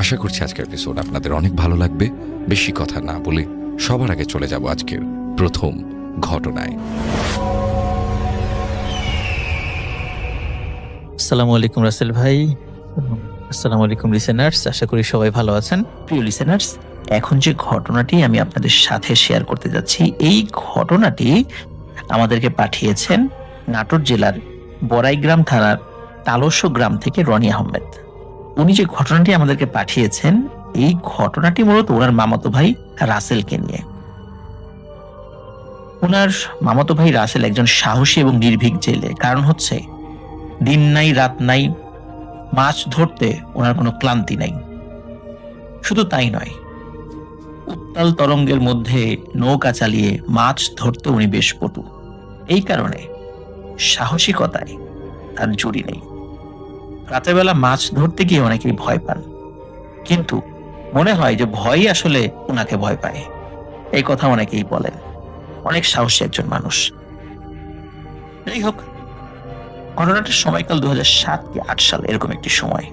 আশা করছি আজকের এপিসোড আপনাদের অনেক ভালো লাগবে। বেশি কথা না বলে সবার আগে চলে যাব আজকের প্রথম ঘটনায়। আসসালামু আলাইকুম রাসেল ভাই, আসসালামু আলাইকুম লিসেনার্স। আশা করি সবাই ভালো আছেন। প্রিয় লিসেনার্স, এখন যে ঘটনাটি আমি আপনাদের সাথে শেয়ার করতে যাচ্ছি, এই ঘটনাটি আমাদেরকে পাঠিয়েছেন নাটোর জেলার বড়াইগ্রাম থানার তালস্য গ্রাম থেকে রনি আহমেদ। উনি যে ঘটনাটি আমাদেরকে পাঠিয়েছেন, এই ঘটনাটি মূলত ওনার মামাতো ভাই রাসেলকে নিয়ে। ওনার মামাতো ভাই রাসেল একজন সাহসী এবং নির্ভীক জেলে। কারণ হচ্ছে, দিন নাই রাত নাই, মাছ ধরতে ওনার কোনো ক্লান্তি নাই। শুধু তাই নয়, উত্তাল তরঙ্গের মধ্যে নৌকা চালিয়ে মাছ ধরতে উনি বেশ পটু। এই কারণে সাহসিকতায় তার জুড়ি নেই। রাতের বেলা মাছ ধরতে গিয়ে অনেকেই ভয় পান, কিন্তু মনে হয় যে ভয়ই আসলে ওনাকে ভয় পায়। এই কথা অনেকেই বলেন। অনেক সাহসী একজন মানুষ। যাই হোক, ঘটনাটার সময়কাল 2007 কি 2008 সাল, এরকম একটি সময়।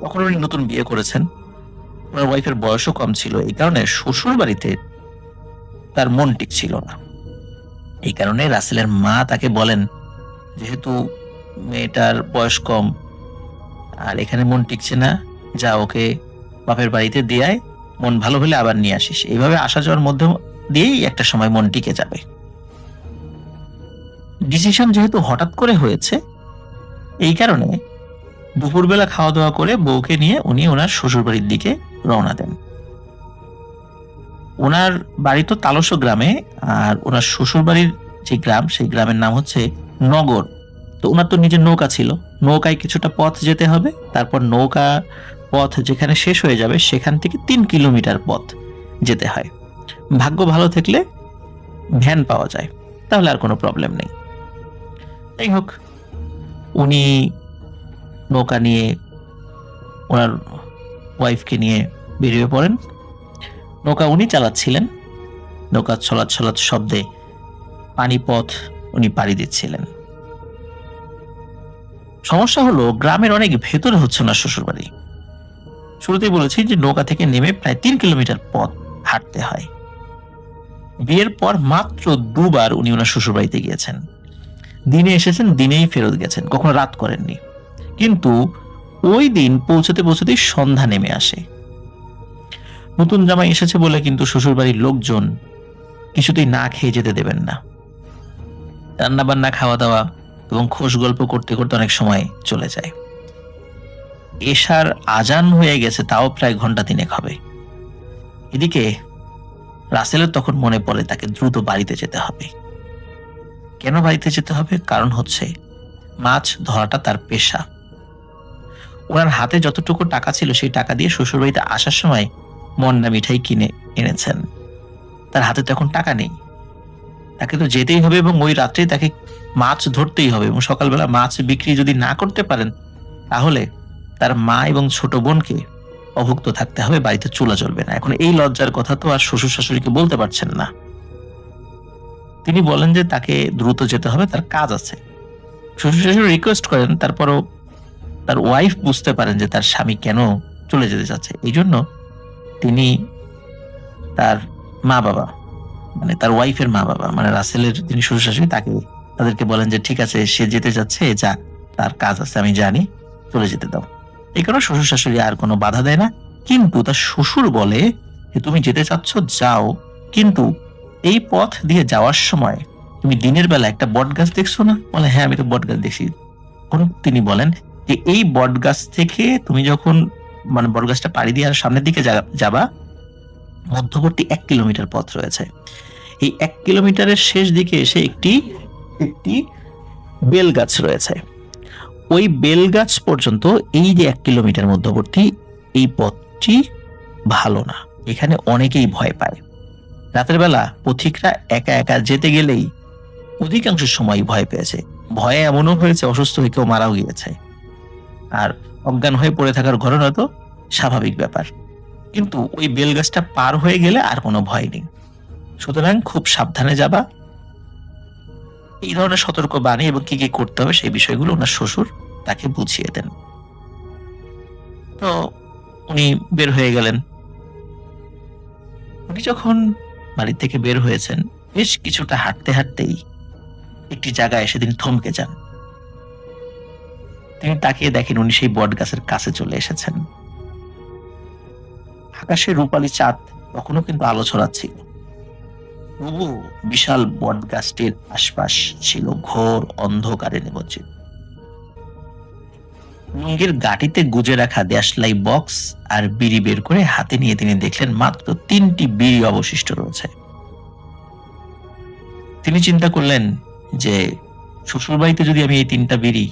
তখন উনি নতুন বিয়ে করেছেন। ওনার ওয়াইফের বয়সও কম ছিল। এই কারণে শ্বশুর বাড়িতে তার মন টিকছিল না। এই কারণে রাসেলের মা তাকে বলেন, যেহেতু মেয়েটার বয়স কম আর এখানে মন টিকছে না, যা ওকে বাপের বাড়িতে দিয়ে আয়, মন ভালো হলে আবার নিয়ে আসিস। এইভাবে আসা যাওয়ার মধ্যে দিয়েই একটা সময় মন টিকে যাবে। ডিসিশন যেহেতু হঠাৎ করে হয়েছে, এই কারণে দুপুরবেলা খাওয়া দাওয়া করে বউকে নিয়ে উনি ওনার শ্বশুর বাড়ির দিকে রওনা দেন। ওনার বাড়ি তো তালস্য গ্রামে, আর ওনার শ্বশুর বাড়ির যে গ্রাম, সেই গ্রামের নাম হচ্ছে নগর। তো ওনার তো নিজের নৌকা ছিল, নৌকায় কিছুটা পথ যেতে হবে। তারপর নৌকা পথ যেখানে শেষ হয়ে যাবে, সেখান থেকে 3 কিলোমিটার পথ যেতে হয়। ভাগ্য ভালো থাকলে ভ্যান পাওয়া যায়, তাহলে আর কোনো প্রবলেম নেই। যাই হোক, উনি নৌকা নিয়ে ওনার ওয়াইফকে নিয়ে বেরিয়ে পড়েন। নৌকা উনি চালাচ্ছিলেন। নৌকা ছলাৎ ছলাৎ শব্দে পানিপথ উনি পাড়ি দিচ্ছিলেন। সমস্যা হলো, গ্রামের অনেক ভেতরে হচ্ছে না শ্বশুরবাড়ি। শুরুতেই বলেছি যে নৌকা থেকে নেমে প্রায় 3 কিলোমিটার পথ হাঁটতে হয়। বিয়ের পর মাত্র 2 বার উনি ওনার শ্বশুরবাড়িতে গিয়েছেন। দিনে এসেছেন, দিনেই ফেরত গেছেন, কখনো রাত করেননি। কিন্তু ওই দিন পৌঁছতে পৌঁছতেই সন্ধ্যা নেমে আসে। নতুন জামাই এসেছে বলে কিন্তু শ্বশুরবাড়ির লোকজন কিছুতেই না খেয়ে যেতে দেবেন না। রান্না বান্না, খাওয়া দাওয়া এবং খোশ গল্প করতে করতে অনেক সময় চলে যায়। এশার আজান হয়ে গেছে, তাও প্রায় ঘন্টা 3 হবে। এদিকে রাসেলের তখন মনে পড়ে তাকে দ্রুত বাড়িতে যেতে হবে। কেন বাড়িতে যেতে হবে? কারণ হচ্ছে, মাছ ধরাটা তার পেশা। ওনার হাতে যতটুকু টাকা ছিল, সেই টাকা দিয়ে শ্বশুরবাড়িতে আসার সময় মন্ডা মিঠাই কিনে এনেছেন। তার হাতে তো এখন টাকা নেই, তাকে তো যেতেই হবে এবং ওই রাত্রেই তাকে মাছ ধরতেই হবে। এবং সকালবেলা মাছ বিক্রি যদি না করতে পারেন, তাহলে তার মা এবং ছোট বোনকে অভুক্ত থাকতে হবে, বাড়িতে চুলা জ্বলবে না। এখন এই লজ্জার কথা তো আর শ্বশুর শাশুড়িকে বলতে পারছেন না। তিনি বলেন যে তাকে দ্রুত যেতে হবে, তার কাজ আছে। শ্বশুর শাশুড়ি রিকোয়েস্ট করেন, তারপরও তার ওয়াইফ বুঝতে পারেন যে তার স্বামী কেন চলে যেতে চাচ্ছে। এই জন্য তিনি তার মা বাবা, মানে তার ওয়াইফের মা বাবা, মানে রাসেলের যিনি শ্বশুর শাশুড়ি, তাদেরকে বলেন যে ঠিক আছে, সে যেতে যাচ্ছে, যা, তার কাজ আছে, আমি জানি, চলে যেতে দাও। এই কারণে শ্বশুর শাশুড়ি আর কোনো বাধা দেয় না। কিন্তু তার শ্বশুর বলে যে তুমি যেতে চাচ্ছ, যাও, কিন্তু এই পথ দিয়ে যাওয়ার সময় তুমি দিনের বেলা একটা বট গাছ দেখছো না? বলে হ্যাঁ, আমি তো বট গাছ দেখছি। তিনি বলেন যে এই বট গাছ থেকে তুমি যখন, মানে বট গাছটা পাড়ি দিয়ে আর সামনের দিকে যাবা, মধ্যবর্তী 1 কিলোমিটার পথ রয়েছে। এই 1 কিলোমিটারের শেষ দিকে এসে একটি বেল গাছ রয়েছে। ওই বেল গাছ পর্যন্ত এই যে 1 কিলোমিটার মধ্যবর্তী, এই পথটি ভালো না, এখানে অনেকেই ভয় পায়। রাতের বেলা পথিকরা একা একা যেতে গেলেই অধিকাংশ সময় ভয় পেয়েছে। ভয়ে এমনও হয়েছে, অসুস্থ হয়ে কেউ মারাও গিয়েছে। আর অজ্ঞান হয়ে পড়ে থাকার ঘটনা তো স্বাভাবিক ব্যাপার। কিন্তু ওই বেল গাছটা পার হয়ে গেলে আর কোনো ভয় নেই। সুতরাং খুব সাবধানে যাবা। এই ধরনের সতর্ক বাণী এবং কি কি করতে হবে, সেই বিষয়গুলো ওনার শ্বশুর তাকে বুঝিয়ে দেন। তো উনি বের হয়ে গেলেন। উনি যখন বাড়ি থেকে বের হয়েছেন, বেশ কিছুটা হাঁটতে হাঁটতেই একটি জায়গায় এসে তিনি থমকে যান। তিনি তাকিয়ে দেখেন উনি সেই বট গাছের কাছে চলে এসেছেন। আকাশে রূপালী চাঁদ তখনও কিন্তু আলো ছড়াচ্ছিল। তবু বিশাল বট গাছটির আশপাশ ছিল ঘোর অন্ধকারে নিমজ্জিত। লুঙ্গির গাটিতে গুজে রাখা দেশলাই বক্স আর বিড়ি বের করে হাতে নিয়ে তিনি দেখলেন মাত্র 3টি বিড়ি অবশিষ্ট রয়েছে। তিনি চিন্তা করলেন যে শ্বশুরবাড়িতে যদি আমি এই 3টা বিড়ি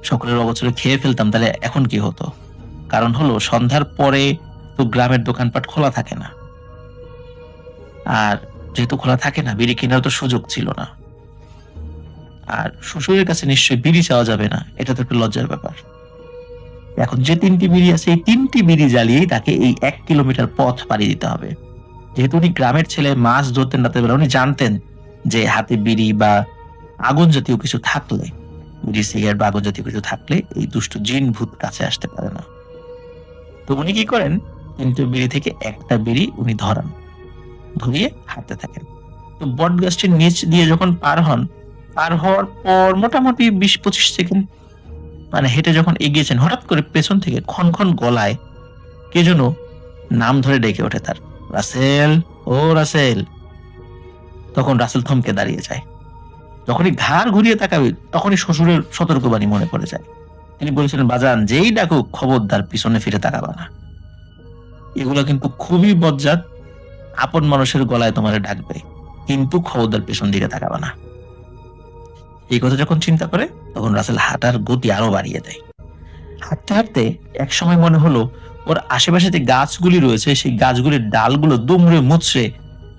সকলের অবচরে খেয়ে ফেলতাম তাহলে এখন কি হতো। কারণ হলো সন্ধ্যার পরে তো গ্রামের দোকানপাট খোলা থাকে না, আর যেহেতু খোলা থাকে না বিড়ি কেনার তো সুযোগ ছিল না, আর শ্বশুরের কাছে নিশ্চয়ই বিড়ি চাওয়া যাবে না, এটা তো একটা লজ্জার ব্যাপার। এখন যে 3টি বিড়ি আছে এই 3টি বিড়ি জ্বালিয়েই তাকে এই 1 কিলোমিটার পথ পাড়ি দিতে হবে। যেহেতু উনি গ্রামের ছেলে, মাছ ধরতেন রাতের বেলা, উনি জানতেন যে হাতে বিড়ি বা আগুন জাতীয় কিছু থাকলে, বিড়ি সিগারেট বা আগুন জাতীয় কিছু থাকলে এই দুষ্ট জিন ভূত কাছে আসতে পারে না। তো উনি কি করেন, 3টে বিড়ি থেকে একটা বিড়ি উনি ধরান, ধরিয়ে হাঁটতে থাকেন। তো বট গাছটির নিচ দিয়ে যখন পার হওয়ার পর মোটামুটি 20-25 সেকেন্ড মানে হেঁটে যখন এগিয়েছেন, হঠাৎ করে পেছন থেকে ক্ষণ গলায় কে যেন নাম ধরে ডেকে ওঠে তার, রাসেল, ও রাসেল। তখন রাসেল থমকে দাঁড়িয়ে যায়। যখনই ঘাড় ঘুরিয়ে তাকাবে তখনই শ্বশুরের সতর্কবাণী মনে পড়ে যায়। তিনি বলেছিলেন, বাজান যেই ডাকুক খবরদার পিছনে ফিরে তাকাবা না। এগুলো কিন্তু খুবই বজ্জাত। আপন মানুষের গলায় তোমারে ডাকবে, কিন্তু খবরদার পেছন দিকে তাকাবা না। এই কথা যখন চিন্তা করে তখন রাসেল হাঁটার গতি আরো বাড়িয়ে দেয়। হাঁটতে হাঁটতে এক সময় মনে হলো ওর আশেপাশে যে গাছগুলি রয়েছে সেই গাছগুলির ডালগুলো দুমড়ে মুচড়ে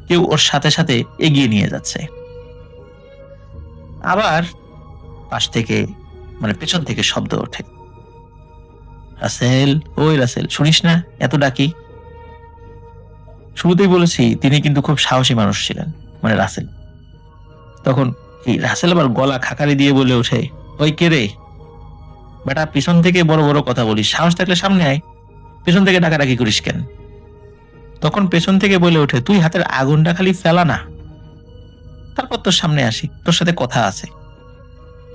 কেউ ওর সাথে সাথে এগিয়ে নিয়ে যাচ্ছে। আবার পাশ থেকে মানে পেছন থেকে শব্দ ওঠে, রাসেল, ওই রাসেল, শুনিস না এত ডাকি। শুরুতেই বলেছি তিনি কিন্তু খুব সাহসী মানুষ ছিলেন, মানে রাসেল। তখন এই রাসেল আবার গলা খাকারি দিয়ে বলে ওঠে, ওই কে রে বেটা, পিছন থেকে বড় বড় কথা বলিস, সাহস থাকলে সামনে আয়, পেছন থেকে ডাকাডাকি করিস কেন। তখন পেছন থেকে বলে ওঠে, তুই হাতের আগুনটা খালি ফেলা না, তারপর তোর সামনে আসি, তোর সাথে কথা আছে।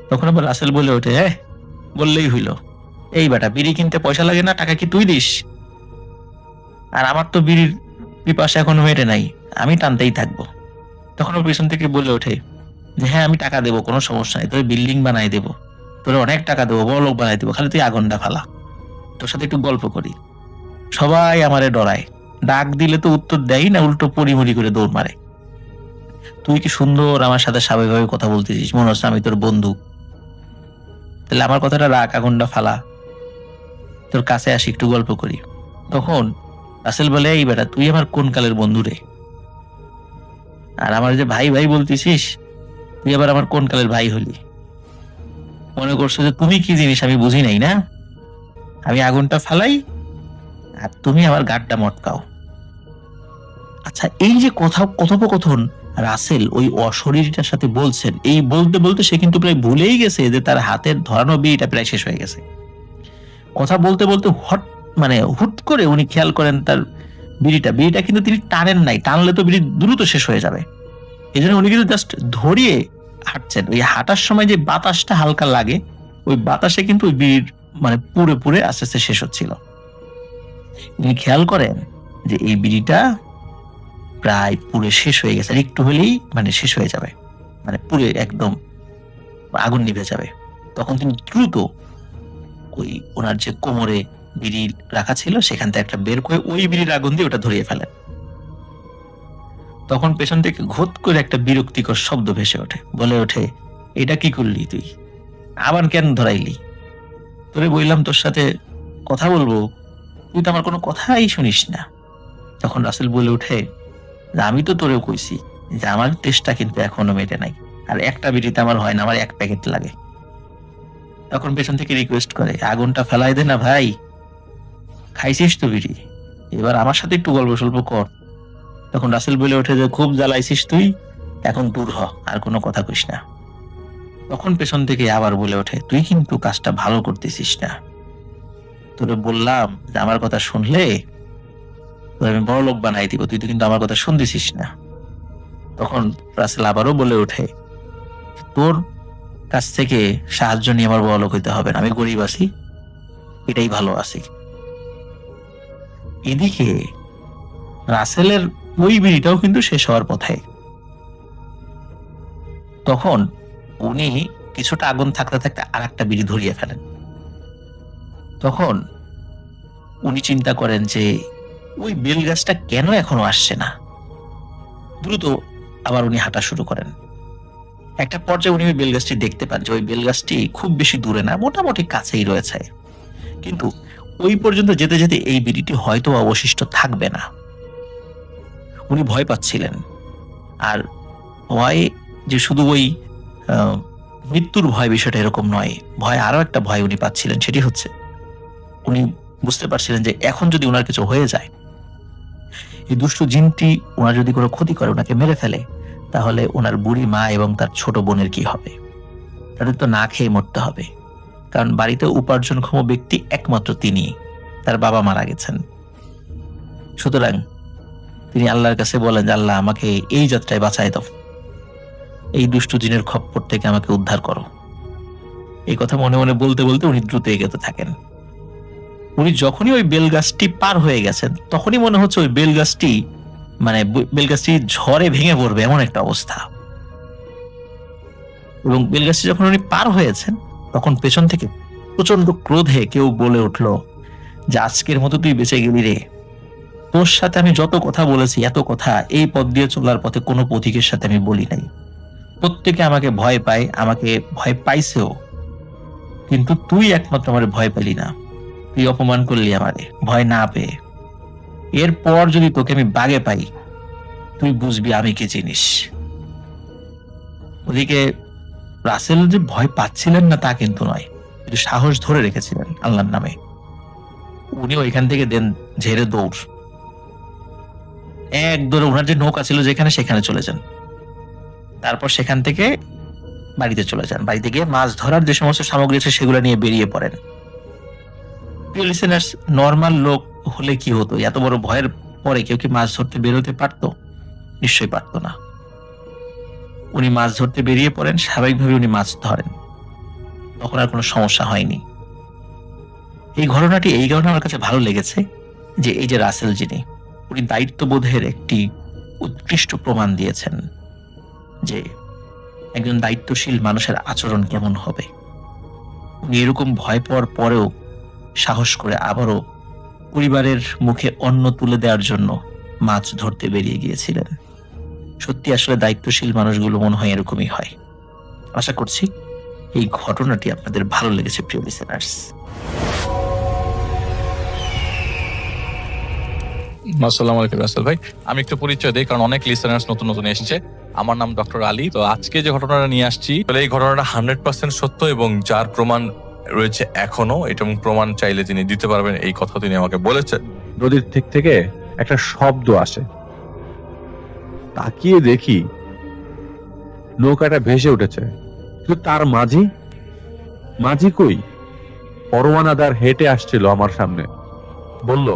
তখন আবার রাসেল বলে ওঠে, বললেই হইল, এই বেটা বিড়ি কিনতে পয়সা লাগে না, টাকা কি তুই দিস? আর আমার তো বিড়ির পিপাসা এখনো মেটে নাই, আমি টানতেই থাকবো। তখন ওর পেছন থেকে বলে ওঠে যে, হ্যাঁ আমি টাকা দেবো, কোনো সমস্যা নেই, তোর বিল্ডিং বানাই দেবো, তোর অনেক টাকা দেবো, বড় লোক বানাই দেবো, খালি তুই আগুনটা ফালা, তোর সাথে একটু গল্প করি। সবাই আমারে ডরায়, ডাক দিলে তো উত্তর দেয় না, উল্টো পরিমরি করে দৌড় মারে। তুই কি সুন্দর আমার সাথে স্বাভাবিকভাবে কথা বলতেছিস, মনে হচ্ছে আমি তোর বন্ধু। তাহলে আমার কথাটা রাখ, আগুনটা ফালা, তোর কাছে আসি, একটু গল্প করি। তখন রাসেল বলে, এই বেটা তুই আমার কোন কালের বন্ধু রে? আর আমার যে ভাই ভাই বলতেছিস, তুই আবার আমার কোন কালের ভাই হলি? মনে করছো যে তুমি কি জিনিস আমি বুঝি নাই না? আমি আগুনটা ফালাই আর তুমি আমার গাড়টা মটকাও। আচ্ছা, এই যে কথোপকথন রাসেল ওই অশরীরটার সাথে বলছেন, এই বলতে বলতে সে কিন্তু প্রায় ভুলেই গেছে যে তার হাতের ধরানো বিড়িটা প্রায় শেষ হয়ে গেছে। কথা বলতে বলতে হুট করে উনি খেয়াল করেন তার বিড়িটা কিন্তু তিনি টানেন নাই, টানলে তো বিড়ি দ্রুত শেষ হয়ে যাবে। এই জন্য উনি কিন্তু জাস্ট ধরিয়ে হাঁটছেন। ওই হাঁটার সময় যে বাতাসটা হালকা লাগে, ওই বাতাসে কিন্তু ওই বিড়ির পুরে আস্তে আস্তে শেষ হচ্ছিল। উনি খেয়াল করেন যে এই বিড়িটা প্রায় পুরে শেষ হয়ে গেছে, আর একটু হলেই শেষ হয়ে যাবে, পুরে একদম আগুন নিভে যাবে। তখন তিনি দ্রুত ওই ওনার যে কোমরে বিড়ি রাখা ছিল সেখান থেকে একটা বের করে ওই বিড়ির আগুন দিয়ে ওটা ধরিয়ে ফেলেন। তখন পেছন থেকে ঘোত করে একটা বিরক্তিকর শব্দ ভেসে ওঠে, বলে ওঠে, এটা কি করলি তুই, আবার কেন ধরাইলি? তোরে বললাম তোর সাথে কথা বলবো, তুই তো আমার কোনো কথাই শুনিস না। তখন রাসেল বলে ওঠে, আমি তো তোরেও কইছি যে আমার তেষ্টা কিন্তু এখনো মেটে নাই, আর একটা বিড়িতে আমার হয় না, আমার 1 প্যাকেট লাগে। তখন পেছন থেকে রিকোয়েস্ট করে, আগুনটা ফেলাই দে না ভাই, খাইছিস তো বিড়ি, এবার আমার সাথে একটু গল্প সল্প কর। তখন রাসেল বলে ওঠে যে, খুব জ্বালাইছিস তুই, এখন দূর হ, আর কোনো কথা কইস না। তখন পেছন থেকে আবার বলে ওঠে, তুই কিন্তু কাজটা ভালো করতেছিস না। তোরে বললাম যে আমার কথা শুনলে তোরে আমি বড় লোক বানাই দিব, তুই তো কিন্তু আমার কথা শুনতেছিস না। তখন রাসেল আবারও বলে ওঠে, তোর কাছ থেকে সাহায্য নিয়ে আমার বড় লোক হইতে হবে না, আমি গরিব আছি, এটাই ভালো আছি। এদিকে রাসেলের ওই বিড়িটাও কিন্তু শেষ হওয়ার পথে। তখন উনি কিছুটা আগুন থাকতে থাকতে আর একটা বিড়ি ধরিয়ে ফেলেন। তখন উনি চিন্তা করেন যে ওই বেল গাছটা কেন এখনো আসছে না। দ্রুত আবার উনি হাঁটা শুরু করেন। একটা পর্যায়ে উনি ওই বেল গাছটি দেখতে পান যে ওই বেল গাছটি খুব বেশি দূরে না, মোটামুটি কাছেই রয়েছে, কিন্তু ওই পর্যন্ত যেতে যেতে এই বিড়িটি হয়তো অবশিষ্ট থাকবে না। উনি ভয় পাচ্ছিলেন, আর ভয় যে শুধু ওই মৃত্যুর ভয় বিষয়টা এরকম নয়, ভয় আরো একটা ভয় উনি পাচ্ছিলেন, সেটি হচ্ছে উনি বুঝতে পারছিলেন যে এখন যদি ওনার কিছু হয়ে যায়, এই দুষ্ট জিনটি ওনার যদি কোনো ক্ষতি করে, ওনাকে মেরে ফেলে, তাহলে ওনার বুড়ি মা এবং তার ছোট বোনের কি হবে? তাদের তো না খেয়ে মরতে হবে, কারণ বাড়িতে উপার্জনক্ষম ব্যক্তি একমাত্র তিনি, তার বাবা মারা গেছেন। সুতরাং তিনি আল্লাহর কাছে বলেন যে আল্লাহ, আমাকে এই যাত্রায় বাঁচায় দাও, এই দুষ্ট জিনের খপ্পর থেকে আমাকে উদ্ধার করো। এই কথা মনে মনে বলতে বলতে উনি দ্রুত এগোতে থাকেন। উনি যখনই ওই বেলগাছটি পার হয়ে গেছেন, তখনই মনে হচ্ছে ওই বেলগাছটি বেলগাছটি ঝড়ে ভেঙে পড়বে এমন একটা অবস্থা। এবং বেলগাছটি যখন উনি পার হয়েছেন, তখন পেছন থেকে প্রচন্ড ক্রোধে কেউ বলে উঠল যে আজকের মতো তুই বেঁচে গেলি রে, তোর সাথে আমি যত কথা বলেছি, এত কথা এই পথ দিয়ে চলার পথে কোনো পথিকের সাথে আমি বলি নাই। প্রত্যেকে আমাকে ভয় পায়, আমাকে ভয় পাইছেও, কিন্তু তুই একমাত্র আমার ভয় পেলি না, তুই অপমান করলি আমারে ভয় না পেয়ে। এরপর যদি তোকে আমি বাগে পাই, তুই বুঝবি আমি কি জিনিস। ওদিকে রাসেল যে ভয় পাচ্ছিলেন না তা কিন্তু নয়, কিন্তু সাহস ধরে রেখেছিলেন আল্লাহর নামে। উনি ওইখান থেকে দেন ঝেড়ে দৌড়, এক দৌড়ে ওনার যে নৌকা ছিল যেখানে, সেখানে চলে যান। তারপর সেখান থেকে বাড়িতে চলে যান। বাড়িতে গিয়ে মাছ ধরার যে সমস্ত সামগ্রী আছে সেগুলো নিয়ে বেরিয়ে পড়েন। প্রিয় লিসেনার্স, নর্মাল লোক হলে কি হতো? এত বড় ভয়ের পরে কেউ কি মাছ ধরতে বেরোতে পারতো? নিশ্চয়ই পারতো না। উনি মাছ ধরতে বেরিয়ে পড়েন, স্বাভাবিকভাবে উনি মাছ ধরেন, তখন আর কোনো সমস্যা হয়নি। এই ঘটনাটি এই কারণে আমার কাছে ভালো লেগেছে যে এই যে রাসেল যিনি, উনি দায়িত্ববোধের একটি উৎকৃষ্ট প্রমাণ দিয়েছেন যে একজন দায়িত্বশীল মানুষের আচরণ কেমন হবে। উনি এরকম ভয় পাওয়ার পরেও সাহস করে আবারও পরিবারের মুখে অন্ন তুলে দেওয়ার জন্য মাছ ধরতে বেরিয়ে গিয়েছিলেন। সত্যি আসলে দায়িত্বশীল মানুষগুলো মনে হয় এরকমই হয়। আশা করছি এই ঘটনাটি আপনাদের ভালো লেগেছে প্রিয় লিসেনার্স। আসসালামু আলাইকুম রাসেল ভাই, আমি একটু পরিচয় দিই কারণ অনেক লিসেনার্স নতুন নতুন এসেছে। আমার নাম ডক্টর আলী। তো আজকে যে ঘটনাটা নিয়ে আসছি, এই ঘটনাটা 100% সত্য এবং যার প্রমাণ রয়েছে এখনো, এটা প্রমাণ চাইলে তিনি দিতে পারবেন, এই কথা তিনি আমাকে বলেছেন। নদীর দিক থেকে একটা শব্দ আসে, তাকিয়ে দেখি নৌকাটা ভেসে উঠেছে, কিন্তু তার মাঝি কই? পরওয়ানাদার হেঁটে আসছিল আমার সামনে, বলল,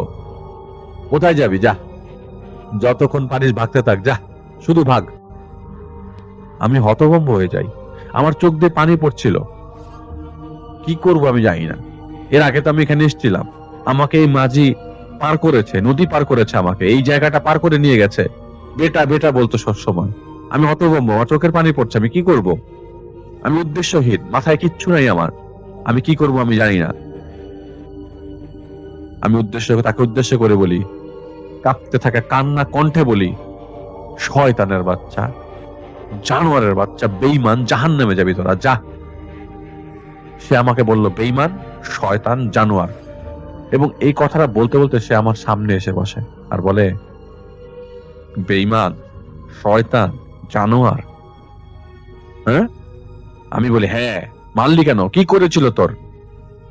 কোথায় যাবি, যা, যতক্ষণ পারিস ভাগতে থাক, যা, শুধু ভাগ। আমি হতভম্ব হয়ে যাই, আমার চোখ দিয়ে পানি পড়ছিল, কি করব আমি জানি না। এর আগে তো আমি এখানে এসেছিলাম, আমাকে এই মাঝি পার করেছে, নদী পার করেছে, আমাকে এই জায়গাটা পার করে নিয়ে গেছে, বেটা বেটা বলতো সবসময়। আমি হতভম্ব, আমার চোখের পানি পড়ছে, আমি কি করব? আমি উদ্দেশ্যহীন, মাথায় কিচ্ছু নাই আমার, আমি কি করব আমি জানি না। আমি তাকে উদ্দেশ্য করে বলি, কাঁপতে থাকা কান্না কণ্ঠে বলি, শয়তানের বাচ্চা, জানোয়ারের বাচ্চা, বেঈমান, জাহান্নামে যাবি তোরা, যা। সে আমাকে বলল বেঈমান, শয়তান, জানোয়ার, এবং এই কথাটা বলতে বলতে সে আমার সামনে এসে বসে আর বলে, বেঈমান, শয়তান, জানোয়ার, হ্যাঁ? আমি বলি, হ্যাঁ। মারলি কেন? কি করেছিল তোর?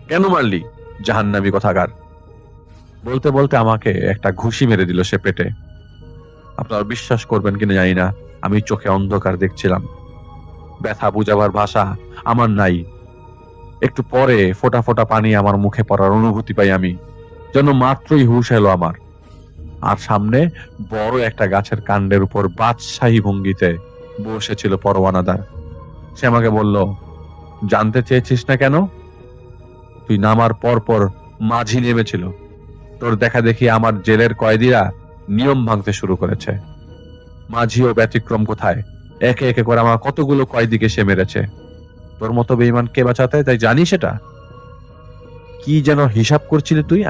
কেন মারলি? জাহান্নামী কথাকার। বলতে বলতে আমাকে একটা ঘুষি মেরে দিল সে পেটে। আপনারা বিশ্বাস করবেন কিনা জানি না, আমি চোখে অন্ধকার দেখছিলাম, ব্যথা বুঝাবার ভাষা আমার নাই। একটু পরে ফোঁটা ফোঁটা পানি আমার মুখে পড়ার অনুভূতি পাই আমি, যেন মাত্রই হুঁশ এলো আমার। আর সামনে বড় একটা গাছের কাণ্ডের উপর বাদশাহী ভঙ্গিতে বসেছিল পরওয়ানাদার। সে আমাকে বলল, জানতে চেয়েছিস না কেন? তুই নামার পর পর মাঝি নেমেছিল। তোর দেখা দেখি আমার জেলের কয়েদিরা নিয়ম ভাঙতে শুরু করেছে। মাঝিও ব্যতিক্রম কোথায়, একে একে করে আমার কতগুলো কয়েদিকে সে মেরেছে। তোর মতো বেঈমান কে বাঁচাতে, তাই জানিস এটা? কি যেন হিসাব করছিলি তুই?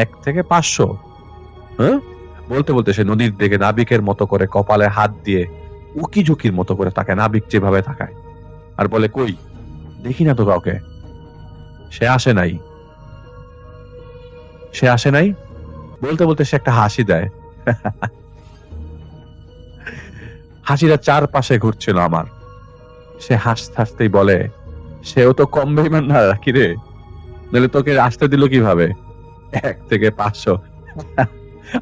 1 থেকে 500? হ্যাঁ? বলতে বলতে সে নদীর দিকে নাবিকের মতো করে কপালে হাত দিয়ে উকি ঝুঁকির মতো করে তাকায়, নাবিক যেভাবে তাকায়, আর বলে, কই দেখি না তো কাউকে। সে আসে নাই, সে আসে নাই। বলতে বলতে সে একটা হাসি দেয়। হাসিটা চারপাশে ঘুরছিল আমার। সে হাসতে হাসতেই বলে, সেও তো কম বেঈমান না কি রে, নাহলে তোকে আসতে দিল কিভাবে? 1 থেকে 500?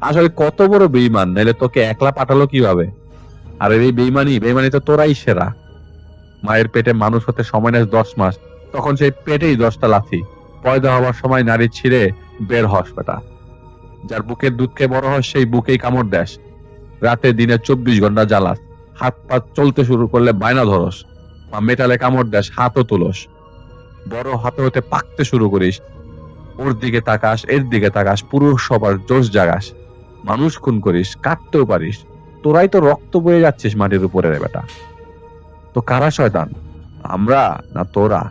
আসলে কত বড় বেঈমান, নাহলে তোকে একলা পাঠালো কিভাবে? আর এই বেঈমানি তো তোরাই সেরা। মায়ের পেটে মানুষ হতে সময় নেয় 10 মাস, তখন সেই পেটেই 10টা লাথি। পয়দা হওয়ার সময় নারী ছিঁড়ে বের হস বেটা। যার বুকের দুধকে বড় হয় সেই বুকেই কামড় দেশ। রাতে দিনে 24 ঘন্টা জ্বালাস। হাত পা চলতে শুরু করলে বায়না ধরস, বা মেটালে কামড় দেশ, হাতও তুলস। বড় হাতে হতে পাকতে শুরু করিস, ওর দিকে তাকাস, এর দিকে তাকাস, পুরুষ সবার জোশ জাগাস। মানুষ খুন করিস, কাটতেও পারিস। তোরাই তো রক্ত বয়ে যাচ্ছিস মাটির উপরে রে বেটা। তো কারা শয়তান, আমরা না তোরা?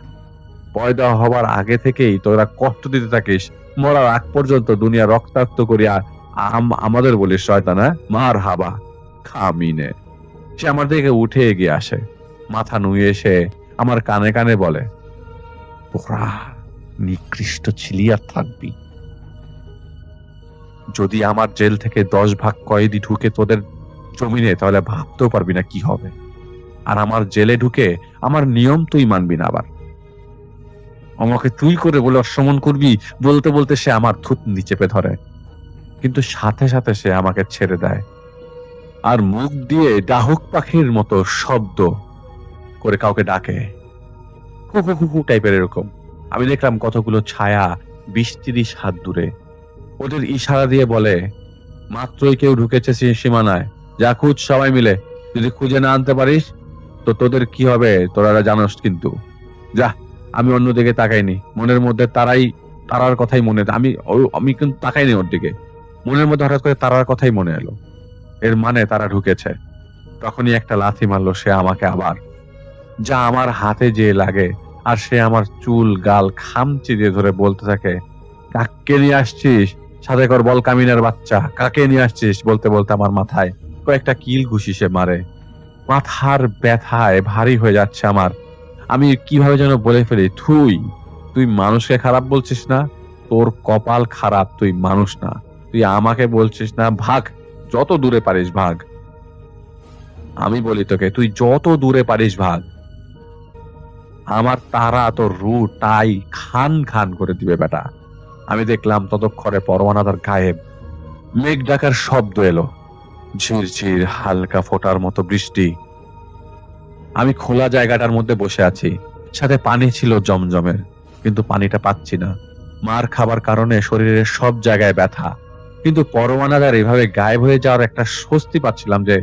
পয়দা হবার আগে থেকেই তোরা কষ্ট দিতে থাকিস, মরার আগ পর্যন্ত দুনিয়া রক্তাক্ত করিয়া আমাদের বলিস শয়তান। মার হাবা খামিনে। সে আমার দিকে উঠে এগিয়ে আসে, মাথা নুয়ে এসে আমার কানে কানে বলে, তোরা নিকৃষ্ট ছিলি আর থাকবি। যদি আমার জেল থেকে 10 ভাগ কয়েদি ঢুকে তোদের জমিনে, তাহলে ভাবতেও পারবি না কি হবে। আর আমার জেলে ঢুকে আমার নিয়ম তুই মানবি না, আবার আমাকে তুই করে বলে অসম্মান করবি। বলতে বলতে সে আমার থুতনি চেপে ধরে, কিন্তু সাথে সাথে সে আমাকে ছেড়ে দেয় আর মুখ দিয়ে ডাহুক পাখির মতো শব্দ করে কাউকে ডাকে, হু হু হু টাইপের এরকম। আমি দেখলাম কতগুলো ছায়া 20-30 হাত দূরে। ওদের ইশারা দিয়ে বলে, মাত্রই কেউ ঢুকেছে সীমানায়, যা খুঁজ সবাই মিলে। যদি খুঁজে না আনতে পারিস তো তোদের কি হবে তোরা জানোস। কিন্তু যা। আমি অন্যদিকে তাকাইনি, মনের মধ্যে তারার কথাই মনে, আমি কিন্তু তাকাইনি ওর দিকে। মনের মধ্যে হঠাৎ করে তারার কথাই মনে এলো। এর মানে তারা ঢুকেছে। তখনই একটা লাথি মারলো সে আমাকে আবার, যা আমার হাতে যে লাগে। আর সে আমার চুল গাল খামচি দিয়ে ধরে বলতে থাকে, কাকে নিয়ে আসছিস? সাথে কর বল কামিনার বাচ্চা, কাকে নিয়ে আসছিস? বলতে বলতে আমার মাথায় কয়েকটা কিল ঘুষি সে মারে। মাথার ব্যথায় ভারী হয়ে যাচ্ছে আমার। আমি কিভাবে যেন বলে ফেলি, তুই মানুষকে খারাপ বলছিস না? তোর কপাল খারাপ, তুই মানুষ না। তুই আমাকে বলছিস না ভাগ, যত দূরে পারিস ভাগ। আমি বলি তোকে, তুই যত দূরে পারিস ভাগ। আমার তারা তোর রু টাই খান খান করে দিবে বেটা। আমি দেখলাম ততক্ষণে পরওয়ানাদার গায়েব। মেঘ ডাকার শব্দ এলো, ঝিরঝির হালকা ফোঁটার মতো বৃষ্টি। আমি খোলা জায়গাটার মধ্যে বসে আছি, সাথে পানি ছিল জমজমের, কিন্তু পানিটা পাচ্ছি না। মার খাবার কারণে শরীরের সব জায়গায় ব্যথা, কিন্তু পরওয়ানাদার এভাবে গায়েব হয়ে যাওয়ার একটা স্বস্তি পাচ্ছিলাম যে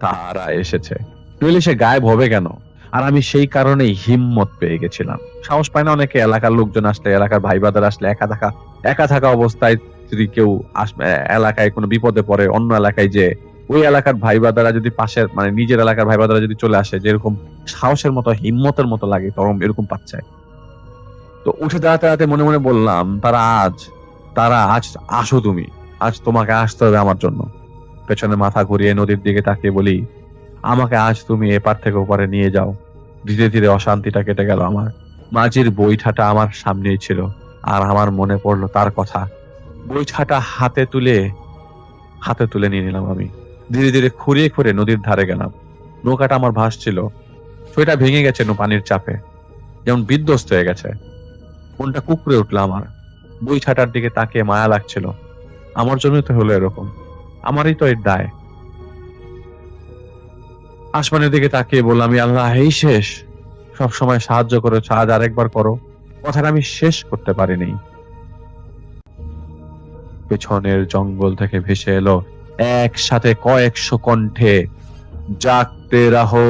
তারা এসেছে। নইলে সে গায়েব হবে কেন? আর আমি সেই কারণেই হিম্মত পেয়ে গেছিলাম। সাহস পায় না অনেকে, এলাকার লোকজন আসলে, এলাকার ভাই বাদার আসলে, একা থাকা অবস্থায় যদি কেউ এলাকায় কোনো বিপদে পড়ে, অন্য এলাকায় যে ওই এলাকার ভাই বাদারা যদি পাশের মানে নিজের এলাকার ভাই বাদারা যদি চলে আসে, যেরকম সাহসের মতো হিম্মতের মতো লাগে, তরম এরকম পাচ্ছে। তো উঠে দাঁড়াতে দাঁড়াতে মনে মনে বললাম, তারা আজ আসো তুমি, আজ তোমাকে আসতে হবে আমার জন্য। পেছনে মাথা ঘুরিয়ে নদীর দিকে তাকিয়ে বলি, আমাকে আজ তুমি এপার থেকে ওপারে নিয়ে যাও। ধীরে ধীরে অশান্তিটা কেটে গেল আমার। মাঝির বৈঠাটা আমার সামনেই ছিল, আর আমার মনে পড়লো তার কথা। বৈঠাটা হাতে তুলে নিয়ে নিলাম আমি। ধীরে ধীরে খুঁড়িয়ে খুঁড়ে নদীর ধারে গেলাম। নৌকাটা আমার ভাসছিল, সেটা ভেঙে গেছে পানির চাপে, যেমন বিধ্বস্ত হয়ে গেছে। মনটা কুকড়ে উঠলো আমার। বৈঠাটার দিকে তাকিয়ে মায়া লাগছিল। আমার জন্যই তো হলো এরকম, আমারই তো এর দায়। আসমানের দিকে তাকিয়ে বললাম, আল্লাহ, এই শেষ? সব সময় সাহায্য করেছ, আজ আরেকবার করো। কথাটা আমি শেষ করতে পারিনি, পেছনের জঙ্গল থেকে ভেসে এলো একসাথে কয়েকশো কণ্ঠে, জাগতে রাহো,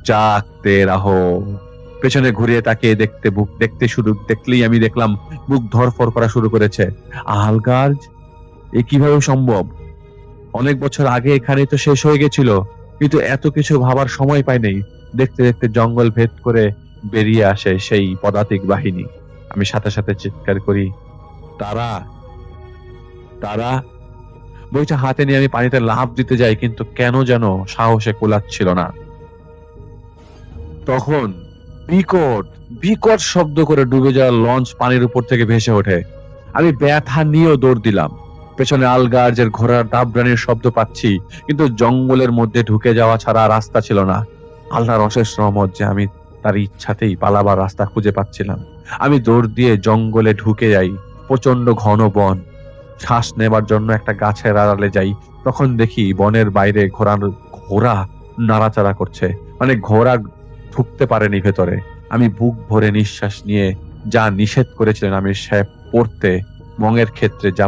জাগতে রাহো। পেছনে ঘুরিয়ে তাকিয়ে দেখলেই আমি দেখলাম বুক ধরফর করা শুরু করেছে। আলগার্জ, এ কিভাবে সম্ভব? অনেক বছর আগে এখানে তো শেষ হয়ে গেছিল, কিন্তু এত কিছু ভাবার সময় পাইনি। দেখতে দেখতে জঙ্গল ভেদ করে বেরিয়ে আসে সেই পদাতিক বাহিনী। আমি সাথে সাথে চিৎকার করি, তারা, তারা। বইটা হাতে নিয়ে আমি পানিতে লাফ দিতে যাই, কিন্তু কেন যেন সাহসে কুলাচ্ছিল না। তখন বিকট বিকট শব্দ করে ডুবে যাওয়া লঞ্চ পানির উপর থেকে ভেসে ওঠে। আমি ব্যথা নিয়েও দৌড় দিলাম। পেছনে আলগার্জের ঘোড়ার দাবরানির শব্দ পাচ্ছি, কিন্তু জঙ্গলের মধ্যে ঢুকে যাওয়া ছাড়া রাস্তা ছিল না। আল্লাহর অশেষ রহমত যে আমি তার ইচ্ছাতেই পালাবার রাস্তা খুঁজে পাচ্ছিলাম। আমি দৌড় দিয়ে জঙ্গলে ঢুকে যাই। প্রচন্ড ঘন বন। শ্বাস নেবার জন্য একটা গাছের আড়ালে যাই। তখন দেখি বনের বাইরে ঘোড়া নাড়াচাড়া করছে, মানে ঘোড়া ঢুকতে পারেনি ভেতরে। আমি বুক ভরে নিঃশ্বাস নিয়ে, যা নিষেধ করেছিলেন আমি সে পড়তে, মঙের ক্ষেত্রে যা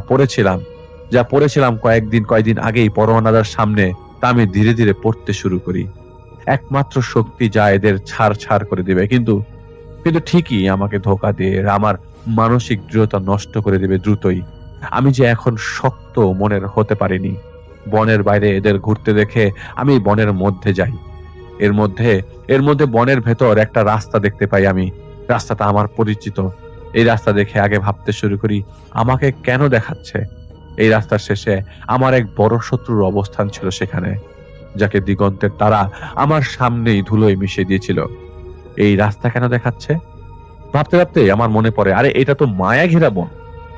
পড়েছিলাম কয়েকদিন আগেই পরোয়ানাদার সামনে, তা আমি ধীরে ধীরে পড়তে শুরু করি। একমাত্র শক্তি যা এদের ছাড় করে দিবে, কিন্তু ঠিকই আমাকে ধোঁকা দিয়ে আমার মানসিক দৃঢ়তা নষ্ট করে দিবে দ্রুতই। আমি যে এখন শক্ত মনের হতে পারিনি। বনের বাইরে এদের ঘুরতে দেখে আমি বনের মধ্যে যাই। এর মধ্যে বনের ভেতর একটা রাস্তা দেখতে পাই আমি। রাস্তাটা আমার পরিচিত। এই রাস্তা দেখে আগে ভাবতে শুরু করি, আমাকে কেন দেখাচ্ছে? এই রাস্তার শেষে আমার এক বড় শত্রুর অবস্থান ছিল সেখানে, যাকে দিগন্তের তারা আমার সামনেই ধুলোয় মিশিয়ে দিয়েছিল। এই রাস্তা কেন দেখাচ্ছে? ভাবতে ভাবতে আমার মনে পড়ে, আরে এটা তো মায়া ঘেরা বন,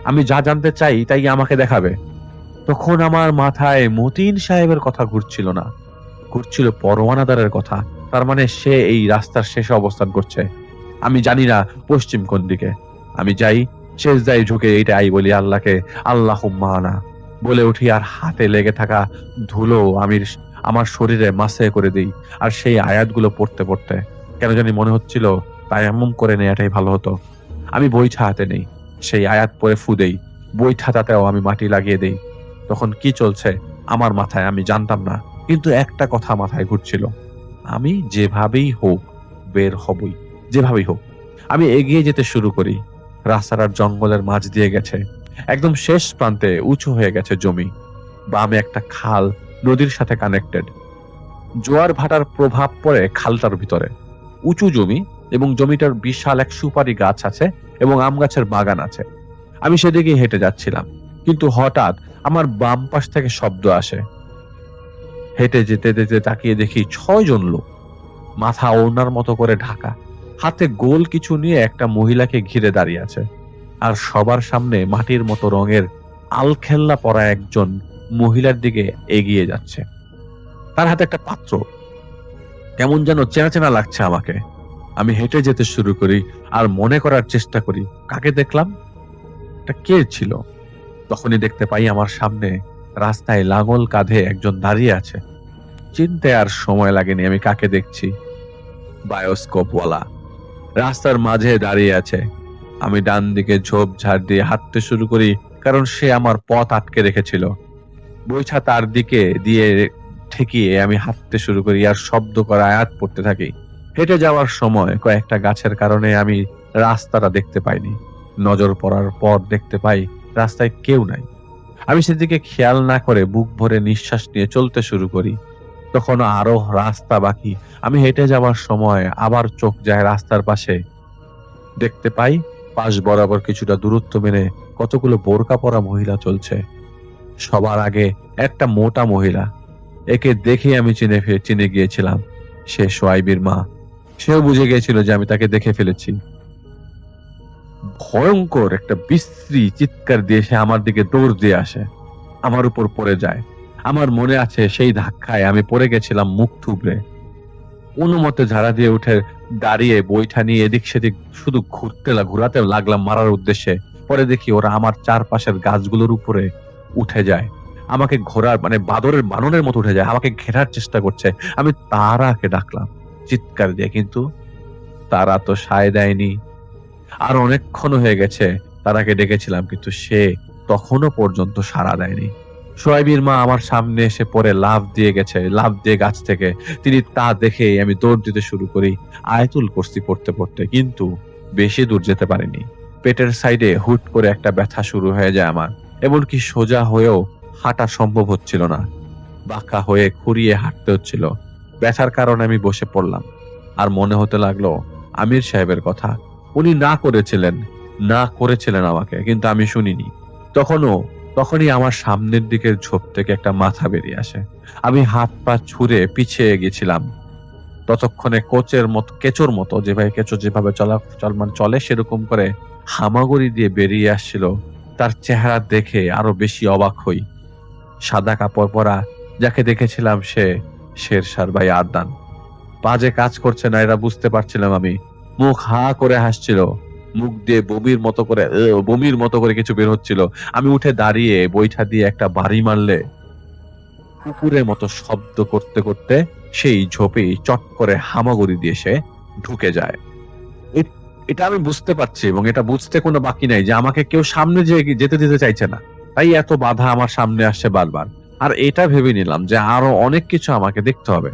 আমি যা জানতে চাই তাই আমাকে দেখাবে। তখন আমার মাথায় মতিন সাহেবের কথা ঘুরছিল না, ঘুরছিল পরোয়ানাদারের কথা। তার মানে সে এই রাস্তার শেষে অবস্থান করছে। আমি জানি না পশ্চিম কোন দিকে। আমি যাই, সেজদায় ঝুঁকে এইটাই বলি আল্লাহকে, আল্লাহুম্মা আনা বলে উঠি, আর হাতে লেগে থাকা ধুলো আমার শরীরে মাসে করে দিই। আর সেই আয়াতগুলো পড়তে পড়তে কেন জানি মনে হচ্ছিল তায়াম্মুম করে নেওয়াটাই ভালো হতো। আমি বইটা হাতে নেই, সেই আয়াত পড়ে ফু দেই, বইটাতেও আমি মাটি লাগিয়ে দেই। তখন কি চলছে আমার মাথায় আমি জানতাম না, কিন্তু একটা কথা মাথায় ঘুরছিল, আমি যেভাবেই হোক বের হবই, যেভাবেই হোক। আমি এগিয়ে যেতে শুরু করি। রাস্তার জঙ্গলের মাঝ দিয়ে গেছে, একদম শেষ প্রান্তে উঁচু হয়ে গেছে জমি। বামে একটা খাল নদীর সাথে কানেক্টেড। জোয়ার ভাটার প্রভাব পড়ে খালটার ভিতরে। উঁচু জমি এবং জমিটার বিশাল এক সুপারি গাছ আছে এবং আম গাছের বাগান আছে। আমি সেদিকে হেঁটে যাচ্ছিলাম, কিন্তু হঠাৎ আমার বাম পাশ থেকে শব্দ আসে। হেঁটে যেতে যেতে তাকিয়ে দেখি 6 জন লোক, মাথা ওড়নার মতো করে ঢাকা, হাতে গোল কিছু নিয়ে একটা মহিলাকে ঘিরে দাঁড়িয়ে আছে। আর সবার সামনে মাটির মতো রঙের আলখেল্লা পরা একজন মহিলার দিকে এগিয়ে যাচ্ছে। তার হাতে একটা পাত্র, কেমন যেন চেনা চেনা লাগছে আমাকে। আমি হেঁটে যেতে শুরু করি আর মনে করার চেষ্টা করি কাকে দেখলাম, এটা কে ছিল। তখনই দেখতে পাই আমার সামনে রাস্তায় লাঙল কাঁধে একজন দাঁড়িয়ে আছে। চিনতে আর সময় লাগেনি আমি কাকে দেখছি। বায়োস্কোপওয়ালা রাস্তার মাঝে দাঁড়িয়ে আছে। আমি ডান দিকে ঝোপ ঝাড় দিয়ে হাঁটতে শুরু করি, কারণ সে আমার পথ আটকে রেখেছিল। বইটা তার দিকে দিয়ে ঠেকিয়ে আমি হাঁটতে শুরু করি আর শব্দ করা আয়াত পড়তে থাকি। হেঁটে যাওয়ার সময় কয়েকটা গাছের কারণে আমি রাস্তাটা দেখতে পাইনি। নজর পড়ার পর দেখতে পাই রাস্তায় কেউ নাই। আমি সেদিকে খেয়াল না করে বুক ভরে নিঃশ্বাস নিয়ে চলতে শুরু করি। তখন আরো রাস্তা বাকি। আমি হেঁটে যাওয়ার সময় আবার চোখ যায় রাস্তার পাশে। দেখতে পাই পাশ বরাবর কিছুটা দূরত্ব মেনে কতগুলো বোরকা পরা মহিলা চলছে। সবার আগে একটা মোটা মহিলা। একে দেখে আমি চিনে গিয়েছিলাম, সে সোয়াইবির মা। সেও বুঝে গিয়েছিল যে আমি তাকে দেখে ফেলেছি। ভয়ঙ্কর একটা বিশ্রী চিৎকার দিয়ে সে আমার দিকে দৌড় দিয়ে আসে, আমার উপর পড়ে যায়। আমার মনে আছে সেই ধাক্কায় আমি পড়ে গেছিলাম মুখ থুবড়ে। কোনো মতে ঝাড়া দিয়ে উঠে দাঁড়িয়ে বইটা নিয়ে এদিক সেদিক শুধু ঘুরাতে লাগলাম মারার উদ্দেশ্যে। পরে দেখি ওরা আমার চারপাশের গাছগুলোর উপরে উঠে যায়, আমাকে ঘোড়ার বানরের মতো উঠে যায়, আমাকে ঘেরার চেষ্টা করছে। আমি তারাকে ডাকলাম চিৎকার দিয়ে, কিন্তু তারা তো সায় দেয়নি। আর অনেকক্ষণ হয়ে গেছে তারাকে ডেকেছিলাম, কিন্তু সে তখনও পর্যন্ত সাড়া দেয়নি। সোয়াইবির মা আমার সামনে এসে পড়ে লাফ দিয়ে গেছে, লাফ দিয়ে গাছ থেকে। তিনি তা দেখে আমি দৌড় দিতে শুরু করি আয়াতুল কুরসি পড়তে পড়তে, কিন্তু বেশি দূর যেতে পারিনি। পেটের সাইডে হুট করে একটা ব্যথা শুরু হয়ে যায় আমার, এমনকি সোজা হয়েও হাঁটা সম্ভব হচ্ছিল না। বাঁকা হয়ে খুঁড়িয়ে হাঁটতে হচ্ছিল। ব্যথার কারণে আমি বসে পড়লাম, আর মনে হতে লাগলো আমির সাহেবের কথা। উনি না করেছিলেন আমাকে, কিন্তু আমি শুনিনি। তখনই আমার সামনের দিকের ঝোপ থেকে একটা মাথা বেরিয়ে আসে। আমি হাত পা ছুঁড়ে পিছিয়ে গেছিলাম। ততক্ষণে কেঁচোর মতো যেভাবে কেঁচো যেভাবে চলে সেরকম করে হামাগুড়ি দিয়ে বেরিয়ে আসছিল। তার চেহারা দেখে আরো বেশি অবাক হই। সাদা কাপড় পরা যাকে দেখেছিলাম সে শেরশার ভাই আদনান। পাজে কাজ করছে না এটা বুঝতে পারছিলাম আমি। মুখ হা করে হাসছিল, মুখ দিয়ে বমির মতো করে কিছু বের হচ্ছিল। আমি উঠে দাঁড়িয়ে বৈঠা দিয়ে একটা বাড়ি মারলে কুকুরের মতো শব্দ করতে করতে সেই ঝোপেই চট করে হামাগুড়ি দিয়ে সে ঢুকে যায়। এটা আমি বুঝতে পারছি, এবং এটা বুঝতে কোনো বাকি নাই যে আমাকে কেউ সামনে যেতে দিতে চাইছে না, তাই এত বাধা আমার সামনে আসছে বারবার। আর এটা ভেবে নিলাম যে আরো অনেক কিছু আমাকে দেখতে হবে।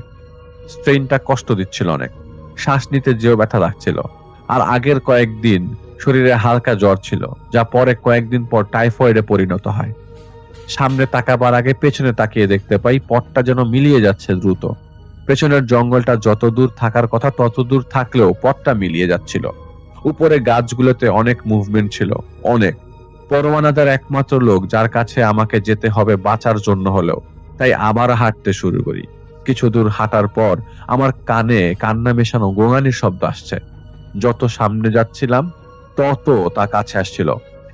স্ট্রেনটা কষ্ট দিচ্ছিল অনেক, শ্বাস নিতে যেও ব্যথা লাগছিল। আর আগের কয়েকদিন শরীরে হালকা জ্বর ছিল, যা পরে কয়েকদিন পর টাইফয়েডে পরিণত হয়। সামনে তাকাবার আগে পেছনে তাকিয়ে দেখতে পাই পথটা যেন মিলিয়ে যাচ্ছে দ্রুত। পেছনের জঙ্গলটা যত দূর থাকার কথা তত দূর থাকলেও পথটা মিলিয়ে যাচ্ছিল। উপরে গাছগুলোতে অনেক মুভমেন্ট ছিল, অনেক। পরওয়ানাদার একমাত্র লোক যার কাছে আমাকে যেতে হবে বাঁচার জন্য হলেও, তাই আবার হাঁটতে শুরু করি। কিছু দূর হাঁটার পর আমার কানে কান্না মেশানো গোঙানির শব্দ আসছে। যত সামনে যাচ্ছিলাম তত তা কাছে আসছিল।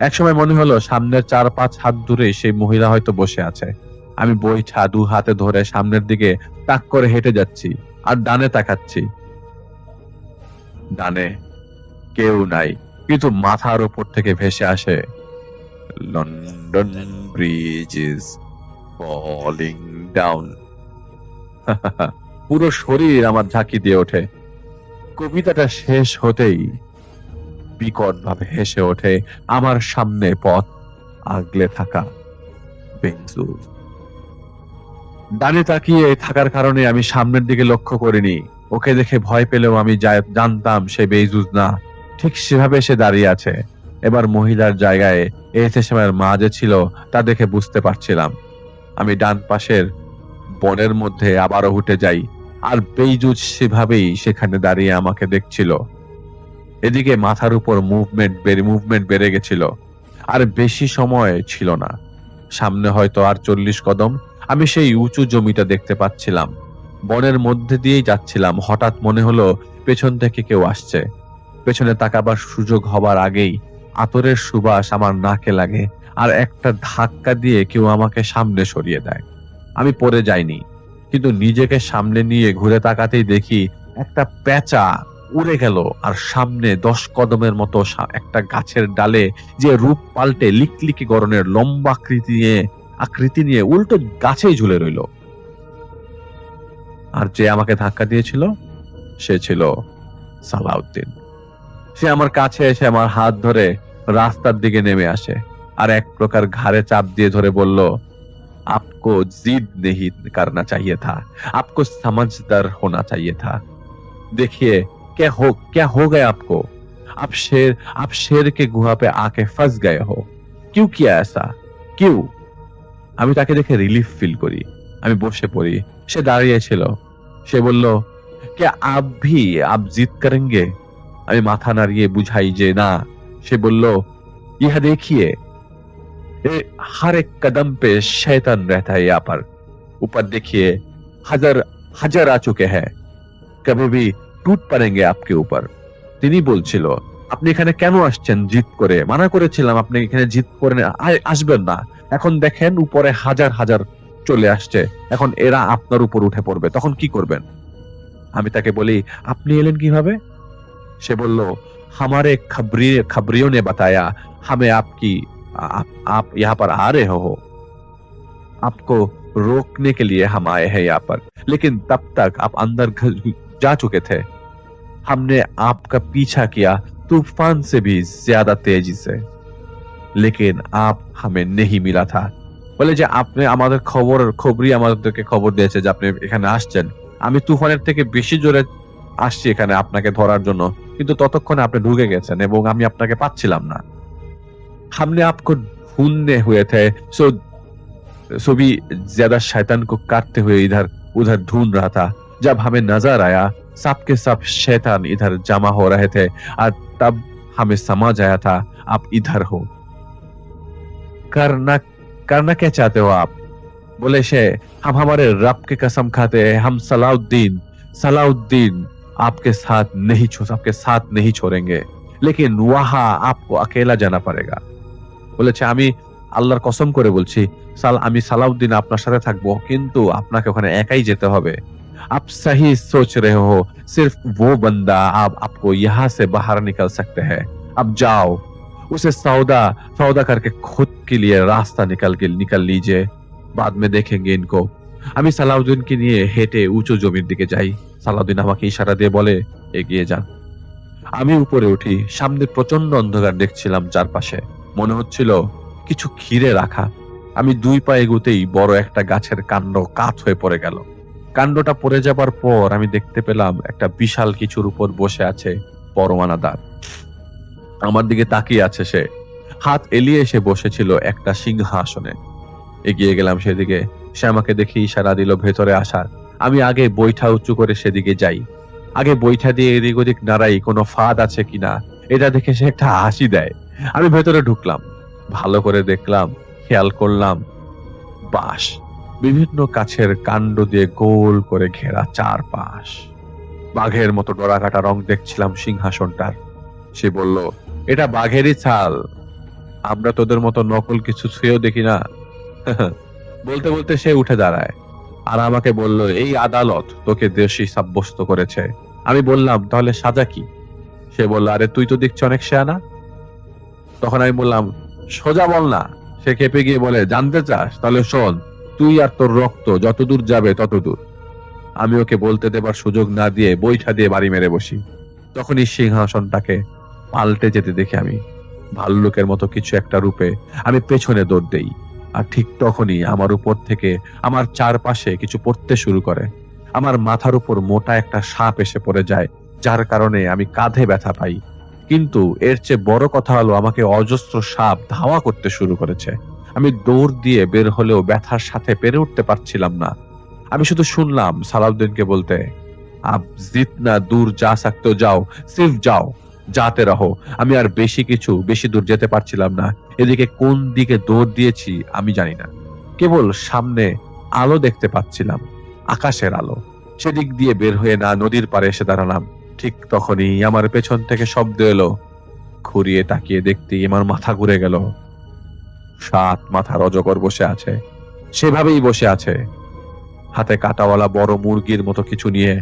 একসময় মনে হলো সামনের 4-5 হাত দূরে সেই মহিলা হয়তো বসে আছে। আমি বৈঠা 2 হাতে ধরে সামনের দিকে তাক করে হেঁটে যাচ্ছি, আর ডানে তাকাচ্ছি। ডানে কেউ নাই, কিন্তু মাথার উপর থেকে ভেসে আসে, London bridge is falling down. পুরো শরীর আমার ঝাঁকি দিয়ে ওঠে। কবিতাটা শেষ হতেই বিকট ভাবে হেসে ওঠে আমার সামনে পথ আগলে থাকা বেঞ্জু। ডানে তাকিয়ে থাকার কারণে আমি সামনের দিকে লক্ষ্য করিনি। ওকে দেখে ভয় পেলেও আমি জানতাম সে বেইজুজ না। ঠিক সেভাবে সে দাঁড়িয়ে আছে। এবার মহিলার জায়গায় এহতেশামের মা যে ছিল তা দেখে বুঝতে পারছিলাম। আমি ডান পাশের বনের মধ্যে আবারও উঠে যাই, আর বেইজুজ সেভাবেই সেখানে দাঁড়িয়ে আমাকে দেখছিল। এদিকে মাথার উপর মুভমেন্ট বেড়ে গেছিল, আর বেশি সময় ছিল না। সামনে হয়তো আর 40 কদম আমি সেই উঁচু জমিটা দেখতে পাচ্ছিলাম। বনের মধ্যে দিয়েই যাচ্ছিলাম, হঠাৎ মনে হলো পেছন থেকে কেউ আসছে। পেছনে তাকাবার সুযোগ হবার আগেই আতরের সুবাস আমার নাকে লাগে, আর একটা ধাক্কা দিয়ে কেউ আমাকে সামনে সরিয়ে দেয়। আমি পড়ে যাইনি, কিন্তু নিজেকে সামনে নিয়ে ঘুরে তাকাতেই দেখি একটা পেঁচা উড়ে গেল, আর সামনে 10 কদমের মতো একটা গাছের ডালে যে রূপ পাল্টে লিকলিকি গড়নের লম্বা আকৃতি নিয়ে উল্টো গাছেই ঝুলে রইল। আর যে আমাকে ধাক্কা দিয়েছিল সে ছিল সালাউদ্দিন। সে আমার কাছে এসে আমার হাত ধরে রাস্তার দিকে নেমে আসে, আর এক প্রকার ঘাড়ে চাপ দিয়ে ধরে বলল, आपको जिद नहीं करना चाहिए था, आपको समझदार होना चाहिए था। देखिए क्या हो गया आपको? आप शेर के गुहा पे आके फंस गए हो। क्यों किया ऐसा? क्यों? আমি তাকে দেখে রিলিফ ফিল করি। আমি বসে পড়ি। সে দাঁড়িয়ে ছিল। সে বলল, क्या आप जिद करेंगे? আমি মাথা নাড়িয়ে বুঝাই যে না। সে বলল, यह देखिए, हर एक कदम पे शैतान रहता है यहाँ पर। ऊपर देखिए, हजार आ चुके हैं, कभी भी टूट पड़ेंगे आपके ऊपर। তিনি বলছিল, আপনি এখানে কেন আসছেন জিদ করে? মানা করেছিলাম আপনি এখানে জিদ করে আসবেন না। এখন দেখেন উপরে হাজার হাজার চলে আসছে, এখন এরা আপনার উপর উঠে পড়বে, তখন কি করবেন? আমি তাকে বলি, আপনি এলেন কিভাবে? সে বলল, हमारे खबरियों ने बताया हमें आप यहाँ पर आ रहे हो, आपको रोकने के लिए हम आए हैं यहाँ पर, लेकिन तब तक आप अंदर जा चुके थे। हमने आपका पीछा किया तूफान से भी ज्यादा तेजी से, लेकिन आप हमें नहीं मिला था। বলে যে আপনি আমাদের খবরই আমাদেরকে খবর দিয়েছে যে আপনি এখানে আসছেন। আমি তুফানের থেকে বেশি জোরে আসছি এখানে আপনাকে ধরার জন্য, কিন্তু ততক্ষণে আপনি ঢুকে গেছেন এবং আমি আপনাকে পাচ্ছিলাম না। हमने आपको ढूंढने हुए थे, सो भी ज्यादा शैतान को काटते हुए इधर उधर ढूंढ रहा था। जब हमें नजर आया सब के सब शैतान इधर जमा हो रहे थे और तब हमें समझ आया था आप इधर हो। करना क्या चाहते हो आप? बोले से हम हमारे रब की कसम खाते हैं, हम सलाउद्दीन आपके साथ नहीं छोड़ेंगे, लेकिन वहां आपको अकेला जाना पड़ेगा। বলেছে আমি আল্লাহর কসম করে বলছি আমি সালাউদ্দিন আপনার সাথে থাকবো, কিন্তু আপনাকে ওখানে একাই যেতে হবে। आप सही सोच रहे हो, सिर्फ वो बंदा आपको यहाँ से बाहर निकल सकते हैं। अब जाओ, उसे सौदा करके खुद के लिए रास्ता निकल लीजिए, बाद में देखेंगे इनको। আমি সালাউদ্দিনকে নিয়ে হেঁটে উঁচু জমির দিকে যাই। সালাউদ্দিন আমাকে ইশারা দিয়ে বলে এগিয়ে যান। আমি উপরে উঠি, সামনে প্রচন্ড অন্ধকার দেখছিলাম চারপাশে, মনে হচ্ছিল কিছু ঘিরে রাখা। আমি 2 পা এগোতেই বড় একটা গাছের কাণ্ড কাত হয়ে পড়ে গেল। কাণ্ডটা পড়ে যাবার পর আমি দেখতে পেলাম একটা বিশাল কিছুর উপর বসে আছে পরওয়ানাদার। আমার দিকে তাকিয়ে আছে সে, হাত এলিয়ে এসে বসেছিল একটা সিংহাসনে। এগিয়ে গেলাম সেদিকে, সে আমাকে দেখে ইশারা দিল ভেতরে আসার। আমি আগে বৈঠা উঁচু করে সেদিকে যাই, আগে বৈঠা দিয়ে এদিক ওদিক নাড়াই কোনো ফাঁদ আছে কিনা, এটা দেখে সে একটা হাসি দেয়। আমি ভেতরে ঢুকলাম, ভালো করে দেখলাম, খেয়াল করলাম বাঁশ, বিভিন্ন গাছের কাণ্ড দিয়ে গোল করে ঘেরা চারপাশ। বাঘের মতো ডোরাকাটা রং দেখছিলাম সিংহাসনটার। সে বলল এটা বাঘেরই ছাল, আমরা তোদের মতো নকল কিছু ছুঁয়েও দেখি না। বলতে বলতে সে উঠে দাঁড়ায় আর আমাকে বলল এই আদালত তোকে দোষী সাব্যস্ত করেছে। আমি বললাম তাহলে সাজা কি? সে বলল আরে তুই তো দেখছি অনেক শেয়ানা। তখন আমি বললাম সোজা বল না। সে খেপে গিয়ে বলে জানতে চাস? তাহলে শোন, তুই আর তোর রক্ত যতদূর যাবে ততদূর। আমি ওকে বলতে দেবার সুযোগ না দিয়ে বৈঠা দিয়ে বাড়ি মেরে বসি। তখনই সিংহাসনটাকে পাল্টে যেতে দেখে আমি ভাল্লুকের মতো কিছু একটা রূপে আমি পেছনে দৌড় দেই। আর ঠিক তখনই আমার উপর থেকে আমার চারপাশে কিছু পড়তে শুরু করে। আমার মাথার উপর মোটা একটা সাপ এসে পড়ে যায়, যার কারণে আমি কাঁধে ব্যথা পাই। কিন্তু এর চেয়ে বড় কথা হলো আমাকে অজস্র সাপ ধাওয়া করতে শুরু করেছে। আমি দৌড় দিয়ে বের হলেও ব্যথার সাথে পেরে উঠতে পারছিলাম না। আমি শুধু শুনলাম সালাউদ্দিনকে বলতে আপ জিতনা দূর যা सकते हो যাও, সির্ফ যাও, যাতে রহো। আমি আর বেশি দূর যেতে পারছিলাম না। এদিকে কোন দিকে দৌড় দিয়েছি আমি জানি না, কেবল সামনে আলো দেখতে পাচ্ছিলাম, আকাশের আলো। সেদিক দিয়ে বের হয়ে না নদীর পাড়ে এসে দাঁড়ালাম। ঠিক তখনই আমার পেছন থেকে শব্দ এলো। ঘুরিয়ে তাকিয়ে দেখতেই আমার মাথা ঘুরে গেল। 7 মাথার অজগর বসে আছে, সেভাবেই বসে আছে, হাতে কাঁটাওয়ালা বড় মুরগির মতো কিছু নিয়ে।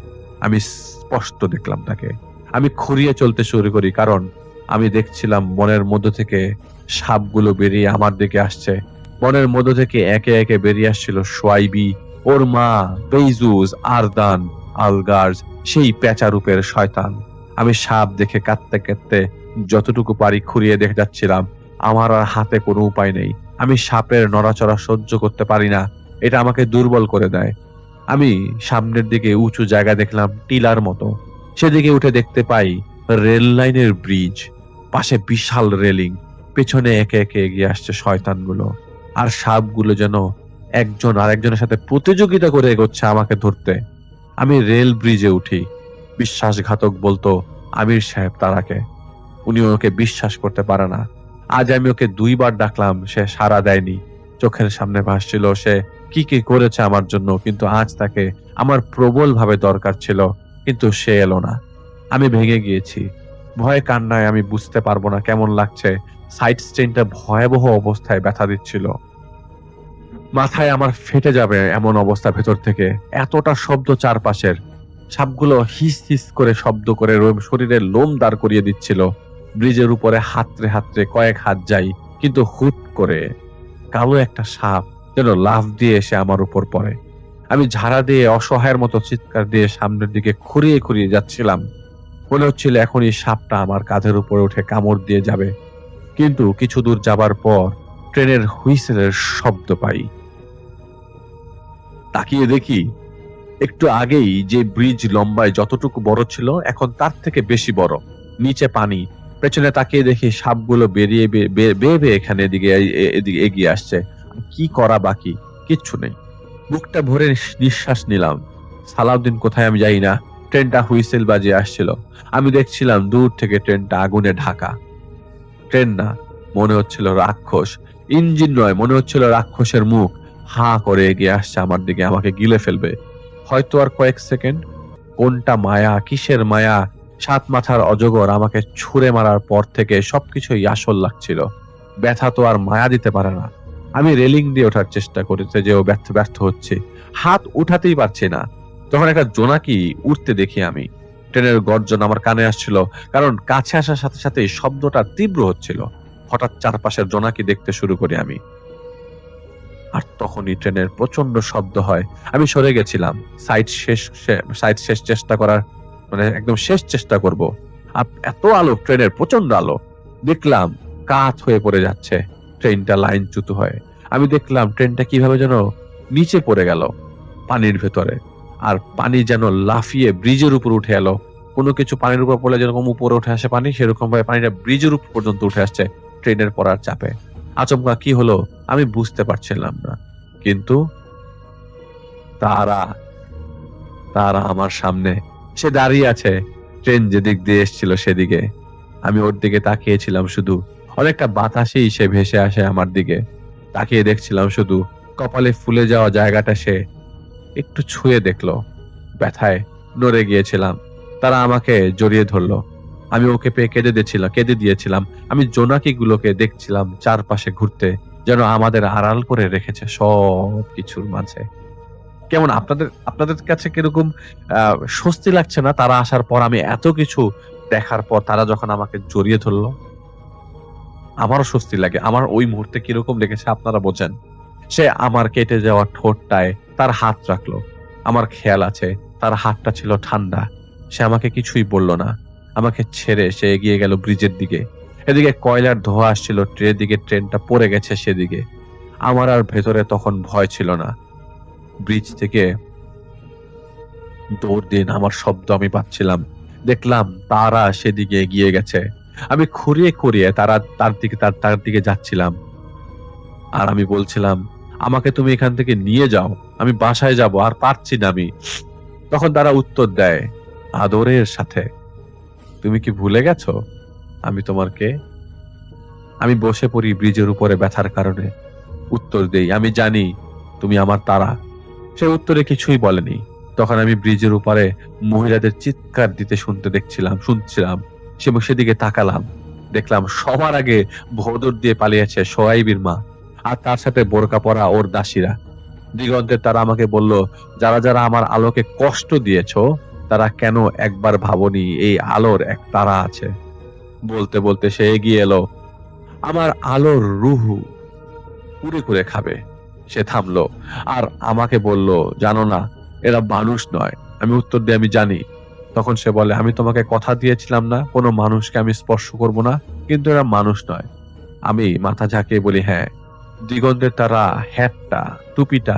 আমি স্পষ্ট দেখলাম তাকে। আমি খুঁড়িয়ে চলতে শুরু করি, কারণ আমি দেখছিলাম বনের মধ্য থেকে সাপগুলো বেরিয়ে আমার দিকে আসছে। বনের মধ্য থেকে একে একে বেরিয়ে আসছিল সোয়াইবি, ওর মা, বেইজুজ, আরদান, আলগার্জ, সেই পেঁচা রূপের শয়তান। আমি সাপ দেখে কাঁদতে কাঁদতে যতটুকু পারি খুঁড়িয়ে দেখে যাচ্ছিলাম। আমার আর হাতে কোনো উপায় নেই। আমি সাপের নড়াচড়া সহ্য করতে পারি না, এটা আমাকে দুর্বল করে দেয়। আমি সামনের দিকে উঁচু জায়গা দেখলাম টিলার মতো। সেদিকে উঠে দেখতে পাই রেল লাইনের ব্রিজ, পাশে বিশাল রেলিং, পেছনে একে একে এগিয়ে আসছে শয়তানগুলো। আর সাপগুলো যেন একজন আরেকজনের সাথে প্রতিযোগিতা করে এগোচ্ছে আমাকে ধরতে। আমি রেল ব্রিজে উঠি। বিশ্বাসঘাতক বলতো আমির সাহেব তারাকে। উনি ওকে বিশ্বাস করতে পারে না। আজ আমি ওকে 2 বার ডাকলাম, সে সাড়া দেয়নি। চোখের সামনে ভাসছিল সে কি কি করেছে আমার জন্য, কিন্তু আজ তাকে আমার প্রবল ভাবে দরকার ছিল, কিন্তু সে এলো না। আমি ভেঙে গিয়েছি। ভয়ে কান্নায় আমি বুঝতে পারবো না কেমন লাগছে। সাইড স্টেনটা ভয়াবহ অবস্থায় ব্যথা দিচ্ছিল। মাথায় আমার ফেটে যাবে এমন অবস্থা ভেতর থেকে। এতটা শব্দ চারপাশের। সাপগুলো হিস হিস করে শব্দ করে শরীরের লোম দাঁড় করিয়ে দিচ্ছিল। ব্রিজের উপরে হাতড়ে হাতড়ে কয়েক হাত যাই, কিন্তু হুট করে কালো একটা সাপ যেন লাফ দিয়ে এসে আমার উপর পড়ে। আমি ঝাড়া দিয়ে অসহায়ের মতো চিৎকার দিয়ে সামনের দিকে খুঁড়িয়ে খুঁড়িয়ে যাচ্ছিলাম। মনে হচ্ছিল এখনই সাপটা আমার কাঁধের উপরে উঠে কামড় দিয়ে যাবে। কিন্তু কিছু দূর যাবার পর ট্রেনের হুইসেলের শব্দ পাই। তাকিয়ে দেখি একটু আগেই যে ব্রিজ লম্বায় যতটুকু বড় ছিল এখন তার থেকে বেশি বড়, নিচে পানি। পেছনে তাকিয়ে দেখি সাপগুলো বেরিয়ে বেয়ে এখানে এদিকে এগিয়ে আসছে। কি করা বাকি কিচ্ছু নেই। বুকটা ভরে নিঃশ্বাস নিলাম। সালাউদ্দিন কোথায় আমি জানি না। ট্রেনটা হুইসেল বাজিয়ে আসছিল। আমি দেখছিলাম দূর থেকে ট্রেনটা আগুনে ঢাকা। ট্রেন না, মনে হচ্ছিল রাক্ষস। ইঞ্জিন নয়, মনে হচ্ছিল রাক্ষসের মুখ হা করে এগিয়ে আসছে আমার দিকে, আমাকে গিলে ফেলবে। হয়তো আর কয়েক সেকেন্ড। কোনটা মায়া, কিসের মায়া, 7 মাথার অজগর আমাকে ছুঁড়ে মারার পর থেকে সবকিছুই আসল লাগছিল। ব্যথা তো আর মায়া দিতে পারে না। আমি রেলিং দিয়ে ওঠার চেষ্টা করেছে যে ও ব্যর্থ হচ্ছে, হাত উঠাতেই পারছি না। তখন একটা জোনাকি উঠতে দেখি আমি। ট্রেনের গর্জন আমার কানে আসছিল, কারণ কাছে আসার সাথে সাথে শব্দটা তীব্র হচ্ছিল। হঠাৎ চারপাশের জোনাকি দেখতে শুরু করি আমি, আর তখনই ট্রেনের প্রচন্ড শব্দ হয়। আমি সরে গেছিলাম, সাইড শেষ চেষ্টা করার, মানে একদম শেষ চেষ্টা করব। আর এত আলো, ট্রেনের প্রচন্ড আলো। দেখলাম কাত হয়ে পড়ে যাচ্ছে ট্রেনটা, লাইনচ্যুত হয়ে। আমি দেখলাম ট্রেনটা কিভাবে যেন নিচে পড়ে গেল পানির ভেতরে, আর পানি যেন লাফিয়ে ব্রিজের উপর উঠে এলো। কোনো কিছু পানির উপর পড়লে যেরকম উপরে উঠে আসে পানি, সেরকম ভাবে পানিটা ব্রিজের উপর পর্যন্ত উঠে আসছে ট্রেনের পড়ার চাপে। আচমকা কি হলো আমি বুঝতে পারছিলাম না, কিন্তু তারা তারা আমার সামনে সে দাঁড়িয়ে আছে। ট্রেন যেদিক দিয়ে এসেছিল সেদিকে। আমি ওর দিকে তাকিয়েছিলাম শুধু। অনেকটা বাতাসেই সে ভেসে আসে আমার দিকে। তাকিয়ে দেখছিলাম শুধু। কপালে ফুলে যাওয়া জায়গাটা সে একটু ছুঁয়ে দেখলো। ব্যথায় নড়ে গিয়েছিলাম। তারা আমাকে জড়িয়ে ধরলো। আমি ওকে পেয়ে কেঁদে দিয়েছিলাম। আমি জোনাকি গুলোকে দেখছিলাম চারপাশে ঘুরতে, যেন আমাদের আড়াল করে রেখেছে সব কিছুর মাঝে। কেমন আপনাদের কাছে কিরকম স্বস্তি লাগছে না তারা আসার পর? আমি এত কিছু দেখার পর তারা যখন আমাকে জড়িয়ে ধরলো, আমারও স্বস্তি লাগে। আমার ওই মুহূর্তে কিরকম লেগেছে আপনারা বোঝেন। সে আমার কেটে যাওয়া ঠোঁটটায় তার হাত রাখলো। আমার খেয়াল আছে তার হাতটা ছিল ঠান্ডা। সে আমাকে কিছুই বলল না। আমাকে ছেড়ে সে এগিয়ে গেল ব্রিজের দিকে। এদিকে কয়লার ধোঁয়া আসছিল, ট্রেনটা পড়ে গেছে সেদিকে। আমার আর ভেতরে তখন ভয় ছিল না। ব্রিজ থেকে দৌড় দিয়ে নামার শব্দ আমি পাচ্ছিলাম। দেখলাম তারা সেদিকে এগিয়ে গেছে। আমি খুঁড়িয়ে খুঁড়িয়ে তার দিকে যাচ্ছিলাম, আর আমি বলছিলাম, আমাকে তুমি এখান থেকে নিয়ে যাও, আমি বাসায় যাব, আর পারছি না আমি। তখন তারা উত্তর দেয় আদরের সাথে, তুমি কি ভুলে গেছো আমি তোমার কে? আমি বসে পড়ি ব্রিজের উপরে ব্যথার কারণে। উত্তর দেই, আমি জানি তুমি আমার তারা। সে উত্তরে কিছুই বলেনি। তখন আমি ব্রিজের উপরে মহিলাদের চিৎকার দিতে শুনছিলাম। সেদিকে তাকালাম, দেখলাম সবার আগে ভোদর দিয়ে পালিয়েছে সোয়াইবির মা, আর তার সাথে বোরকা পরা ওর দাসীরা। দিগন্তের তারা আমাকে বলল, যারা যারা আমার আলোকে কষ্ট দিয়েছো তারা কেন একবার ভাবনি এই আলোর এক তারা আছে। বলতে বলতে সে এগিয়ে এলো। আমার আলোর রুহু কুড়ে কুড়ে খাবে। সে থামলো আর আমাকে বলল, জানো না এরা মানুষ নয়। আমি উত্তর দিই, আমি জানি। তখন সে বলে, আমি তোমাকে কথা দিয়েছিলাম না কোনো মানুষকে আমি স্পর্শ করব না, কিন্তু এরা মানুষ নয়। আমি মাথা ঝাঁকিয়ে বলি, হ্যাঁ। দিগন্তের তারা হ্যাটটা, টুপিটা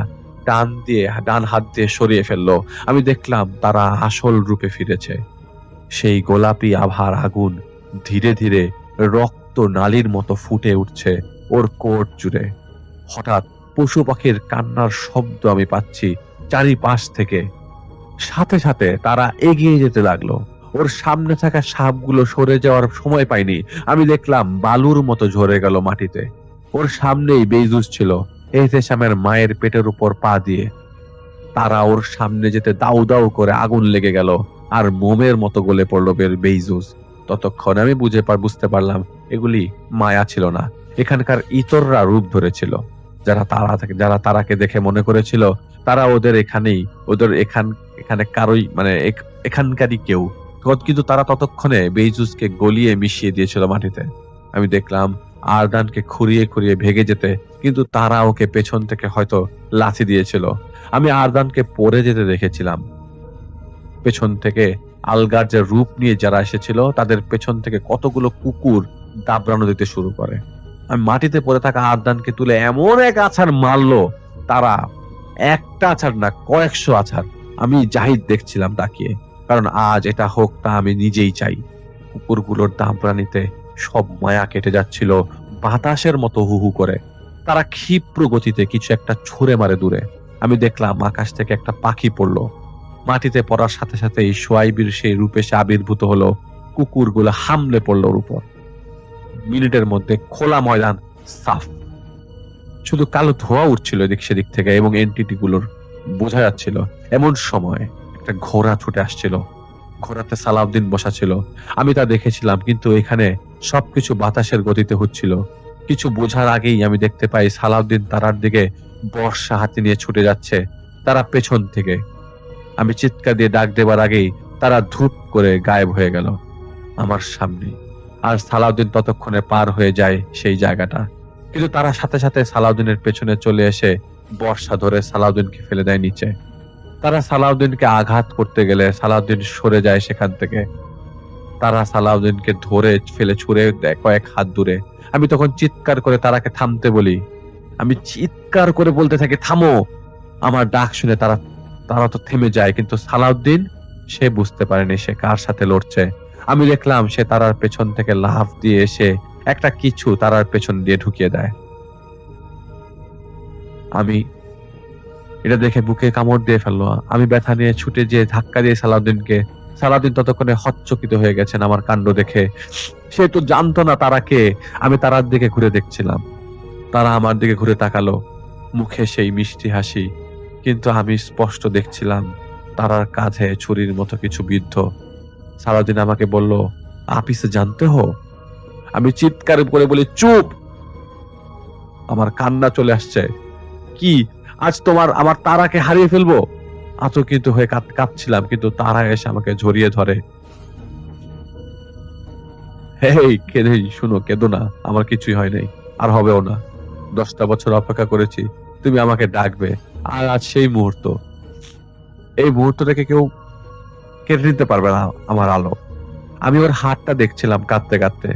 ডান হাত দিয়ে সরিয়ে ফেললো। আমি দেখলাম তারা আসল রূপে ফিরেছে। সেই গোলাপি আভার আগুন ধীরে ধীরে রক্ত নালীর মতো ফুটে উঠছে ওর কোট জুড়ে। হঠাৎ পশু পাখির কান্নার শব্দ আমি পাচ্ছি চারিপাশ থেকে। সাথে সাথে তারা এগিয়ে যেতে লাগলো। ওর সামনে থাকা সাপগুলো সরে যাওয়ার সময় পায়নি। আমি দেখলাম বালুর মতো ঝরে গেল মাটিতে। ওর সামনেই বেইজুস ছিল, এহতেশামের মায়ের পেটের উপর পা দিয়ে। তারা ওর সামনে যেতে দাউ দাউ করে আগুন লেগে গেল, আর মোমের মতো গলে পড়লো বেইজুস। ততক্ষণে আমি বুঝতে পারলাম এগুলি মায়া ছিল না, এখানকার ইতররা রূপ ধরেছিল। যারা তারাকে দেখে মনে করেছিল তারা এখানে কারোই, মানে এখানকারই কেউ। কিন্তু তারা ততক্ষণে বেইজুসকে গলিয়ে মিশিয়ে দিয়েছিল মাটিতে। আমি দেখলাম আরদানকে খুঁড়িয়ে খুঁড়িয়ে ভেগে যেতে, কিন্তু তারা ওকে পেছন থেকে হয়তো লাথি দিয়েছিল। আমি আরদানকে পড়ে যেতে দেখেছিলাম। পেছন থেকে আলগার যে রূপ নিয়ে যারা এসেছিল তাদের পেছন থেকে কতগুলো কুকুর দাবড়ানো দিতে শুরু করে। আমি মাটিতে পড়ে থাকা আদনানকে তুলে এমন এক আছাড় মারলো, তারা একটা আছাড় না কয়েকশো আছাড়। আমি জাহিদ দেখছিলাম তাকিয়ে, কারণ আজ এটা হোক তা আমি নিজেই চাই। কুকুরগুলোর দাবড়ানিতে সব মায়া কেটে যাচ্ছিল বাতাসের মতো হু হু করে। তারা ক্ষিপ্র গতিতে কিছু একটা ছুঁড়ে মারে দূরে। আমি দেখলাম আকাশ থেকে একটা পাখি পড়লো, মাটিতে পড়ার সাথে সাথেই সোয়াইবির সেই রূপে সে আবির্ভূত হলো। কুকুরগুলো হামলে পড়লো ওর উপর। মিনিটের মধ্যে খোলা ময়দান সাফ, শুধু কালো ধোঁয়া উঠছিল এদিক সেদিক থেকে এবং এন্টিটি গুলোর বোঝা যাচ্ছিল। এমন সময় একটা ঘোড়া ছুটে আসছিল, ঘোড়াতে সালাউদ্দিন বসা ছিল। আমি তা দেখেছিলাম, কিন্তু এখানে সবকিছু বাতাসের গতিতে হচ্ছিল। কিছু বোঝার আগেই আমি দেখতে পাই সালাউদ্দিন তারার দিকে বর্ষা হাতে নিয়ে ছুটে যাচ্ছে, তারা পেছন থেকে। আমি চিৎকার দিয়ে ডাক দেবার আগেই তারা ধূপ করে গায়েব হয়ে গেল আমার সামনে। আর সালাউদ্দিন ততক্ষণে পার হয়ে যায় সেই জায়গাটা, কিন্তু তারা সাথে সাথে সালাউদ্দিনের পেছনে চলে এসে বর্ষা ধরে সালাউদ্দিনকে ফেলে দেয় নিচে। তারা সালাউদ্দিনকে আঘাত করতে গেলে সালাউদ্দিন সরে যায় সেখান থেকে। তারা সালাউদ্দিনকে ধরে ফেলে ছুঁড়ে দেয় কয়েক হাত দূরে। আমি তখন চিৎকার করে তারাকে থামতে বলি। আমি চিৎকার করে বলতে থাকি, থামো। আমার ডাক শুনে তারা তো থেমে যায়, কিন্তু সালাউদ্দিন সে বুঝতে পারেনি সে কার সাথে লড়ছে। আমি দেখলাম সে তারার পেছন থেকে লাফ দিয়ে এসে একটা কিছু তারার পেছন দিয়ে ঢুকিয়ে দেয়। আমি এটা দেখে বুকে কামড় দিয়ে ফেললো। আমি ব্যথা নিয়ে ছুটে যেয়ে ধাক্কা দিয়ে সালাউদ্দিনকে। সালাউদ্দিন ততক্ষণে হচ্চকিত হয়ে গেছেন আমার কাণ্ড দেখে। সে তো জানতো না তারাকে। আমি তারার দিকে ঘুরে দেখছিলাম, তারা আমার দিকে ঘুরে তাকালো, মুখে সেই মিষ্টি হাসি, কিন্তু আমি স্পষ্ট দেখছিলাম তারার কাঁধে ছুরির মতো কিছু বিদ্ধ। সালাউদ্দিন আমাকে বলল, আপ ইসে জানতে হো? আমি চিৎকার করে বলি, চুপ। আমার কান্না চলে আসছে। কি আজ আমার তারাকে হারিয়ে ফেলবো? আতঙ্কিত হয়ে কাঁদছিলাম, কিন্তু তারা এসে আমাকে জড়িয়ে ধরে। হেই কেঁদেই শুনো, কেঁদো না, আমার কিছুই হয় নাই, আর হবেও না। 10টা বছর অপেক্ষা করেছি, তুমি আমাকে ডাকবে, আর আজ সেই মুহূর্ত। এই মুহূর্তটাকে কেউ কেড়ে নিতে পারবে না আমার আলো। আমি ওর হাতটা দেখছিলাম কাঁদতে কাঁদতে।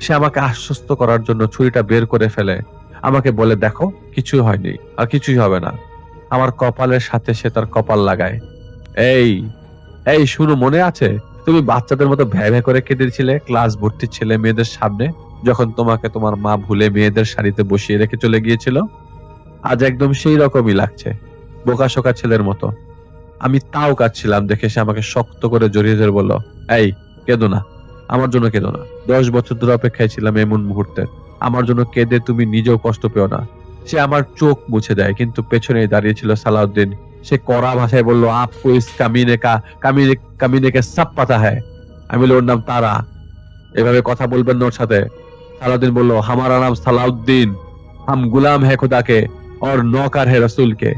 সে আমাকে আশ্বস্ত করার জন্য ছুরিটা বের করে ফেলে আমাকে বলে, দেখো কিছুই হয়নি, আর কিছুই হবে না। আমার কপালের সাথে সে তার কপাল লাগায়। এই শুনো, মনে আছে তুমি বাচ্চাদের মতো ভ্যা ভ্যা করে কেঁদেছিলে ক্লাস ভর্তি ছেলে মেয়েদের সামনে, যখন তোমাকে তোমার মা ভুলে মেয়েদের শাড়িতে বসিয়ে রেখে চলে গিয়েছিল? আজ একদম সেই রকমই লাগছে, বোকাশোকা ছেলের মতো। আমি তাও কাঁদছিলাম দেখে সে আমাকে শক্ত করে জড়িয়ে ধরে বলল, এই কেঁদো না, আমার জন্য কেঁদো না। 10 বছর ধরে অপেক্ষায় ছিলাম এমন মুহূর্তে। আমার জন্য কেঁদে তুমি নিজেও কষ্ট পেও না। সে আমার চোখ মুছে দেয়, কিন্তু পেছনে দাঁড়িয়ে ছিল সালাউদ্দিন। সে কড়া ভাষায় বলল, আপকো ইস কামিনে কে সব পাতা হ্যায়। আমি বললাম, ওর নাম তারা, এভাবে কথা বলবেন না ওর সাথে। সালাউদ্দিন বলল, हमारा नाम सलाउद्दीन, हम गुलाम है खुदा के और नौकर है रसूल के,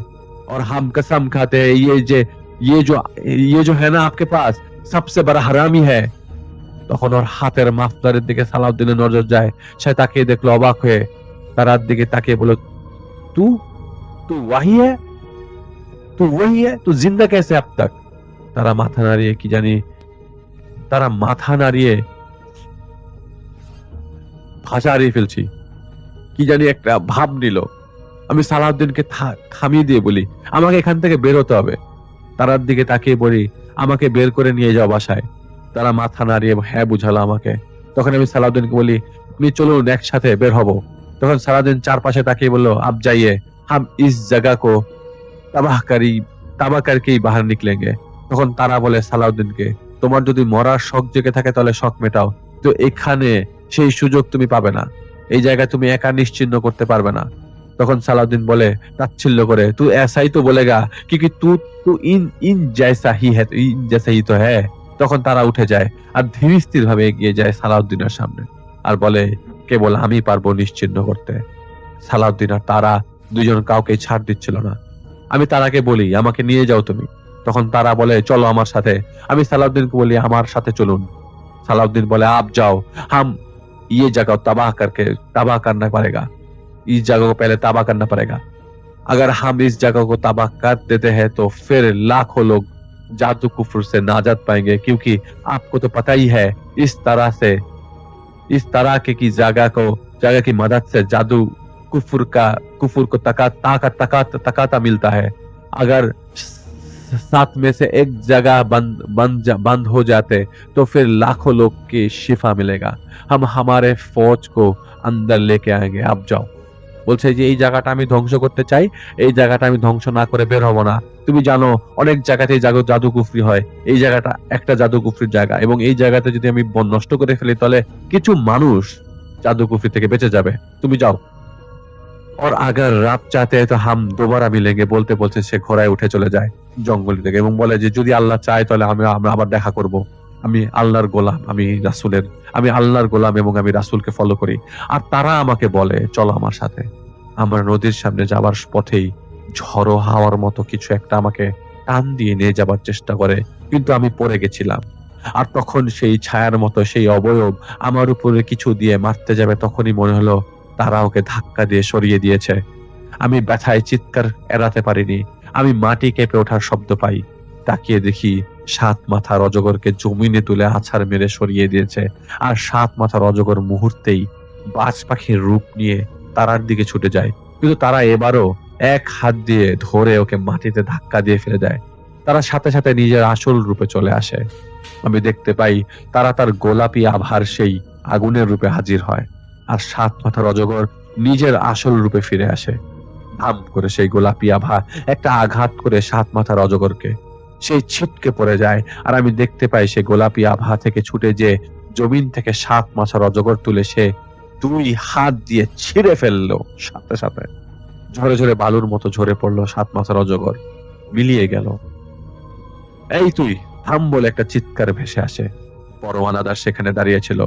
और हम कसम खाते हैं ये जो है ना आपके पास सबसे बड़ा हरामी है। তখন ওর হাতের মাফলারের দিকে সালাউদ্দিনের নজর যায়। সে তাকিয়ে দেখলো অবাক হয়ে, তারার দিকে তাকিয়ে বলল, तू वही है, तू जिंदा कैसे अब तक? তারা মাথা নাড়িয়ে ভাষা হারিয়ে ফেলছি, কি জানি একটা ভাব নিল। আমি সালাউদ্দিনকে থামিয়ে দিয়ে বলি, আমাকে এখান থেকে বের হতে হবে। তারার দিকে তাকিয়ে বলি, আমাকে বের করে নিয়ে যাও বাসায়। তারা মাথা নাড়িয়ে হ্যাঁ বুঝালো আমাকে। তখন আমি সালাউদ্দিনকে বলি, আপনি চলুন একসাথে বের হব। তখন সালাউদ্দিন চারপাশে তাকিয়ে বলল, আপ যাইয়ে, হাম ইস জায়গা কো তাবাহ করকেই বাহার নিকলেঙ্গে। তখন তারা বলে সালাউদ্দিনকে, তোমার যদি মরার শখ জেগে থাকে তাহলে শখ মেটাও, তো এখানে সেই সুযোগ তুমি পাবে না। এই জায়গা তুমি একা নিশ্চিহ্ন করতে পারবে না। তখন সালাউদ্দিন বলে তাচ্ছিল্য করে, তু ऐसा ही तो बोलेगा क्योंकि तू इन जैसा ही तो है। তখন তারা উঠে যায় আর ধীর স্থির ভাবে এগিয়ে যায় সালাউদ্দিনের সামনে, আর বলে, কেবল আমি পারবো নিশ্চিহ্ন করতে। সালাউদ্দিন আর তারা দুজন কাউকে ছাড় দিচ্ছিল না। আমি তারাকে বলি, আমাকে নিয়ে যাও তুমি। তখন তারা বলে, চলো আমার সাথে। আমি সালাউদ্দিনকে বলি, আমার সাথে চলুন। সালাউদ্দিন বলে, आप जाओ, हम ये जगह तबाह करना पड़ेगा, इस जगह को पहले तबाह करना पड़ेगा। अगर हम इस जगह को तबाह कर देते हैं तो फिर लाखों लोग जादू कुफ्र से नाजात पाएंगे, क्योंकि आपको तो पता ही है इस तरह के की जगह की मदद से जादू कुफ्र को तकाता मिलता है। अगर 7 में से एक जगह बंद हो जाते तो फिर लाखों लोग की शिफा मिलेगा। हम हमारे फौज को अंदर लेके आएंगे, आप जाओ। বলছে যে এই জায়গাটা আমি ধ্বংস করতে চাই, এই জায়গাটা আমি ধ্বংস না করে বের হব না। তুমি জানো অনেক জায়গাতেই জাদু কুফরি হয়, এই জায়গাটা একটা জাদু কুফরির জায়গা, এবং এই জায়গাতে যদি আমি নষ্ট করে ফেলি তাহলে কিছু মানুষ জাদু কুফরি থেকে বেঁচে যাবে। তুমি যাও। और अगर রাত চাতে তো হাম दोबारा मिलेंगे বলতে বলতে সে ঘোড়ায় উঠে চলে যায় জঙ্গল থেকে, এবং বলে যে যদি আল্লাহ চায় তাহলে আমরা আবার দেখা করব। আমি আল্লাহর গোলাম, আমি আল্লাহর গোলাম এবং আমি রাসূলকে ফলো করি। আর তারা আমাকে বলে চলো আমার সাথে। আমরা নদীর সামনে যাবার পথেই ঝড়ো হাওয়ার মতো কিছু একটা আমাকে টান দিয়ে নিয়ে যাবার চেষ্টা করে, কিন্তু আমি পড়ে গেছিলাম। আর তখন সেই ছায়ার মতো সেই অবয়ব আমার উপরে কিছু দিয়ে মারতে যাবে, তখনই মনে হলো তারা ওকে ধাক্কা দিয়ে সরিয়ে দিয়েছে। আমি ব্যথায় চিৎকার এড়াতে পারিনি। আমি মাটি কেঁপে ওঠার শব্দ পাই। তাকিয়ে দেখি 7 মাথার অজগরকে জমিনে তুলে আছাড় মেরে সরিয়ে দিয়েছে। আর 7 মাথার অজগর মুহূর্তেই বাজ পাখির রূপ নিয়ে তারার দিকে ছুটে যায়, কিন্তু তারা এবারও এক হাত দিয়ে ধরে ওকে মাটিতে ধাক্কা দিয়ে ফেলে দেয়। তারা সাথে সাথে নিজের আসল রূপে চলে আসে। আমি দেখতে পাই তারা তার গোলাপি আভার সেই আগুনের রূপে হাজির হয়, আর 7 মাথার অজগর নিজের আসল রূপে ফিরে আসে। ধাম করে সেই গোলাপি আভা একটা আঘাত করে 7 মাথার অজগরকে, সেই ছিটকে পড়ে যায়। আর আমি দেখতে পাই সে গোলাপি আভা থেকে ছুটে যে জমিন থেকে 7 মাথার অজগর তুলে সে 2 হাত দিয়ে ছিঁড়ে ফেললো। সাথে সাথে ঝরে ঝরে বালুর মতো ঝরে পড়লো 7 মাথার অজগর, মিলিয়ে গেল। এই তুই থাম বলে একটা চিৎকার ভেসে আসে। পরওয়ানাদার সেখানে দাঁড়িয়ে ছিল।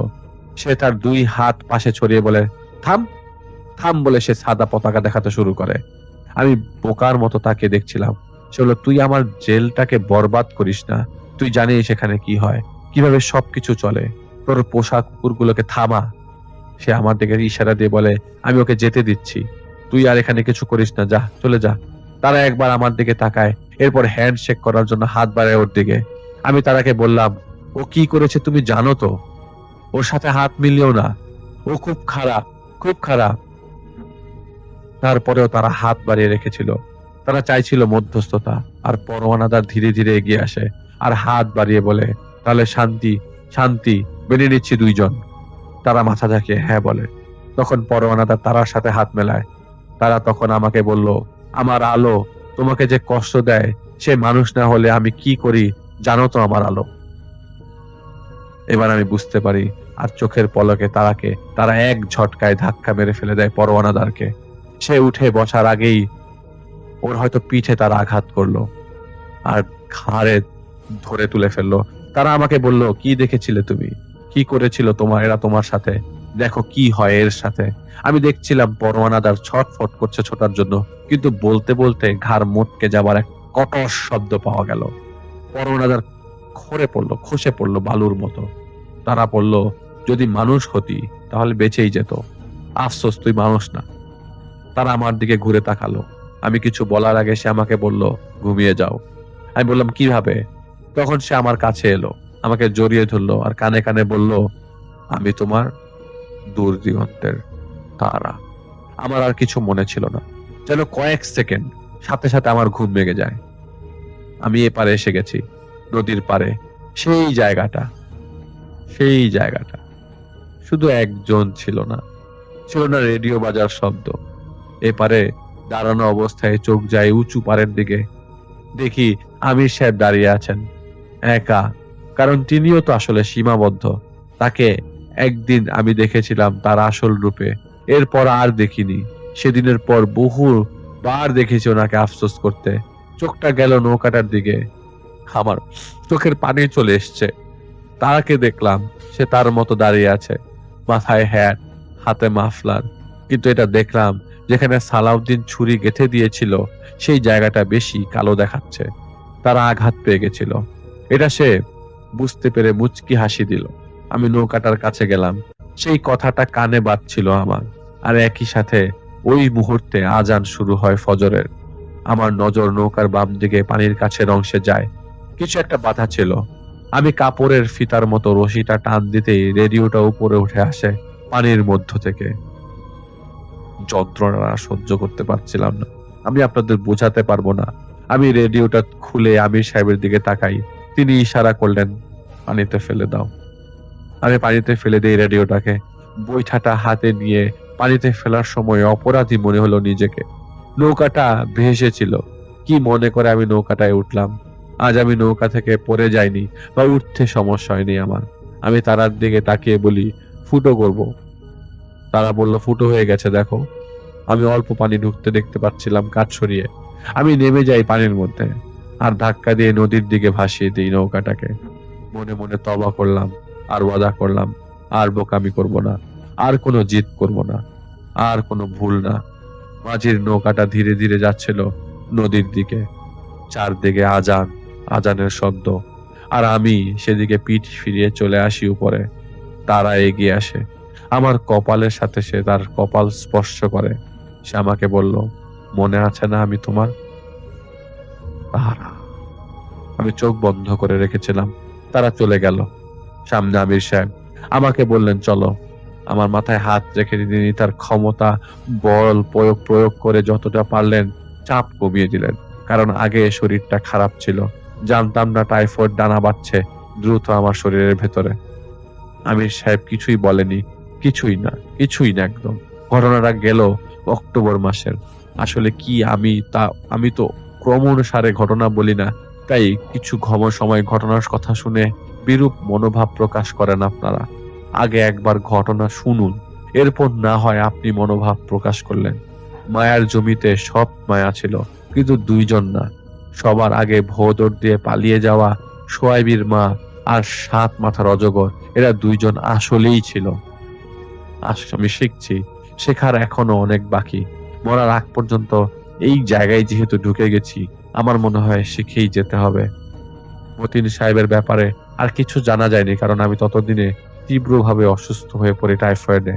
সে তার 2 হাত পাশে ছড়িয়ে বলে থাম থাম বলে সে সাদা পতাকা দেখাতে শুরু করে। আমি বোকার মতো তাকে দেখছিলাম। সে বলল, তুই আমার জেলটাকে বরবাদ করিস না। তুই জানিস সেখানে কি হয়, কিভাবে সবকিছু চলে। তোর পোষা কুকুরগুলোকে থামা। সে আমার দিকে ইশারা দিয়ে বলে, আমি ওকে যেতে দিচ্ছি, তুই আর এখানে কিছু করিস না, যা চলে যা। তারা একবার আমার দিকে তাকায়, এরপর হ্যান্ড শেক করার জন্য হাত বাড়ায় ওর দিকে। আমি তারাকে বললাম, ও কি করেছে তুমি জানো তো? ওর সাথে হাত মিলিও না, ও খুব খারাপ, খুব খারাপ। তারপরেও তারা হাত বাড়িয়ে রেখেছিল। তারা চাইছিল মধ্যস্থতা। আর পরওয়ানাদার ধীরে ধীরে এগিয়ে আসে আর হাত বাড়িয়ে বলে, তাহলে শান্তি শান্তি মেনে নিচ্ছি 2 জন। তারা মাথা ঝাঁকিয়ে হ্যাঁ বলে। তখন পরওয়ানাদার তারার সাথে হাত মেলায়। তারা তখন আমাকে বলল, আমার আলো তোমাকে যে কষ্ট দেয় সে মানুষ না হলে আমি কি করি জানো তো আমার আলো। এবার আমি বুঝতে পারি, আর চোখের পলকে তারা এক ঝটকায় ধাক্কা মেরে ফেলে দেয় পরওয়ানাদারকে। সে উঠে বসার আগেই ওর হয়তো পিঠে তারা আঘাত করলো আর ঘাড়ে ধরে তুলে ফেললো। তারা আমাকে বলল, কি দেখেছিলে তুমি, কি করেছিল এরা তোমার সাথে, দেখো কি হয় এর সাথে। আমি দেখছিলাম পরওয়ানাদার ছটফট করছে ছোটার জন্য, কিন্তু বলতে বলতে ঘাড় মোটকে যাবার এক কটর শব্দ পাওয়া গেল। পরওয়ানাদার খসে পড়লো বালুর মতো। তারা বলল, যদি মানুষ হতি তাহলে বেঁচেই যেত, আফসোস তুই মানুষ না। তারা আমার দিকে ঘুরে তাকালো। আমি কিছু বলার আগে সে আমাকে বলল, ঘুমিয়ে যাও। আমি বললাম, কিভাবে? তখন সে আমার কাছে এলো, আমাকে জড়িয়ে ধরলো আর কানে কানে বলল, আমি তোমার দূর দিগন্তের তারা। আমার আর কিছু মনে ছিল না, যেন কয়েক সেকেন্ড সাথে সাথে আমার ঘুম ভেঙে যায়। আমি এপারে এসে গেছি, নদীর পারে। সেই জায়গাটা শুধু একজন ছিল না রেডিও বাজার শব্দ। এপারে দাঁড়ানো অবস্থায় চোখ যায় উঁচু পাড়ের দিকে। দেখি আমির সাহেব দাঁড়িয়ে আছেন একা, কারণ তিনিও তো আসলে সীমাবদ্ধ। তাকে একদিন আমি দেখেছিলাম তার আসল রূপে, এরপর আর দেখিনি। সেদিনের পর বহুবার দেখেছি ওনাকে আফসোস করতে। চোখটা গেল নৌকাটার দিকে, আমার চোখের পানি চলে এসছে। তাকে দেখলাম, সে তার মতো দাঁড়িয়ে আছে, মাথায় হ্যাট, হাতে মাফলার, কিন্তু এটা দেখলাম যেখানে সালাউদ্দিন ছুরি গেঁথে দিয়েছিল সেই জায়গাটা বেশি কালো দেখাচ্ছে। তারা আঘাত পেয়ে গেছিল, এটা সে বুঝতে পেরে মুচকি হাসি দিল। আমি নৌকাটার কাছে গেলাম, সেই কথাটা কানে বাজছিল আমার। আর একই সাথে ওই মুহূর্তে আজান শুরু হয় ফজরের। আমার নজর নৌকার বাম দিকে পানির কাছের অংশে যায়। কিছু একটা বাধা ছিল। আমি কাপড়ের ফিতার মতো রশিটা টান দিতেই রেডিওটা উপরে উঠে আসে পানির মধ্য থেকে। যন্ত্রণা সহ্য করতে পারছিলাম না, আমি আপনাদের বোঝাতে পারবো না। আমি রেডিওটা খুলে আমির সাহেবের দিকে তাকাই। তিনি ইশারা করলেন, পানিতে ফেলে দাও। আমি পানিতে ফেলে দিই রেডিওটাকে। বৈঠাটা হাতে নিয়ে পানিতে ফেলার সময় অপরাধী মনে হলো নিজেকে। নৌকাটা ভেসেছিল, কি মনে করে আমি নৌকাটায় উঠলাম। আজ আমি নৌকা থেকে পড়ে যাইনি বা উঠতে সমস্যা হয়নি আমার। আমি তারার দিকে তাকিয়ে বলি, ফুটো করব। তারা বলল, ফুটো হয়ে গেছে দেখো। আমি অল্প পানি ঢুকতে দেখতে পাচ্ছিলাম কাঠ সরিয়ে। আমি নেমে যাই পানির মধ্যে আর ধাক্কা দিয়ে নদীর দিকে ভাসিয়ে দিই নৌকাটাকে। মনে মনে তওবা করলাম আর ওয়াদা করলাম, আর বোকামি করব না, আর কোনো জিদ করব না, আর কোনো ভুল না। মাঝির নৌকাটা ধীরে ধীরে যাচ্ছিল নদীর দিকে। চারদিকে আজান, আজানের শব্দ, আর আমি সেদিকে পিঠ ফিরিয়ে চলে আসি উপরে। তারা এগিয়ে আসে, আমার কপালের সাথে সে তার কপাল স্পর্শ করে। সে আমাকে বলল, মনে আছে না আমি তোমার? তারা। আমি চোখ বন্ধ করে রেখেছিলাম। তারা চলে গেল। সামনে আমির সাহেব আমাকে বললেন, চলো। আমার মাথায় হাত রেখে তিনি তার ক্ষমতা বল প্রয়োগ করে যতটা পারলেন চাপ কমিয়ে দিলেন। কারণ আগে শরীরটা খারাপ ছিল, জানতাম না টাইফয়েড ডানা বাঁধছে দ্রুত আমার শরীরের ভেতরে। আমির সাহেব কিছুই বলেনি, কিছুই না একদম। ঘটনাটা গেল অক্টোবর মাসের। আসলে কি আমি তো ক্রমানুসারে ঘটনা বলি না, তাই কিছু সময় ঘটনার কথা শুনে বিরূপ মনোভাব প্রকাশ করেন আপনারা। আগে একবার ঘটনা শুনুন, এরপর না হয় আপনি মনোভাব প্রকাশ করলেন। মায়ার জমিতে সব মায়া ছিল, কিন্তু দুইজন না। সবার আগে ভোদর দিয়ে পালিয়ে যাওয়া সোয়াইবির মা আর 7 মাথার অজগর, এরা দুইজন আসলেই ছিল। আমি শিখছি, শেখার এখনো অনেক বাকি। মরার আগ পর্যন্ত এই জায়গায় যেহেতু ঢুকে গেছি, আমার মনে হয় শিখেই যেতে হবে। মতিন সাহেবের ব্যাপারে আর কিছু জানা যায়নি, কারণ আমি ততদিনে তীব্রভাবে অসুস্থ হয়ে পড়ি টাইফয়েডে।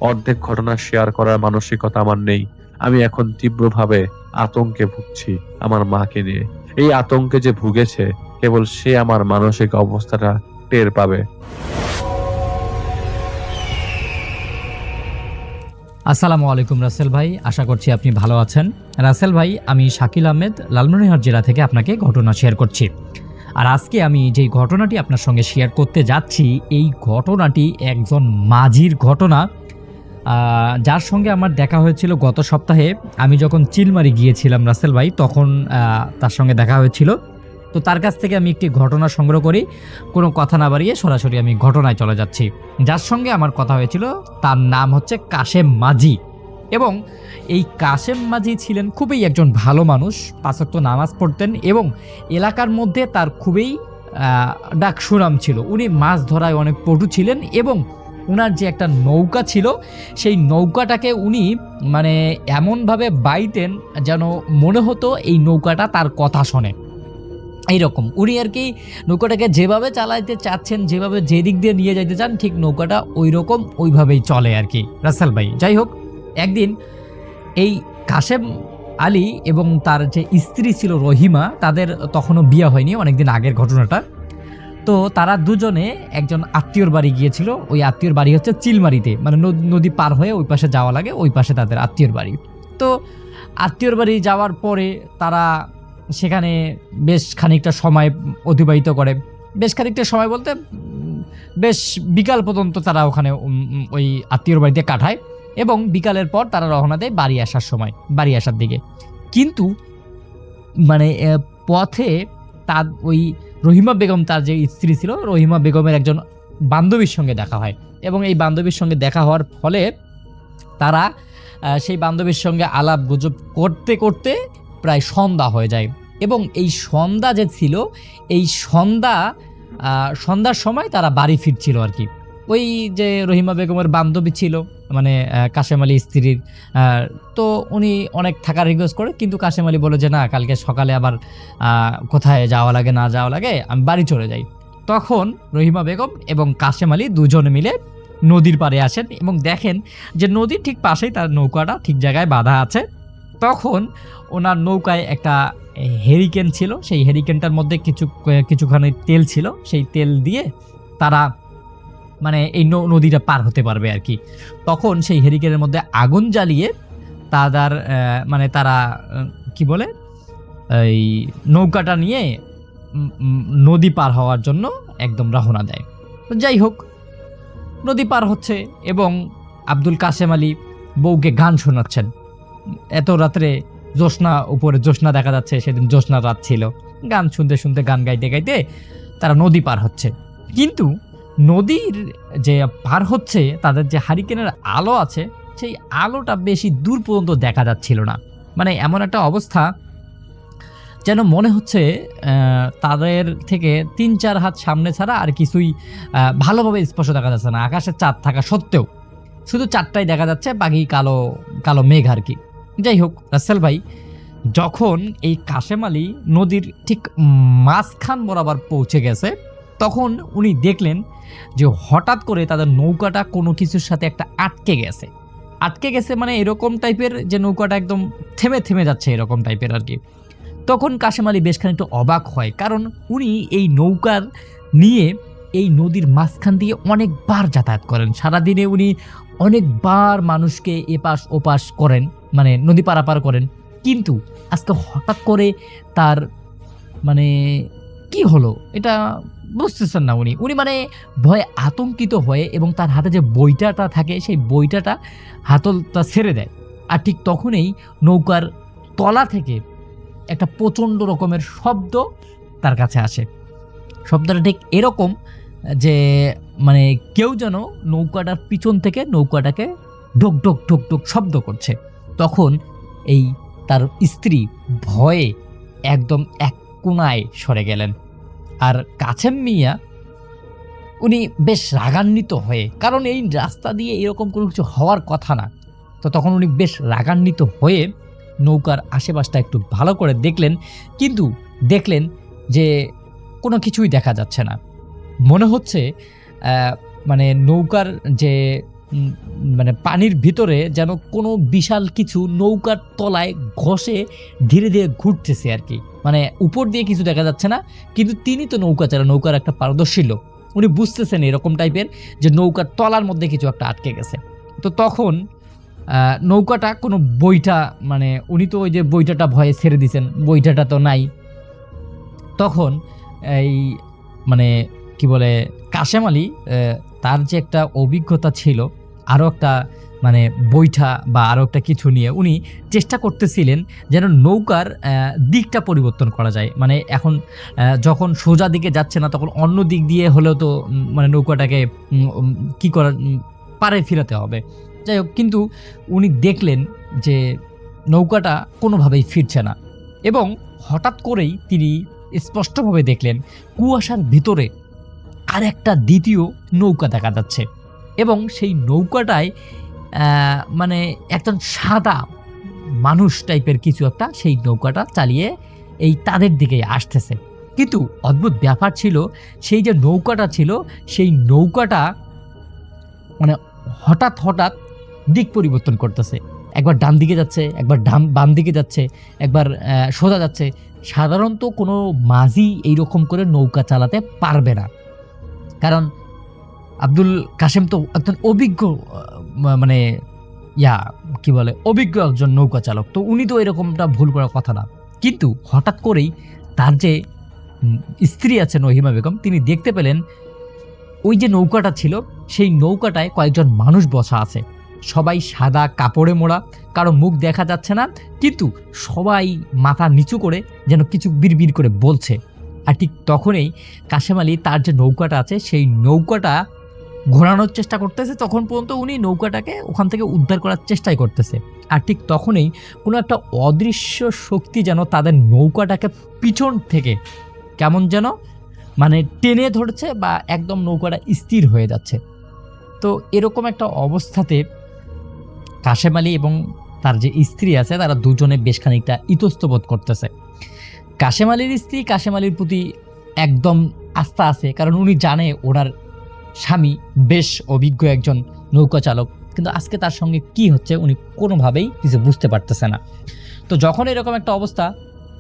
অর্ধেক ঘটনা শেয়ার করার মানসিকতা আমার নেই। আমি এখন তীব্রভাবে আতঙ্কে ভুগছি আমার মাকে নিয়ে। এই আতঙ্কে যে ভুগেছে, কেবল সে আমার মানসিক অবস্থাটা টের পাবে। আসসালামু আলাইকুম রাসেল ভাই, আশা করছি আপনি ভালো আছেন। রাসেল ভাই, আমি শাকিল আহমেদ লালমনিরহাট জেলা থেকে আপনাকে ঘটনা শেয়ার করছি। আর আজকে আমি যেই ঘটনাটি আপনার সঙ্গে শেয়ার করতে যাচ্ছি, এই ঘটনাটি একজন মাঝির ঘটনা, যার সঙ্গে আমার দেখা হয়েছিল গত সপ্তাহে। আমি যখন চিলমারি গিয়েছিলাম রাসেল ভাই, তখন তার সঙ্গে দেখা হয়েছিল। তো তার কাছ থেকে আমি একটি ঘটনা সংগ্রহ করি। কোনো কথা না বাড়িয়ে সরাসরি আমি ঘটনায় চলে যাচ্ছি। যার সঙ্গে আমার কথা হয়েছিল তার নাম হচ্ছে কাশেম মাঝি, এবং এই কাশেম মাঝি ছিলেন খুবই একজন ভালো মানুষ, 5 ওয়াক্ত নামাজ পড়তেন এবং এলাকার মধ্যে তার খুবই ডাক সুনাম ছিল। উনি মাছ ধরায় অনেক পটু ছিলেন এবং উনার যে একটা নৌকা ছিল, সেই নৌকাটাকে উনি মানে এমনভাবে বাইতেন যেন মনে হতো এই নৌকাটা তার কথা শোনে। এইরকম উনি আর কি নৌকাটাকে যেভাবে চালাইতে চাচ্ছেন, যেভাবে যেদিক দিয়ে নিয়ে যাইতে চান, ঠিক নৌকাটা ওইভাবেই চলে আর কি রাসেল ভাই। যাই হোক, একদিন এই কাশেম আলী এবং তার যে স্ত্রী ছিল রহিমা, তাদের তখনও বিয়ে হয়নি, অনেকদিন আগের ঘটনাটা। তো তারা দুজনে একজন আত্মীয়র বাড়ি গিয়েছিল। ওই আত্মীয়র বাড়ি হচ্ছে চিলমারিতে, মানে নদী পার হয়ে ওই পাশে যাওয়া লাগে, ওই পাশে তাদের আত্মীয়র বাড়ি। তো আত্মীয়র বাড়ি যাওয়ার পরে তারা সেখানে বেশ খানিকটা সময় অতিবাহিত করে। বেশ খানিকটা সময় বলতে বেশ বিকাল পর্যন্ত তারা ওখানে ওই আত্মীয়র বাড়িতে কাটায় এবং বিকালের পর তারা রওনা দেয় বাড়ি আসার দিকে। কিন্তু মানে পথে তার ওই রহিমা বেগম, তার যে স্ত্রী ছিল, রহিমা বেগমের একজন বান্ধবীর সঙ্গে দেখা হয় এবং এই বান্ধবীর সঙ্গে দেখা হওয়ার ফলে তারা সেই বান্ধবীর সঙ্গে আলাপ গুজব করতে করতে প্রায় সন্ধ্যা হয়ে যায়। এবং এই সন্ধ্যা যে ছিল, এই সন্ধ্যার সময় তারা বাড়ি ফিরছিল আর কি। ওই যে রহিমা বেগমের বান্ধবী ছিল, মানে কাশেম আলী স্ত্রীর, তো উনি অনেক থাকার রিকোয়েস্ট করে, কিন্তু কাশেম আলী বলে যে না, কালকে সকালে আবার কোথায় যাওয়া লাগে না যাওয়া লাগে, আমি বাড়ি চলে যাই। তখন রহিমা বেগম এবং কাশেম আলী দুজনে মিলে নদীর পাড়ে আসেন এবং দেখেন যে নদীর ঠিক পাশেই তার নৌকাটা ঠিক জায়গায় বাঁধা আছে। তখন ওনার নৌকায় একটা হেরিকেন ছিল, সেই হেরিকেনটার মধ্যে কিছুখানি তেল ছিল, সেই তেল দিয়ে তারা মানে এই নদীটা পার হতে পারবে আর কি। তখন সেই হেরিকেনের মধ্যে আগুন জ্বালিয়ে তারা কি বলে এই নৌকাটা নিয়ে নদী পার হওয়ার জন্য একদম রওনা দেয়। তো যাই হোক, নদী পার হচ্ছে এবং আব্দুল কাসেম আলী বউকে গান শোনাচ্ছেন। এত রাত্রে উপরে জ্যোৎস্না দেখা যাচ্ছে, সেদিন জ্যোৎস্নার রাত ছিল, গান শুনতে শুনতে গান গাইতে গাইতে তারা নদী পার হচ্ছে। কিন্তু নদীর যে পার হচ্ছে তাদের যে হারিকেনের আলো আছে, সেই আলোটা বেশি দূর পর্যন্ত দেখা যাচ্ছিল না। মানে এমন একটা অবস্থা যেন মনে হচ্ছে তাদের থেকে 3-4 হাত সামনে ছাড়া আর কিছুই ভালোভাবে স্পষ্ট দেখা যাচ্ছে না। আকাশে চাঁদ থাকা সত্ত্বেও শুধু চাঁদটাই দেখা যাচ্ছে, বাকি কালো কালো মেঘ আর কি। যাই হোক, রাসেল ভাই যখন এই কাশেম আলী নদীর ঠিক মাঝখান বরাবর পৌঁছে গেছে, তখন উনি দেখলেন যে হঠাৎ করে তাদের নৌকাটা কোনো কিছুর সাথে একটা আটকে গেছে, মানে এরকম টাইপের যে নৌকাটা একদম থেমে থেমে যাচ্ছে এরকম টাইপের আর কি। তখন কাশেম আলী বেশ খানিকটা অবাক হয়, কারণ উনি এই নৌকার নিয়ে এই নদীর মাঝখান দিয়ে অনেকবার যাতায়াত করেন। সারাদিনে উনি অনেকবার মানুষকে এপাশ ওপাশ করেন, মানে নদী পারাপার করেন। কিন্তু আজকে হঠাৎ করে তার মানে কি হলো এটা বুঝতেছেন না উনি মানে ভয়ে আতঙ্কিত হয়ে, এবং তার হাতে যে বইটাটা থাকে সেই বইটাটা হাতলটা ছেড়ে দেয়। আর ঠিক তখনই নৌকার তলা থেকে একটা প্রচণ্ড রকমের শব্দ তার কাছে আসে। শব্দটা ঠিক এরকম যে মানে কেউ যেন নৌকাটার পিছন থেকে নৌকাটাকে ঢোক ঢোক ঢোক ঢোক শব্দ করছে। তখন এই তার স্ত্রী ভয়ে একদম এক কোণায় সরে গেলেন। আর কাছেম মিয়া উনি বেশ রাগান্বিত হয়ে, কারণ এই রাস্তা দিয়ে এরকম কোনো কিছু হওয়ার কথা না, তো তখন উনি বেশ রাগান্বিত হয়ে নৌকার আশেপাশটা একটু ভালো করে দেখলেন, কিন্তু দেখলেন যে কোনো কিছুই দেখা যাচ্ছে না। মনে হচ্ছে মানে নৌকার যে মানে পানির ভিতরে যেন কোনো বিশাল কিছু নৌকার তলায় ঘষে ধীরে ধীরে ঘুরতেছে আর কি। মানে উপর দিয়ে কিছু দেখা যাচ্ছে না, কিন্তু তিনি তো নৌকা চালা, নৌকার একটা পারদর্শী লোক, উনি বুঝতেছেন এরকম টাইপের যে নৌকার তলার মধ্যে কিছু একটা আটকে গেছে। তো তখন নৌকাটা কোনো বইটা, মানে উনি তো ওই যে বইটাটা ভয়ে ছেড়ে দিয়েছেন, বইটাটা তো নাই। তখন এই মানে কি বলে কাশেম আলী তার যে একটা অভিজ্ঞতা ছিল, আরও একটা মানে বইটা বা আরও একটা কিছু নিয়ে উনি চেষ্টা করতেছিলেন যেন নৌকার দিকটা পরিবর্তন করা যায়। মানে এখন যখন সোজা দিকে যাচ্ছে না, তখন অন্য দিক দিয়ে হলেও তো মানে নৌকাটাকে কি করা পারে ফিরাতে হবে। যাই হোক, কিন্তু উনি দেখলেন যে নৌকাটা কোনোভাবেই ফিরছে না, এবং হঠাৎ করেই তিনি স্পষ্টভাবে দেখলেন কুয়াশার ভিতরে আর একটা দ্বিতীয় নৌকা দেখা যাচ্ছে, এবং সেই নৌকাটায় মানে একজন সাদা মানুষ টাইপের কিছু একটা সেই নৌকাটা চালিয়ে এই তাদের দিকেই আসতেছে। কিন্তু অদ্ভুত ব্যাপার ছিল, সেই যে নৌকাটা ছিল সেই নৌকাটা মানে হঠাৎ হঠাৎ দিক পরিবর্তন করতেছে, একবার ডান দিকে যাচ্ছে, একবার বাম দিকে যাচ্ছে, একবার সোজা যাচ্ছে। সাধারণত কোনো মাঝি এইরকম করে নৌকা চালাতে পারবে না, কারণ আব্দুল কাসেম তো একজন অভিজ্ঞ মানে কি বলে অভিজ্ঞ একজন নৌকা চালক, তো উনি তো এরকমটা ভুল করার কথা না। কিন্তু হঠাৎ করেই তার যে স্ত্রী আছে নহিমা বেগম, তিনি দেখতে পেলেন ওই যে নৌকাটা ছিল সেই নৌকাটায় কয়েকজন মানুষ বসা আছে, সবাই সাদা কাপড়ে মোড়া, কারো মুখ দেখা যাচ্ছে না, কিন্তু সবাই মাথা নিচু করে যেন কিছু বিড়বিড় করে বলছে। আর ঠিক তখনই কাশেম আলী তার যে নৌকাটা আছে সেই নৌকাটা ঘোরানোর চেষ্টা করতেছে, তখন পর্যন্ত উনি নৌকাটাকে ওখান থেকে উদ্ধার করার চেষ্টাই করতেছে। আর ঠিক তখনই কোনো একটা অদৃশ্য শক্তি যেন তাদের নৌকাটাকে পিছন থেকে কেমন যেন মানে টেনে ধরছে, বা একদম নৌকাটা স্থির হয়ে যাচ্ছে। তো এরকম একটা অবস্থাতে কাশেম আলী এবং তার যে স্ত্রী আছে তারা দুজনে বেশ খানিকটা ইতস্তবোধ করতেছে। কাশেম আলীর স্ত্রী কাশেম আলীর প্রতি একদম আস্থা আছে, কারণ উনি জানে ওনার স্বামী বেশ অভিজ্ঞ একজন নৌকা চালক, কিন্তু আজকে তার সঙ্গে কি হচ্ছে উনি কোনোভাবেই কিছু বুঝতে পারতেছে না। তো যখন এরকম একটা অবস্থা,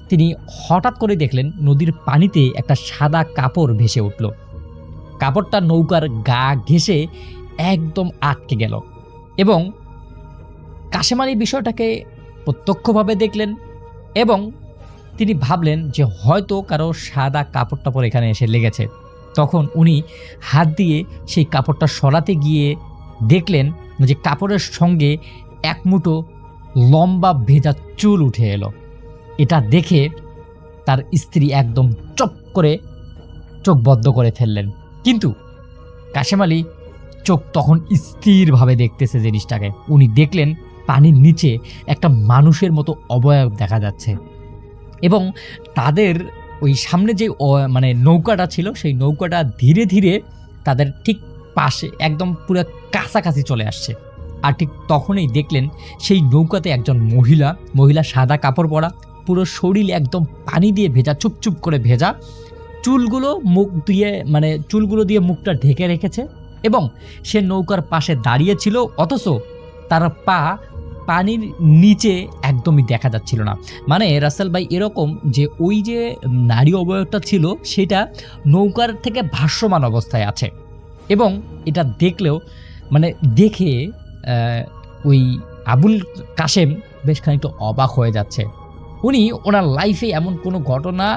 তিনি হঠাৎ করে দেখলেন নদীর পানিতে একটা সাদা কাপড় ভেসে উঠল। কাপড়টা নৌকার গা ঘেঁষে একদম আটকে গেল এবং কাশেম আলী বিষয়টাকে প্রত্যক্ষভাবে দেখলেন এবং তিনি ভাবলেন যে হয়তো কারো সাদা কাপড় টাপড় এখানে এসে লেগেছে। তখন উনি হাত দিয়ে সেই কাপড়টা সরাতে গিয়ে দেখলেন যে কাপড়ের সঙ্গে এক মুঠো লম্বা ভেজা চুল উঠে এলো। এটা দেখে তার স্ত্রী একদম চপ করে চোখ বদ্ধ করে ফেললেন। কিন্তু কাশেম আলী চোখ তখন স্থিরভাবে দেখতেছে জিনিসটাকে। উনি দেখলেন পানির নিচে একটা মানুষের মতো অবয়ব দেখা যাচ্ছে এবং তাদের ওই সামনে যে মানে নৌকাটা ছিল সেই নৌকাটা ধীরে ধীরে তাদের ঠিক পাশে একদম পুরো কাছাকাছি চলে আসছে। আর ঠিক তখনই দেখলেন সেই নৌকাতে একজন মহিলা সাদা কাপড় পরা, পুরো শরীর একদম পানি দিয়ে ভেজা, চুপচুপ করে ভেজা, চুলগুলো দিয়ে মুখটা ঢেকে রেখেছে এবং সে নৌকার পাশে দাঁড়িয়ে ছিল, অথচ তার পা পানির নিচে একদমই দেখা যাচ্ছিল না। মানে রাসেল ভাই এরকম যে ওই যে নারী অবয়বটা ছিল সেটা নৌকার থেকে ভাসমান অবস্থায় আছে এবং এটা দেখলেও মানে দেখে ওই আবুল কাশেম বেশ খানিকটা অবাক হয়ে যাচ্ছে। উনি ওনার লাইফে এমন কোনো ঘটনা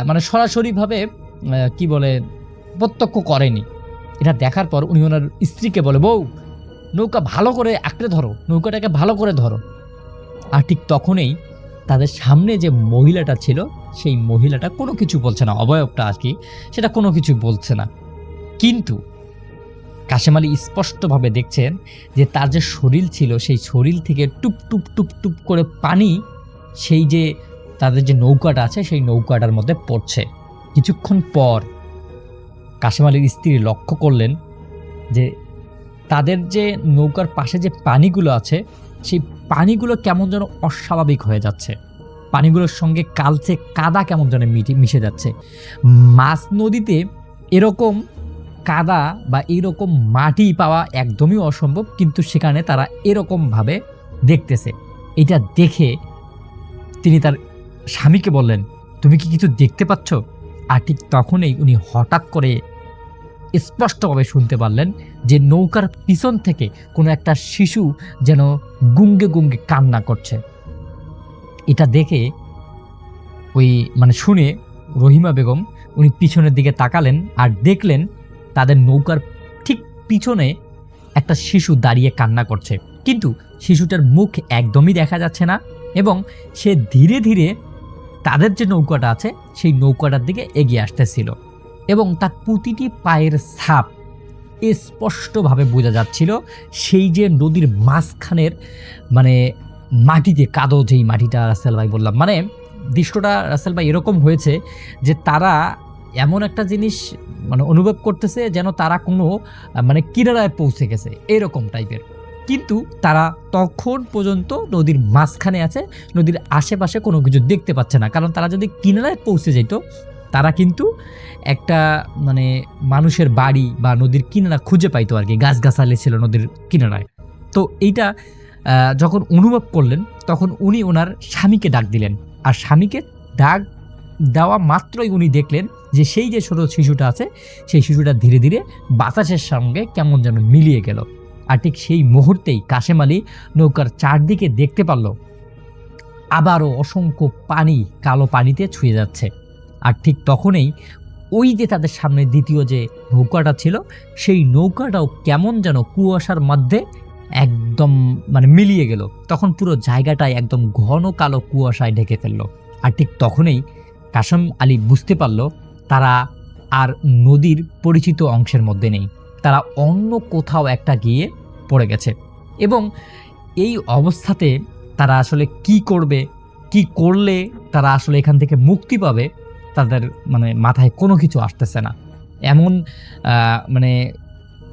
মানে সরাসরিভাবে কি বলে প্রত্যক্ষ করেনি। এটা দেখার পর উনি ওনার স্ত্রীকে বলে, বউ নৌকা ভালো করে আঁকড়ে ধরো, নৌকাটাকে ভালো করে ধরো। আর ঠিক তখনই তাদের সামনে যে মহিলাটা ছিল সেই মহিলাটা কোনো কিছু বলছে না, অবয়বটা আর কি সেটা কোনো কিছু বলছে না। কিন্তু কাশেম আলী স্পষ্টভাবে দেখছেন যে তার যে শরীর ছিল সেই শরীর থেকে টুপ টুপ টুপ টুপ করে পানি সেই যে তাদের যে নৌকাটা আছে সেই নৌকাটার মধ্যে পড়ছে। কিছুক্ষণ পর কাশেম আলীর স্ত্রী লক্ষ্য করলেন যে তাদের যে নৌকার পাশে যে পানিগুলো আছে সেই পানিগুলো কেমন যেন অস্বাভাবিক হয়ে যাচ্ছে, পানিগুলোর সঙ্গে কালচে কাদা কেমন যেন মিশে যাচ্ছে। মাছ নদীতে এরকম কাদা বা এইরকম মাটি পাওয়া একদমই অসম্ভব, কিন্তু সেখানে তারা এরকমভাবে দেখতেছে। এটা দেখে তিনি তার স্বামীকে বললেন, তুমি কি কিছু দেখতে পাচ্ছ? আর ঠিক তখনই উনি হঠাৎ করে স্পষ্টভাবে শুনতে পারলেন যে নৌকার পিছন থেকে কোনো একটা শিশু যেন গুঙ্গে গুঙ্গে কান্না করছে। এটা দেখে শুনে রহিমা বেগম উনি পিছনের দিকে তাকালেন আর দেখলেন তাদের নৌকার ঠিক পিছনে একটা শিশু দাঁড়িয়ে কান্না করছে, কিন্তু শিশুটার মুখ একদমই দেখা যাচ্ছে না এবং সে ধীরে ধীরে তাদের যে নৌকাটা আছে সেই নৌকাটার দিকে এগিয়ে আসতেছিল এবং তার প্রতিটি পায়ের ছাপ স্পষ্টভাবে বোঝা যাচ্ছিল সেই যে নদীর মাঝখানের মাটিতে কাদো, যেই মাটিটা রাসেল ভাই বললাম, দৃশ্যটা রাসেল ভাই এরকম হয়েছে যে তারা এমন একটা জিনিস অনুভব করতেছে যেন তারা কোনো কিনারায় পৌঁছে গেছে এরকম টাইপের, কিন্তু তারা তখন পর্যন্ত নদীর মাঝখানে আছে, নদীর আশেপাশে কোনো কিছু দেখতে পাচ্ছে না। কারণ তারা যদি কিনারায় পৌঁছে যেত তারা কিন্তু একটা মানুষের বাড়ি বা নদীর কিনারা খুঁজে পাইতো আর কি, গাছগাছালি ছিল নদীর কিনারায়। তো এইটা যখন অনুভব করলেন তখন উনি ওনার স্বামীকে ডাক দিলেন, আর স্বামীকে ডাক দেওয়া মাত্রই উনি দেখলেন যে সেই যে ছোট শিশুটা আছে সেই শিশুটা ধীরে ধীরে বাতাসের সঙ্গে কেমন যেন মিলিয়ে গেল। আর ঠিক সেই মুহূর্তেই কাশেম আলী নৌকার চারদিকে দেখতে পারল আবারও অসংখ্য পানি কালো পানিতে ছুঁয়ে যাচ্ছে। আর ঠিক তখনই ওই যে তাদের সামনে দ্বিতীয় যে নৌকাটা ছিল সেই নৌকাটাও কেমন যেন কুয়াশার মধ্যে একদম মিলিয়ে গেল। তখন পুরো জায়গাটায় একদম ঘন কালো কুয়াশায় ঢেকে ফেলল। আর ঠিক তখনই কাশেম আলী বুঝতে পারল তারা আর নদীর পরিচিত অংশের মধ্যে নেই, তারা অন্য কোথাও একটা গিয়ে পড়ে গেছে এবং এই অবস্থাতে তারা আসলে কি করবে, কি করলে তারা আসলে এখান থেকে মুক্তি পাবে তাদের মাথায় কোনো কিছু আসতেছে না। এমন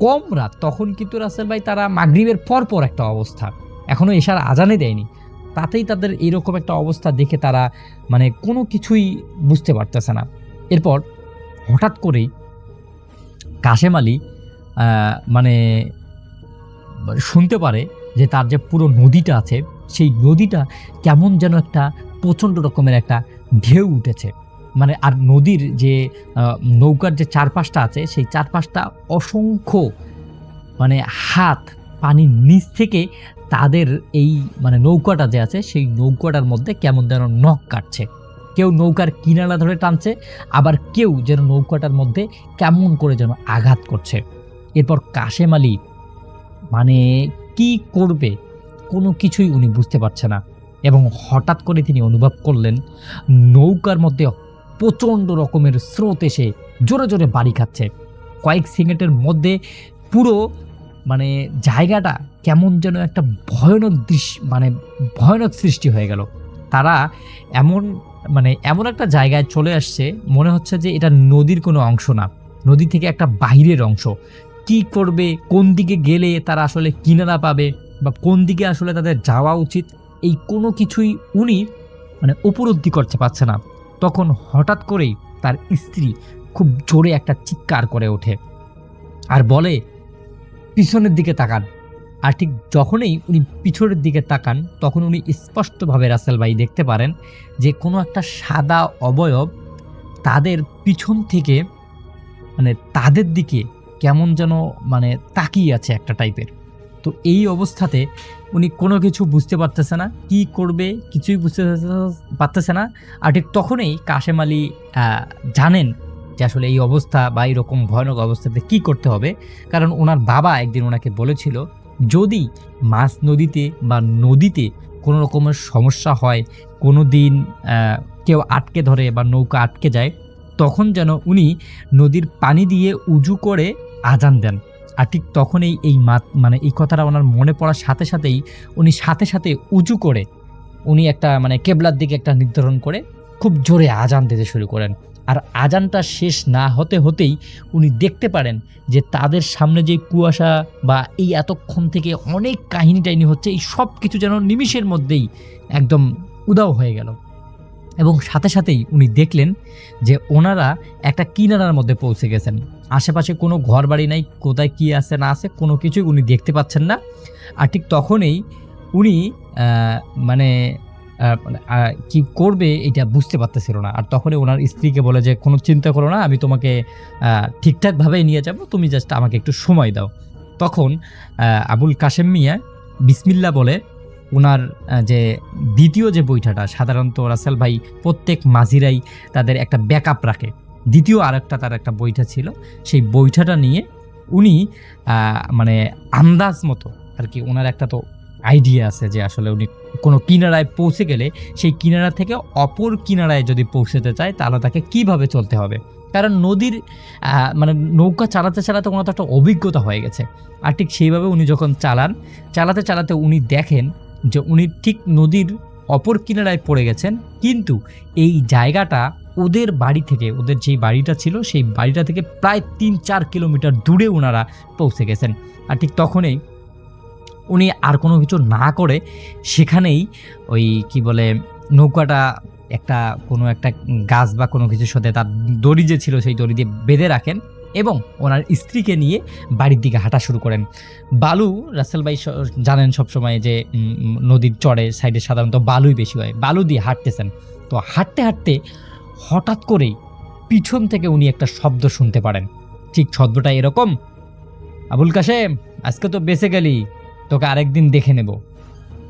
কম রাত তখন, কিন্তু রাসেল ভাই তারা মাগরিবের পর একটা অবস্থা, এখনো এশার আজানে দেয়নি, তাতেই তাদের এইরকম একটা অবস্থা দেখে তারা কোনো কিছুই বুঝতে পারতেছে না। এরপর হঠাৎ করেই কাশেম আলী শুনতে পারে যে তার যে পুরো নদীটা আছে সেই নদীটা কেমন যেন একটা প্রচণ্ড রকমের একটা ঢেউ উঠেছে। মানে আর নদীর যে নৌকার যে চারপাশটা আছে সেই চারপাশটা অসংখ্য মানে হাত পানির নিচ থেকে তাদের এই মানে নৌকাটা যে আছে সেই নৌকাটার মধ্যে কেমন যেন নখ কাটছে। কেউ নৌকার কিনারা ধরে টানছে, আবার কেউ যেন নৌকাটার মধ্যে কেমন করে যেন আঘাত করছে। এরপর কাশেম আলী মানে কি করবে কোনো কিছুই উনি বুঝতে পারছে না, এবং হঠাৎ করে তিনি অনুভব করলেন নৌকার মধ্যে প্রচণ্ড রকমের স্রোত এসে জোরে জোরে বাড়ি খাচ্ছে। কয়েক সেকেন্ডের মধ্যে পুরো মানে জায়গাটা কেমন যেন একটা ভয়ানক দৃশ্য মানে ভয়ানক সৃষ্টি হয়ে গেল। তারা এমন একটা জায়গায় চলে আসছে, মনে হচ্ছে যে এটা নদীর কোনো অংশ না, নদী থেকে একটা বাইরের অংশ। কি করবে, কোন দিকে গেলে তারা আসলে কিনারা পাবে, বা কোন দিকে আসলে তাদের যাওয়া উচিত, এই কোনো কিছুই উনি মানে উপলব্ধি করতে পারছে না। তখন হঠাৎ করেই তার স্ত্রী খুব জোরে একটা চিৎকার করে ওঠে আর বলে, পিছনের দিকে তাকান। আর ঠিক যখনই উনি পিছনের দিকে তাকান তখন উনি স্পষ্টভাবে রাসেল ভাই দেখতে পারেন যে কোনো একটা সাদা অবয়ব তাদের পিছন থেকে মানে তাদের দিকে কেমন যেন মানে তাকিয়ে আছে একটা টাইপের। তো এই অবস্থাতে উনি কোনো কিছু বুঝতে পারতেছে না, কি করবে কিছুই বুঝতে পারতেছে না। আর ঠিক তখনই কাশেম আলী জানেন যে আসলে এই অবস্থা বা এইরকম ভয়ানক অবস্থাতে কি করতে হবে। কারণ ওনার বাবা একদিন ওনাকে বলেছিল, যদি মাছ নদীতে বা নদীতে কোনো রকমের সমস্যা হয়, কোনো দিন কেউ আটকে ধরে বা নৌকা আটকে যায়, তখন যেন উনি নদীর পানি দিয়ে উজু করে আজান দেন। আর ঠিক তখনই এই মানে এই কথাটা ওনার মনে পড়ার সাথে সাথেই উনি সাথে সাথে উজু করে উনি একটা মানে কেবলার দিকে একটা নির্ধারণ করে খুব জোরে আজান দিতে শুরু করেন। আর আজানটা শেষ না হতে হতেই উনি দেখতে পারেন যে তাদের সামনে যে কুয়াশা বা এই এতক্ষণ থেকে অনেক কাহিনী টাইনি হচ্ছে, এই সব কিছু যেন নিমিষের মধ্যেই একদম উদাও হয়ে গেল। এবং সাথে সাথেই উনি দেখলেন যে ওনারা একটা কিনারার মধ্যে পৌঁছে গেছেন। আশেপাশে কোনো ঘর বাড়ি নাই, কোথায় কি আছে না আছে কোনো কিছুই উনি দেখতে পাচ্ছেন না। আর ঠিক তখনই উনি কি করবে এটা বুঝতে পারতেছিল না। আর তখনই ওনার স্ত্রীকে বলে যে কোনো চিন্তা করো না, আমি তোমাকে ঠিকঠাকভাবেই নিয়ে যাব, তুমি জাস্ট আমাকে একটু সময় দাও। তখন আবুল কাশেম মিয়া বিসমিল্লা বলে ওনার যে দ্বিতীয় যে বৈঠাটা, সাধারণত রাসেল ভাই প্রত্যেক মাঝিরাই তাদের একটা ব্যাকআপ রাখে, দ্বিতীয় আরেকটা তার একটা বৈঠা ছিল, সেই বৈঠাটা নিয়ে উনি মানে আন্দাজ মতো আর কি, ওনার একটা তো আইডিয়া আছে যে আসলে উনি কোনো কিনারায় পৌঁছে গেলে সেই কিনারা থেকে অপর কিনারায় যদি পৌঁছতে চায় তাহলে তাকে কিভাবে চলতে হবে। কারণ নদীর মানে নৌকা চালাতে চালাতে ওনার তো একটা অভিজ্ঞতা হয়ে গেছে। আর ঠিক সেইভাবে উনি যখন চালাতে চালাতে উনি দেখেন যে উনি ঠিক নদীর অপর কিনারায় পড়ে গেছেন, কিন্তু এই জায়গাটা ওদের বাড়ি থেকে, ওদের যেই বাড়িটা ছিল সেই বাড়িটা থেকে প্রায় 3-4 কিলোমিটার দূরে ওনারা পৌঁছে গেছেন। আর ঠিক তখনই উনি আর কোনো কিছু না করে সেখানেই ওই কি বলে নৌকাটা কোনো একটা গাছ বা কোনো কিছুর সাথে তার দড়ি যে ছিল সেই দড়ি দিয়ে বেঁধে রাখেন এবং ওনার স্ত্রীকে নিয়ে বাড়ির দিকে হাঁটা শুরু করেন। বালু রাসেল ভাই জানেন সবসময় যে নদীর চড়ে সাইডে সাধারণত বালুই বেশি হয়, বালু দিয়ে হাঁটতেছেন। তো হাঁটতে হাঁটতে হঠাৎ করেই পিছন থেকে উনি একটা শব্দ শুনতে পারেন। ঠিক শব্দটা এরকম, আবুল কাশেম আজকে তো বেঁচে গেলি, তোকে আরেকদিন দেখে নেব।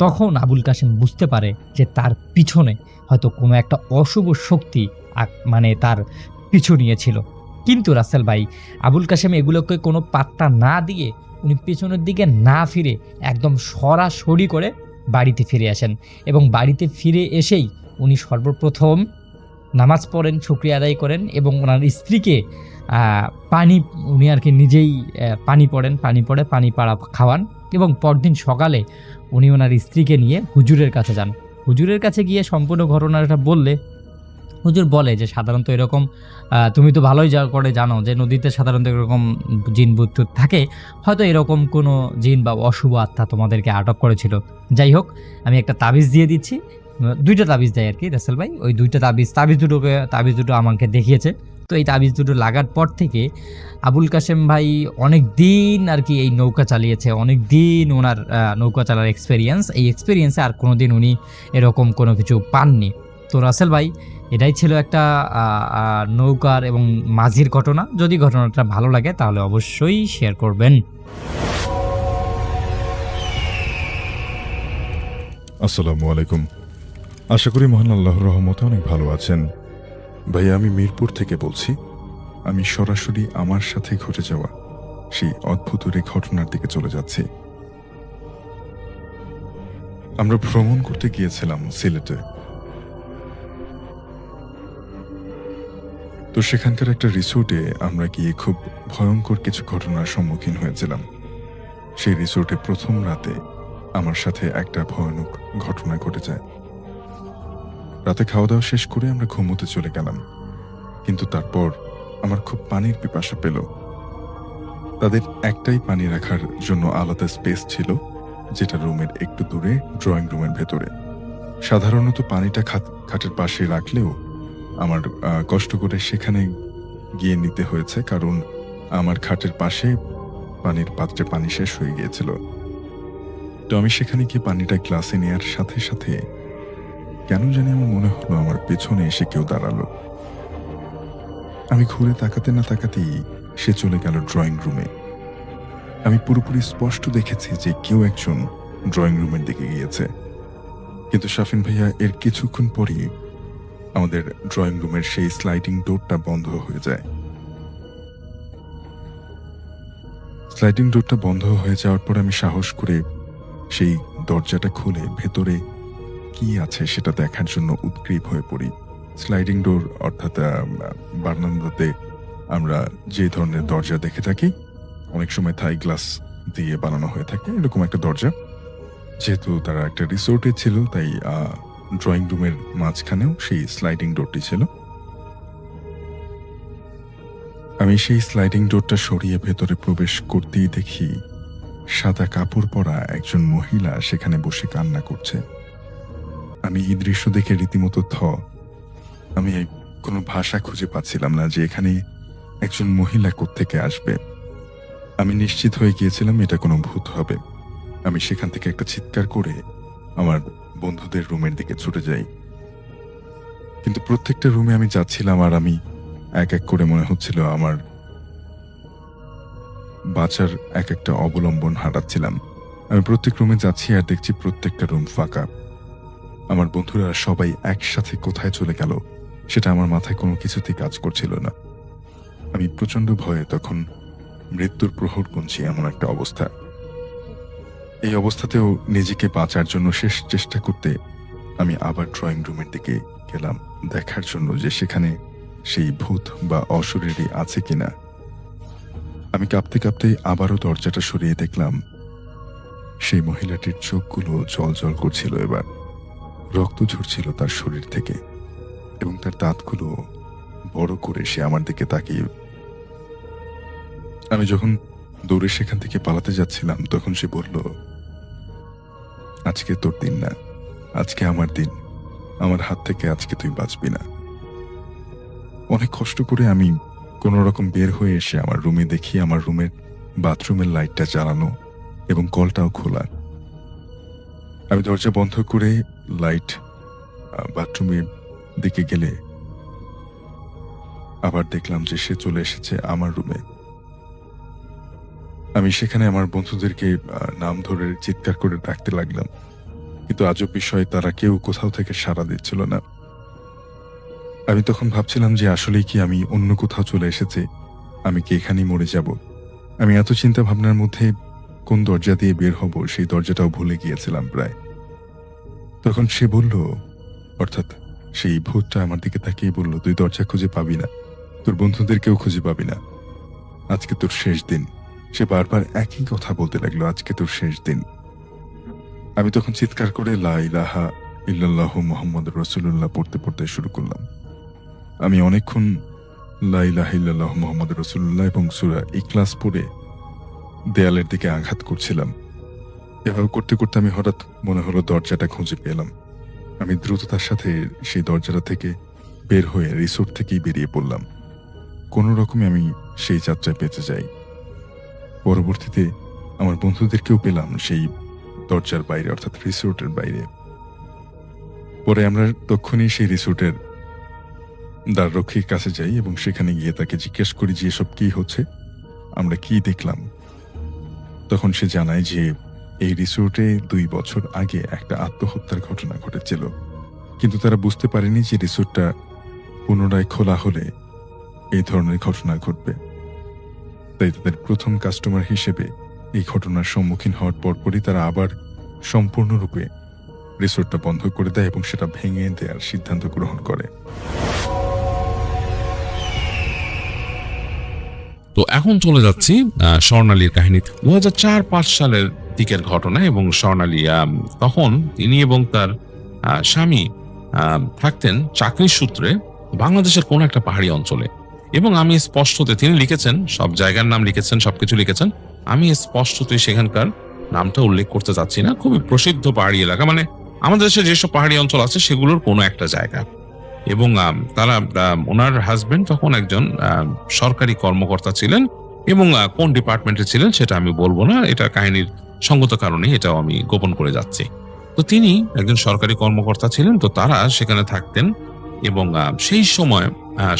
তখন আবুল কাশেম বুঝতে পারে যে তার পিছনে হয়তো কোনো একটা অশুভ শক্তি মানে তার পিছু নিয়েছিল। কিন্তু রাসেল ভাই আবুল কাশেম এগুলোকে কোনো পাত্তা না দিয়ে উনি পেছনের দিকে না ফিরে একদম সরাসরি করে বাড়িতে ফিরে আসেন। এবং বাড়িতে ফিরে এসেই উনি সর্বপ্রথম নামাজ পড়েন, শুকরিয়া আদায় করেন এবং ওনার স্ত্রীকে পানি উনি আর কি নিজেই পানি পাড়া খাওয়ান। এবং পরদিন সকালে উনি ওনার স্ত্রীকে নিয়ে হুজুরের কাছে যান। হুজুরের কাছে গিয়ে সম্পূর্ণ ঘটনাটা বললে হুজুর বলে যে সাধারণত এরকম তুমি তো ভালোই করে জানো যে নদীতে সাধারণত এরকম জিন ভূত থাকে, হয়তো এরকম কোনো জিন বা অশুভ আত্মা তোমাদেরকে আটক করেছিল। যাই হোক, আমি একটা তাবিজ দিয়ে দিচ্ছি, দুইটা তাবিজ দেয় আর কি রাসেল ভাই। ওই দুইটা তাবিজ দুটো আমাকে দেখিয়েছে। তো এই তাবিজ দুটো লাগার পর থেকে আবুল কাশেম ভাই অনেক দিন আর কি এই নৌকা চালিয়েছে, অনেক দিন ওনার নৌকা চালার এক্সপেরিয়েন্স, এই এক্সপেরিয়েন্সে আর কোনো দিন উনি এরকম কোনো কিছু পাননি। তো রাসেল ভাই এটাই ছিল একটা নৌকার এবং মাঝির ঘটনা। যদি ঘটনাটা ভালো লাগে তাহলে অবশ্যই শেয়ার করবেন। আসসালামু আলাইকুম। আশা করি মহান আল্লাহর রহমতে অনেক ভালো আছেন। ভাই আমি মিরপুর থেকে বলছি। আমি সরাসরি আমার সাথে ঘটে যাওয়া সেই অদ্ভুত এই ঘটনার দিকে চলে যাচ্ছি। আমরা ভ্রমণ করতে গিয়েছিলাম সিলেটে। তো সেখানকার একটা রিসোর্টে আমরা গিয়ে খুব ভয়ঙ্কর কিছু ঘটনার সম্মুখীন হয়েছিলাম। সেই রিসোর্টে প্রথম রাতে আমার সাথে একটা ভয়ানক ঘটনা ঘটে যায়। রাতে খাওয়া দাওয়া শেষ করে আমরা ঘুমোতে চলে গেলাম, কিন্তু তারপর আমার খুব পানির পিপাসা পেল। তাদের একটাই পানি রাখার জন্য আলাদা স্পেস ছিল, যেটা রুমের একটু দূরে ড্রয়িং রুমের ভেতরে। সাধারণত পানিটা খাটের পাশে রাখলেও আমার কষ্ট করে সেখানে গিয়ে নিতে হয়েছে, কারণ আমার খাটের পাশে পানির পাত্রে পানি শেষ হয়ে গিয়েছিল। তো আমি সেখানে গিয়ে পানিটা গ্লাসে নেওয়ার সাথে সাথে কেন জানি আমার মনে হলো আমার পেছনে এসে কেউ দাঁড়ালো। আমি ঘুরে তাকাতে না তাকাতেই সে চলে গেল ড্রয়িং রুমে। আমি পুরোপুরি স্পষ্ট দেখেছি যে কেউ একজন ড্রয়িং রুমের দিকে গিয়েছে। কিন্তু শাফিন ভাইয়া, এর কিছুক্ষণ পরই আমাদের ড্রয়িং রুমের সেই স্লাইডিং ডোরটা বন্ধ হয়ে যায়। স্লাইডিং ডোরটা বন্ধ হয়ে যাওয়ার পর আমি সাহস করে সেই দরজাটা খুলে ভেতরে কি আছে সেটা দেখার জন্য উদ্গ্রীব হয়ে পড়ি। স্লাইডিং ডোর অর্থাৎ বারান্দাতে আমরা যে ধরনের দরজা দেখে থাকি, অনেক সময় থাই গ্লাস দিয়ে বানানো হয়ে থাকে, এরকম একটা দরজা। যেহেতু তারা একটা রিসোর্টে ছিল, তাই ড্রয়িং রুমের মাঝখানেও সেই স্লাইডিং ডোরটি ছিল। আমি সেই স্লাইডিং ডোরটা সরিয়ে ভেতরে প্রবেশ করতেই দেখি সাদা কাপড় পরা একজন মহিলা সেখানে বসে কান্না করছে। আমি এই দৃশ্য দেখে রীতিমতো আমি কোনো ভাষা খুঁজে পাচ্ছিলাম না যে এখানে একজন মহিলা কোত্থেকে আসবে। আমি নিশ্চিত হয়ে গিয়েছিলাম এটা কোনো ভূত হবে। আমি সেখান থেকে একটা চিৎকার করে আমার বন্ধুদের রুমের দিকে ছুটে যাই। কিন্তু প্রত্যেকটা রুমে আমি যাচ্ছিলাম আর আমি এক এক করে মনে হচ্ছিল আমার বাঁচার এক একটা অবলম্বন হারাচ্ছিলাম। আমি প্রত্যেক রুমে যাচ্ছি আর দেখছি প্রত্যেকটা রুম ফাঁকা। আমার বন্ধুরা সবাই একসাথে কোথায় চলে গেল সেটা আমার মাথায় কোনো কিছুতেই কাজ করছিল না। আমি প্রচন্ড ভয়ে তখন মৃত্যুর প্রহর গুনছি, এমন একটা অবস্থা। এই অবস্থাতেও নিজেকে বাঁচার জন্য শেষ চেষ্টা করতে আমি আবার ড্রয়িং রুমের দিকে গেলাম, দেখার জন্য যে সেখানে সেই ভূত বা অশরীরী আছে কিনা। আমি কাঁপতে কাঁপতে আবারও দরজাটা সরিয়ে দেখলাম সেই মহিলাটির চোখগুলো জল জল করছিল। এবার রক্ত ঝরছিল তার শরীর থেকে এবং তার দাঁতগুলো বড় করে সে আমার দিকে তাকিয়ে। আমি যখন দৌড়ে সেখান থেকে পালাতে যাচ্ছিলাম তখন সে বলল, আজকে তোর দিন না, আজকে আমার দিন, আমার হাত থেকে আজকে তুই বাঁচবি না। অনেক কষ্ট করে আমি কোনো রকম বের হয়ে এসে আমার রুমে দেখি আমার রুমের বাথরুমের লাইটটা জ্বালানো এবং কলটাও খোলা। আমি দরজা বন্ধ করে লাইট বাথরুমের দিকে গেলে আবার দেখলাম যে সে চলে এসেছে আমার রুমে। আমি সেখানে আমার বন্ধুদেরকে নাম ধরে চিৎকার করে ডাকতে লাগলাম, কিন্তু আজব বিষয় তারা কেউ কোথাও থেকে সাড়া দিচ্ছিল না। আমি তখন ভাবছিলাম যে আসলেই কি আমি অন্য কোথাও চলে এসেছি, আমি কি এখানেই মরে যাব। আমি এত চিন্তা ভাবনার মধ্যে কোন দরজা দিয়ে বের হব সেই দরজাটাও ভুলে গিয়েছিলাম প্রায়। তখন সে বলল, অর্থাৎ সেই ভূতটা আমার দিকে তাকিয়ে বলল, তুই দরজা খুঁজে পাবি না, তোর বন্ধুদেরকেও খুঁজে পাবি না, আজকে তোর শেষ দিন। সে বারবার একই কথা বলতে লাগলো, আজকে তোর শেষ দিন। আমি তখন চিৎকার করে লা ইলাহা ইল্লাল্লাহু মুহাম্মাদুর রাসূলুল্লাহ পড়তে পড়তে শুরু করলাম। আমি অনেকক্ষণ লা ইলাহা ইল্লাল্লাহু মুহাম্মাদুর রাসূলুল্লাহ এবং সূরা ইখলাস পড়ে দেয়ালের দিকে আঘাত করছিলাম। এভাবে করতে করতে আমি হঠাৎ মনে হলো দরজাটা খুঁজে পেলাম। আমি দ্রুততার সাথে সেই দরজাটা থেকে বের হয়ে রিসোর্ট থেকেই বেরিয়ে পড়লাম। কোনো রকমে আমি সেই যাত্রায় বেঁচে যাই। পরবর্তীতে আমার বন্ধুদেরকেও পেলাম সেই দরজার বাইরে, অর্থাৎ রিসোর্টের বাইরে। পরে আমরা তখনই সেই রিসোর্টের দ্বাররক্ষীর কাছে যাই এবং সেখানে গিয়ে তাকে জিজ্ঞেস করি যে এসব কি হচ্ছে, আমরা কি দেখলাম। তখন সে জানায় যে এই রিসোর্টে 2 বছর আগে একটা আত্মহত্যার ঘটনা ঘটেছিল, কিন্তু তারা বুঝতে পারেনি যে রিসোর্টটা পুনরায় খোলা হলে এই ধরনের ঘটনা ঘটবে। তাই তাদের প্রথম কাস্টমার হিসেবে এই ঘটনার সম্মুখীন হওয়ার পরপরই তারা আবার সম্পূর্ণরূপে রিসোর্টটা বন্ধ করে দেয় এবং সেটা ভেঙে দেওয়ার সিদ্ধান্ত গ্রহণ করে। তো এখন চলে যাচ্ছি স্বর্ণালীর কাহিনী। 2004-5 সালের দিকের ঘটনা এবং স্বর্ণালী তখন তিনি এবং তার স্বামী থাকতেন চাকরির সূত্রে বাংলাদেশের কোন একটা পাহাড়ি অঞ্চলে। এবং আমি স্পষ্টতে, তিনি লিখেছেন, সব জায়গার নাম লিখেছেন, সবকিছু লিখেছেন, আমি স্পষ্টতই সেখানকার নামটা উল্লেখ করতে চাচ্ছি না। খুবই প্রসিদ্ধ পাহাড়ি এলাকা, মানে আমাদের দেশে যেসব পাহাড়ি অঞ্চল আছে সেগুলোর কোনো একটা জায়গা। এবং তারা, ওনার হাজবেন্ড তখন একজন সরকারি কর্মকর্তা ছিলেন এবং কোন ডিপার্টমেন্টে ছিলেন সেটা আমি বলবো না, এটা কাহিনীর সঙ্গত কারণে এটাও আমি গোপন করে যাচ্ছি। তো তিনি একজন সরকারি কর্মকর্তা ছিলেন, তো তারা সেখানে থাকতেন। এবং সেই সময়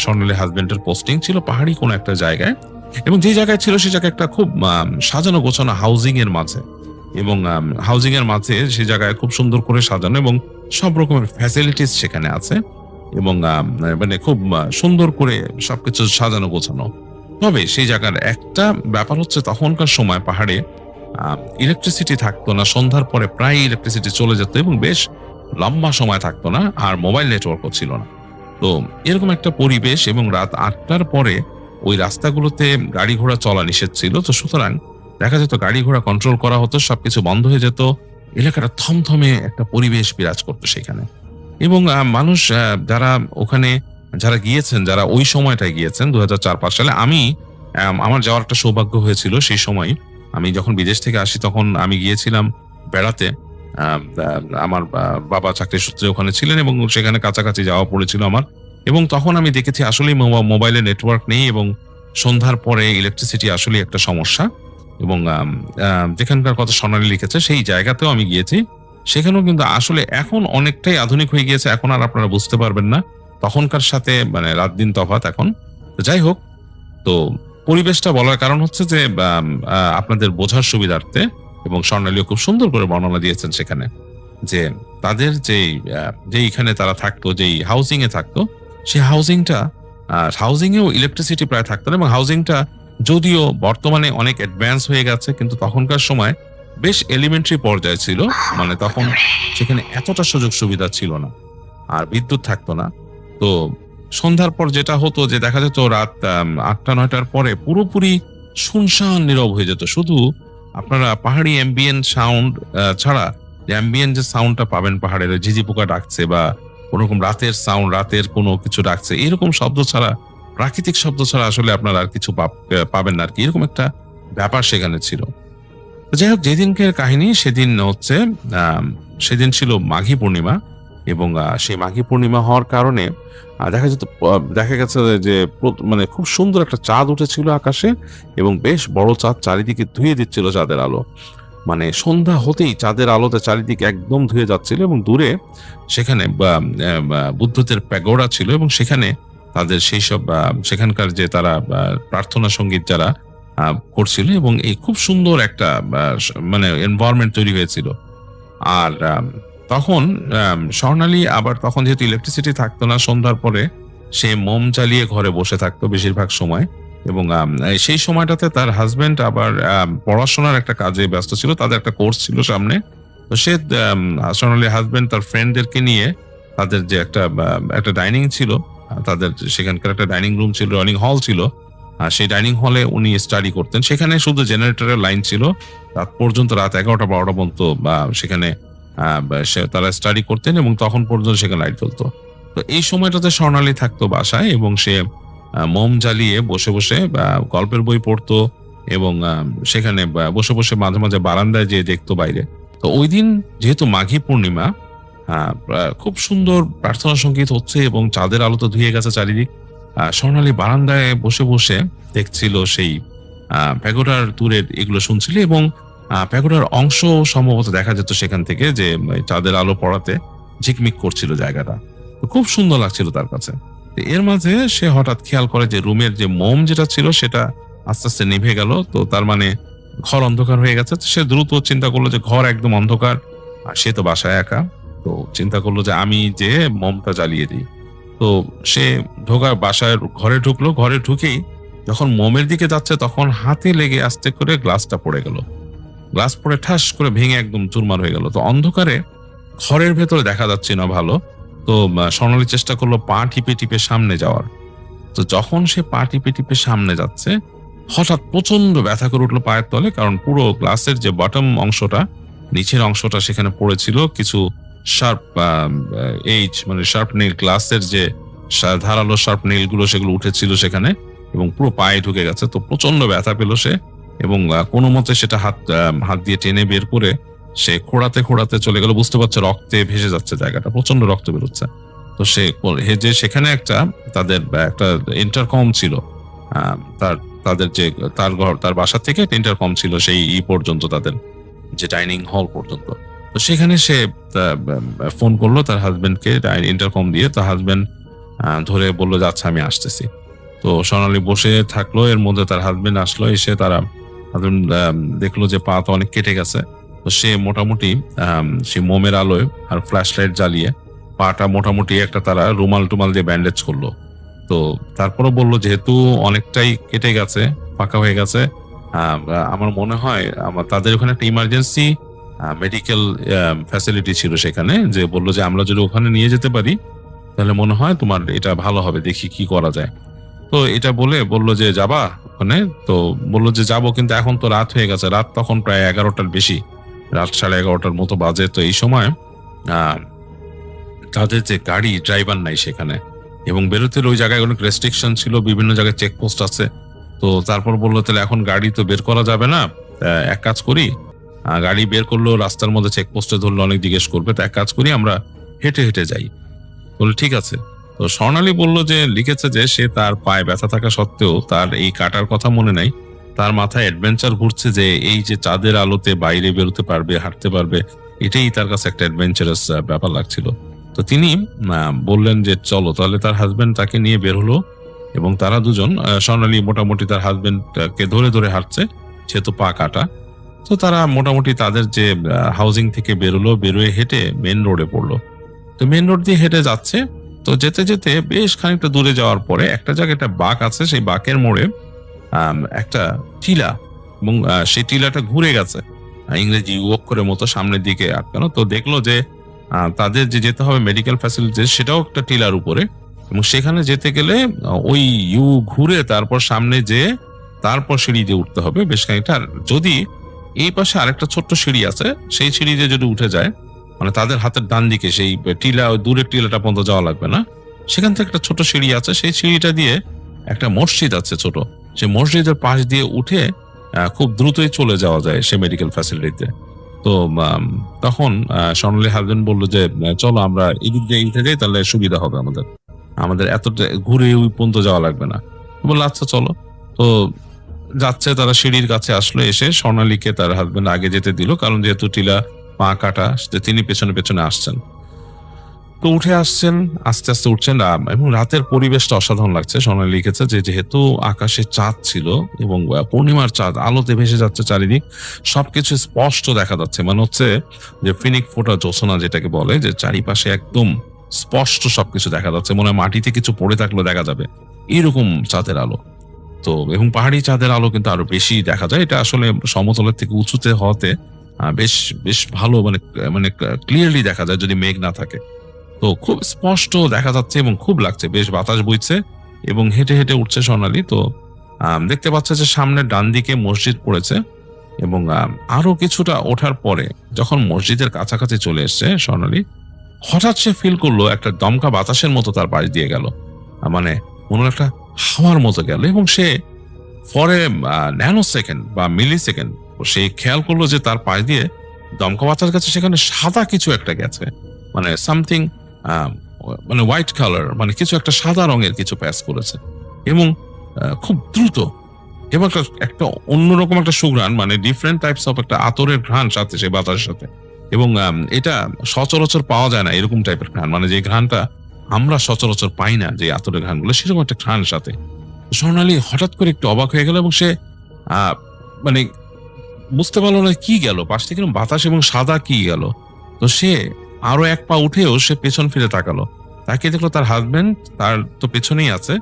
স্বর্ণালী হাজবেন্ডের পোস্টিং ছিল পাহাড়ি কোনো একটা জায়গায়, এবং যে জায়গায় ছিল সে জায়গায় একটা খুব সাজানো গোছানো হাউজিং এর মাঝে, এবং হাউজিং এর মাঝে সে জায়গায় খুব সুন্দর করে সাজানো এবং সব রকমের ফ্যাসিলিটিস সেখানে আছে, এবং মানে খুব সুন্দর করে সবকিছু সাজানো গোছানো। তবে সেই জায়গার একটা ব্যাপার হচ্ছে, তখনকার সময় পাহাড়ে ইলেকট্রিসিটি থাকতো না, সন্ধ্যার পরে প্রায় ইলেকট্রিসিটি চলে যেত এবং বেশ লম্বা সময় থাকতো না, আর মোবাইল নেটওয়ার্কও ছিল না। তো এরকম একটা পরিবেশ, এবং রাত 8টার পরে ওই রাস্তাগুলোতে গাড়ি ঘোড়া চলা নিষেধ ছিল। তো সুতরাং দেখা যেত গাড়ি ঘোড়া কন্ট্রোল করা হতো, সবকিছু বন্ধ হয়ে যেত, এলাকাটা থমথমে একটা পরিবেশ বিরাজ করতো সেখানে। এবং মানুষ যারা ওখানে যারা গিয়েছেন, যারা ওই সময়টায় গিয়েছেন 2004-5 সালে, আমি আমার যাওয়ার একটা সৌভাগ্য হয়েছিল। সেই সময় আমি যখন বিদেশ থেকে আসি তখন আমি গিয়েছিলাম বেড়াতে। আমার বাবা চাকরির সূত্রে ওখানে ছিলেন এবং সেখানে কাছাকাছি যাওয়া পড়েছিল আমার। এবং তখন আমি দেখেছি আসলেই মোবাইলে নেটওয়ার্ক নেই এবং সন্ধ্যার পরে ইলেকট্রিসিটি আসলে একটা সমস্যা। এবং যেখানকার কথা স্বর্ণালী লিখেছে সেই জায়গাতেও আমি গিয়েছি, সেখানেও কিন্তু আসলে এখন অনেকটাই আধুনিক হয়ে গিয়েছে, এখন আর আপনারা বুঝতে পারবেন না তখনকার সাথে, মানে রাত দিন তফাৎ এখন। যাই হোক, তো পরিবেশটা বলার কারণ হচ্ছে যে আপনাদের বোঝার সুবিধার্থে, এবং স্বর্ণালীও খুব সুন্দর করে বর্ণনা দিয়েছেন সেখানে, যে তাদের যেইখানে তারা থাকতো, যেই হাউজিং এ থাকতো, সেই হাউজিং এও ইলেকট্রিসিটি প্রায় থাকতো না। এবং হাউজিংটা যদিও বর্তমানে অনেক অ্যাডভান্স হয়ে গেছে, কিন্তু তখনকার সময় বেশ এলিমেন্টারি পর্যায়ে ছিল, মানে তখন সেখানে এতটা সুযোগ সুবিধা ছিল না, আর বিদ্যুৎ থাকতো না। তো সন্ধ্যার পর যেটা হতো যে দেখা যেত রাত 8টা-9টার পরে পুরোপুরি শুনশান নীরব হয়ে যেত। শুধু আপনারা পাহাড়ি অ্যাম্বিয়েন্ট সাউন্ড ছাড়া, যে অ্যাম্বিয়েন্ট যে সাউন্ডটা পাবেন পাহাড়ের, ঝিঝি পোকা ডাকছে বা কোনোরকম রাতের সাউন্ড, রাতের কোনো কিছু ডাকছে, এরকম শব্দ ছাড়া, প্রাকৃতিক শব্দ ছাড়া আসলে আপনারা আর কিছু পাবেন না আর কি, এরকম একটা ব্যাপার সেখানে ছিল। যাই হোক, যেদিনকের কাহিনী সেদিন ছিল মাঘী পূর্ণিমা। এবং সেই মাঘী পূর্ণিমা হওয়ার কারণে দেখা গেছে যে মানে খুব সুন্দর একটা চাঁদ উঠেছিল আকাশে, এবং বেশ বড় চাঁদ চারিদিকে ধুয়ে দিচ্ছিল চাঁদের আলো। মানে সন্ধ্যা হতেই চাঁদের আলোতে চারিদিকে একদম ধুয়ে যাচ্ছিল। এবং দূরে সেখানে বুদ্ধদের প্যাগোডা ছিল, এবং সেখানে তাদের সেই সব সেখানকার যে তারা প্রার্থনা সঙ্গীত যারা করছিল, এবং এই খুব সুন্দর একটা মানে এনভায়রনমেন্ট তৈরি হয়েছিল। আর তখন স্বর্ণালী আবার, তখন যেহেতু ইলেকট্রিসিটি থাকতো না, সন্ধ্যার পরে সে মোম জ্বালিয়ে ঘরে বসে থাকতো বেশিরভাগ সময়। এবং সেই সময়টাতে তার হাজবেন্ড আবার পড়াশোনার একটা কাজে ব্যস্ত ছিল, তাদের একটা কোর্স ছিল সামনে। তো সে স্বর্ণালী হাজবেন্ড তার ফ্রেন্ডদেরকে নিয়ে, তাদের যে একটা ডাইনিং ছিল, তাদের সেখানকার একটা ডাইনিং রুম ছিল, ডাইনিং হল ছিল, আর সেই ডাইনিং হলে উনি স্টাডি করতেন। সেখানে শুধু জেনারেটরের লাইন ছিল, রাত পর্যন্ত, রাত 11টা-12টা পর্যন্ত সেখানে তারা স্টাডি করতেন, এবং তখন পর্যন্ত সেখানে লাইট জ্বলতো। তো এই সময়টাতে স্বর্ণালী থাকতো বাসায়, এবং সে মোম জ্বালিয়ে বসে বসে গল্পের বই পড়তো, এবং সেখানে বসে বসে মাঝে মাঝে বারান্দায় যেয়ে দেখতো বাইরে। তো ওই দিন যেহেতু মাঘী পূর্ণিমা, খুব সুন্দর প্রার্থনা সঙ্গীত হচ্ছে এবং চাঁদের আলো তো ধুয়ে গেছে চারিদিক। স্বর্ণালী বারান্দায় বসে বসে দেখছিল সেই প্যাগোডার দূরের এগুলো শুনছিল এবং প্যাগোডার অংশ সম্ভবত দেখা যেত সেখান থেকে, যে চাঁদের আলো পড়াতে ঝিকমিক করছিল জায়গাটা। তো খুব সুন্দর লাগছিল তার কাছে। তো এর মাঝে সে হঠাৎ খেয়াল করে যে রুমের যে মোম যেটা ছিল সেটা আস্তে আস্তে নিভে গেল। তো তার মানে ঘর অন্ধকার হয়ে গেছে। তো সে দ্রুত চিন্তা করলো যে ঘর একদম অন্ধকার আর সে তো বাসায় একা। তো চিন্তা করলো যে আমি যে মোমটা জ্বালিয়ে দিই। তো সে বাসায় ঘরে ঢুকলো। ঘরে ঢুকেই যখন মোমের দিকে যাচ্ছে তখন হাতে লেগে আস্তে করে গ্লাসটা পড়ে গেল। গ্লাস পড়ে ঠাস করে ভেঙে একদম চুরমার হয়ে গেল। তো অন্ধকারে ঘরের ভেতরে দেখা যাচ্ছে না ভালো। তো স্বর্ণালী চেষ্টা করলো পা টিপে টিপে সামনে যাওয়ার। তো যখন সে পা টিপে টিপে সামনে যাচ্ছে হঠাৎ প্রচন্ড ব্যথা করে উঠলো পায়ের তলে, কারণ পুরো গ্লাসের যে বটম অংশটা, নিচের অংশটা সেখানে পড়েছিল কিছু শার্প মানে শার্প নেল, গ্লাসের যে ধারালো শার্প নেল গুলো সেগুলো উঠেছিল সেখানে এবং পুরো পায়ে ঢুকে গেছে। তো প্রচন্ড ব্যথা পেল সে এবং কোনো মতে সেটা হাত দিয়ে টেনে বের করে সে খোঁড়াতে খোঁড়াতে চলে গেল। বুঝতে পারছে রক্তে ভেসে যাচ্ছে জায়গাটা, প্রচন্ড রক্ত বেরোচ্ছে। তো সে যে সেখানে তাদের একটা ইন্টারকম ছিল, তাদের যে তার বাসা থেকে একটা ইন্টারকম ছিল সেই পর্যন্ত, তাদের যে ডাইনিং হল পর্যন্ত। তো সেখানে সে ফোন করলো তার হাজবেন্ডকে ইন্টারকম দিয়ে। তার হাজবেন্ড ধরে বললো যে আচ্ছা আমি আসতেছি। তো স্বর্ণালী বসে থাকলো, এর মধ্যে তার হাজবেন্ড আসলো। এসে তারা হাজবেন্ড দেখলো যে পা তো অনেক কেটে গেছে। তো সে মোটামুটি সে মোমের আলোয় আর ফ্ল্যাশ লাইট জ্বালিয়ে পাটা মোটামুটি একটা তারা রুমাল টুমাল দিয়ে ব্যান্ডেজ করলো। তো তারপরে বললো যেহেতু অনেকটাই কেটে গেছে, ফাঁকা হয়ে গেছে, আমার মনে হয় তাদের ওখানে একটা ইমার্জেন্সি মেডিকেল ফ্যাসিলিটি ছিল সেখানে, যে বললো যে আমরা যদি ওখানে নিয়ে যেতে পারি তাহলে মনে হয় তোমার এটা ভালো হবে, দেখি কি করা যায়। তো এটা বললো যে যাবা ওখানে? তো বললো যে যাবো, কিন্তু এখন তো রাত হয়ে গেছে। রাত তখন প্রায় 11টার বেশি, রাত 11:30 মতো বাজে। তো এই সময় তাদের যে গাড়ি ড্রাইভার নাই সেখানে, এবং বেরোতে ওই জায়গায় অনেক রেস্ট্রিকশন ছিল, বিভিন্ন জায়গায় চেকপোস্ট আছে। তো তারপর বললো তাহলে এখন গাড়ি তো বের করা যাবে না, এক কাজ করি, গাড়ি বের করলো রাস্তার মধ্যে চেকপোস্টে ধরলো, অনেক জিজ্ঞেস করবে, তো এক কাজ করি আমরা হেঁটে হেঁটে যাই। বলে ঠিক আছে। তো স্বর্ণালী বলল যে লিখেছে যে সে তার পায়ে ব্যথা থাকা সত্ত্বেও তার এই কাটার কথা মনে নাই, তার মাথায় অ্যাডভেঞ্চার ঘুরছে যে এই যে চাঁদের আলোতে বাইরে বেরোতে পারবে, হাঁটতে পারবে, এটাই তার কাছে একটা অ্যাডভেঞ্চারাস ব্যাপার লাগছিল। তো তিনি বললেন যে চলো তাহলে। তার হাজবেন্ড তাকে নিয়ে বের হলো এবং তারা দুজন, স্বর্ণালী মোটামুটি তার হাজবেন্ডকে ধরে ধরে হাঁটছে, যেহেতু পা কাটা। তো তারা মোটামুটি তাদের যে হাউজিং থেকে বেরোলো, বেরোয় হেঁটে মেন রোডে পড়লো। তো মেন রোড দিয়ে হেঁটে যাচ্ছে। তো যেতে যেতে বেশ খানিকটা দূরে যাওয়ার পরে একটা জায়গায় একটা বাঁক আছে, সেই বাঁকের মোড়ে একটা টিলা, এবং সেই টিলাটা ঘুরে গেছে ইংরেজি অক্ষরের মতো সামনের দিকে আটকানো। তো দেখলো যে তাদের যে যেতে হবে মেডিকেল ফ্যাসিলিটি সেটাও একটা টিলার উপরে, এবং সেখানে যেতে গেলে ওই ইউ ঘুরে তারপর সামনে যে তারপর সিঁড়ি দিয়ে উঠতে হবে বেশ খানিকটা। আর যদি এই পাশে আরেকটা ছোট্ট সিঁড়ি আছে, সেই সিঁড়ি দিয়ে যদি উঠে যায়, মানে তাদের হাতের ডান দিকে সেই টিলা, দূরের টিলাটা পর্যন্ত যাওয়া লাগবে না, সেখান থেকে একটা ছোট সিঁড়ি আছে, সেই সিঁড়িটা দিয়ে একটা মসজিদ আছে ছোট, সেই মসজিদের পাশ দিয়ে উঠে খুব দ্রুতই চলে যাওয়া যায় সে মেডিকেল ফ্যাসিলিটিতে। তো তখন স্বর্ণালী হাজবেন্ড বললো যে চলো আমরা এদিক দিয়ে উঠে যাই, তাহলে সুবিধা হবে আমাদের এতটা ঘুরে ওই পর্যন্ত যাওয়া লাগবে না। বললো আচ্ছা চলো। তো যাচ্ছে, তারা সিঁড়ির কাছে আসলো, এসে স্বর্ণালীকে তার হাজবেন্ড আগে যেতে দিল, কারণ যেহেতু টিলা পা কাটা, তিনি পেছনে পেছনে আসছেন। তো উঠে আসছেন, আস্তে আস্তে উঠছেন, এবং রাতের পরিবেশটা অসাধারণ লাগছে। স্বর্ণালী লিখেছে যে যেহেতু আকাশে চাঁদ ছিল এবং পূর্ণিমার চাঁদ আলোতে ভেসে যাচ্ছে চারিদিক, সবকিছু স্পষ্ট দেখা যাচ্ছে, মানে হচ্ছে যে ফিনিক ফোটা জ্যোৎস্না যেটাকে বলে, যে চারিপাশে একদম স্পষ্ট সবকিছু দেখা যাচ্ছে, মনে হয় মাটিতে কিছু পড়ে থাকলেও দেখা যাবে, এরকম চাঁদের আলো। তো এবং পাহাড়ি চাঁদের আলো কিন্তু আরো বেশি দেখা যায়, এটা আসলে সমতলের থেকে উঁচুতে হওয়াতে বেশ বেশ ভালো, মানে ক্লিয়ারলি দেখা যায় যদি মেঘ না থাকে। তো খুব স্পষ্ট দেখা যাচ্ছে এবং খুব লাগছে, বেশ বাতাস বইছে এবং হেঁটে হেঁটে উঠছে স্বর্ণালী। তো দেখতে পাচ্ছে যে সামনে ডান দিকে মসজিদ পড়েছে, এবং আরো কিছুটা ওঠার পরে যখন মসজিদের কাছাকাছি চলে এসছে স্বর্ণালী, হঠাৎ সে ফিল করলো একটা দমকা বাতাসের মতো তার পাশ দিয়ে গেল, মানে মনে একটা হাওয়ার মতো গেল, এবং সে পরে ন্যানো সেকেন্ড বা মিলি সেকেন্ড সে খেয়াল করলো যে তার পাশ দিয়ে দমকা বাতাস গেছে, সেখানে সাদা কিছু একটা গেছে, মানে সামথিং মানে হোয়াইট কালার, মানে কিছু একটা সাদা রঙের কিছু প্যাস করেছে এবং খুব দ্রুত এবং একটা অন্যরকম একটা সুঘ্রাণ, মানে ডিফারেন্ট টাইপস অফ একটা আতরের ঘ্রাণ সাথে সেই বাতাসের সাথে, এবং এটা সচরাচর পাওয়া যায় না এরকম টাইপের ঘ্রাণ, মানে যে ঘ্রাণটা আমরা সচরাচর পাই না যে আতরের ঘ্রাণগুলো, সেরকম একটা ঘ্রাণ সাথে। স্বর্ণালী হঠাৎ করে একটু অবাক হয়ে গেল এবং সে মানে বুঝতে পারলো না কি গেল, পাশ থেকে বাতাস এবং সাদা কি গেল। তো সে আরো এক পা উঠেও সে পেছন ফিরে তাকালো, তাকিয়ে দেখলো তার হাজবেন্ড তার তো পেছনেই আছে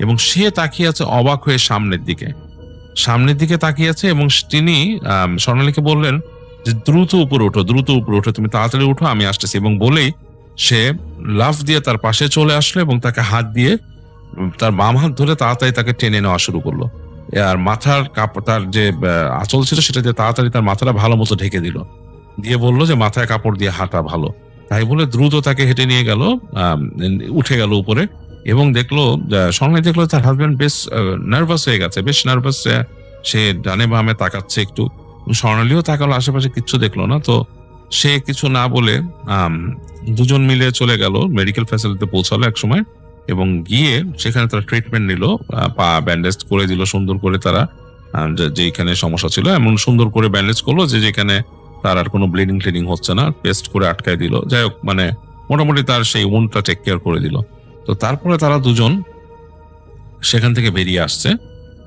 এবং সে তাকিয়ে আছে অবাক হয়ে সামনের দিকে তাকিয়ে আছে। এবং তিনি স্বর্ণালীকে বললেন যে দ্রুত উপরে ওঠো, তুমি তাড়াতাড়ি উঠো, আমি আসতেছি। এবং বলেই সে লাফ দিয়ে তার পাশে চলে আসলো এবং তাকে হাত দিয়ে তার বাম হাত ধরে তাড়াতাড়ি তাকে টেনে নেওয়া শুরু করলো। আর মাথার কাপড়, তার যে আঁচল ছিল সেটা দিয়ে তাড়াতাড়ি তার মাথাটা ভালো মতো ঢেকে দিল, দিয়ে বললো যে মাথায় কাপড় দিয়ে হাঁটা ভালো। তাই বলে দ্রুত তাকে হেঁটে নিয়ে গেল, উঠে গেল উপরে এবং দেখলো স্বর্ণালী দেখলো তার হাজবেন্ড বেশ নার্ভাস হয়ে গেছে, বেশ নার্ভাস। সে ডানে বামে তাকাচ্ছে একটু, স্বর্ণালীও তাকালো, আশেপাশে কিচ্ছু দেখলো না। তো সে কিছু না বলে দুজন মিলে চলে গেল মেডিকেল ফ্যাসিলিটিতে, পৌঁছালো এক সময় এবং গিয়ে সেখানে তারা ট্রিটমেন্ট নিল, পা ব্যান্ডেজ করে দিল সুন্দর করে। তারা যেখানে সমস্যা ছিল এমন সুন্দর করে ব্যান্ডেজ করলো যে যেখানে তার আর কোনো ব্লিডিং ট্লিডিং হচ্ছে না, পেস্ট করে আটকায় দিল। যাই হোক, মানে মোটামুটি তার সেই উন্ডটা টেক কেয়ার করে দিল। তো তারপরে তারা দুজন সেখান থেকে বেরিয়ে আসছে।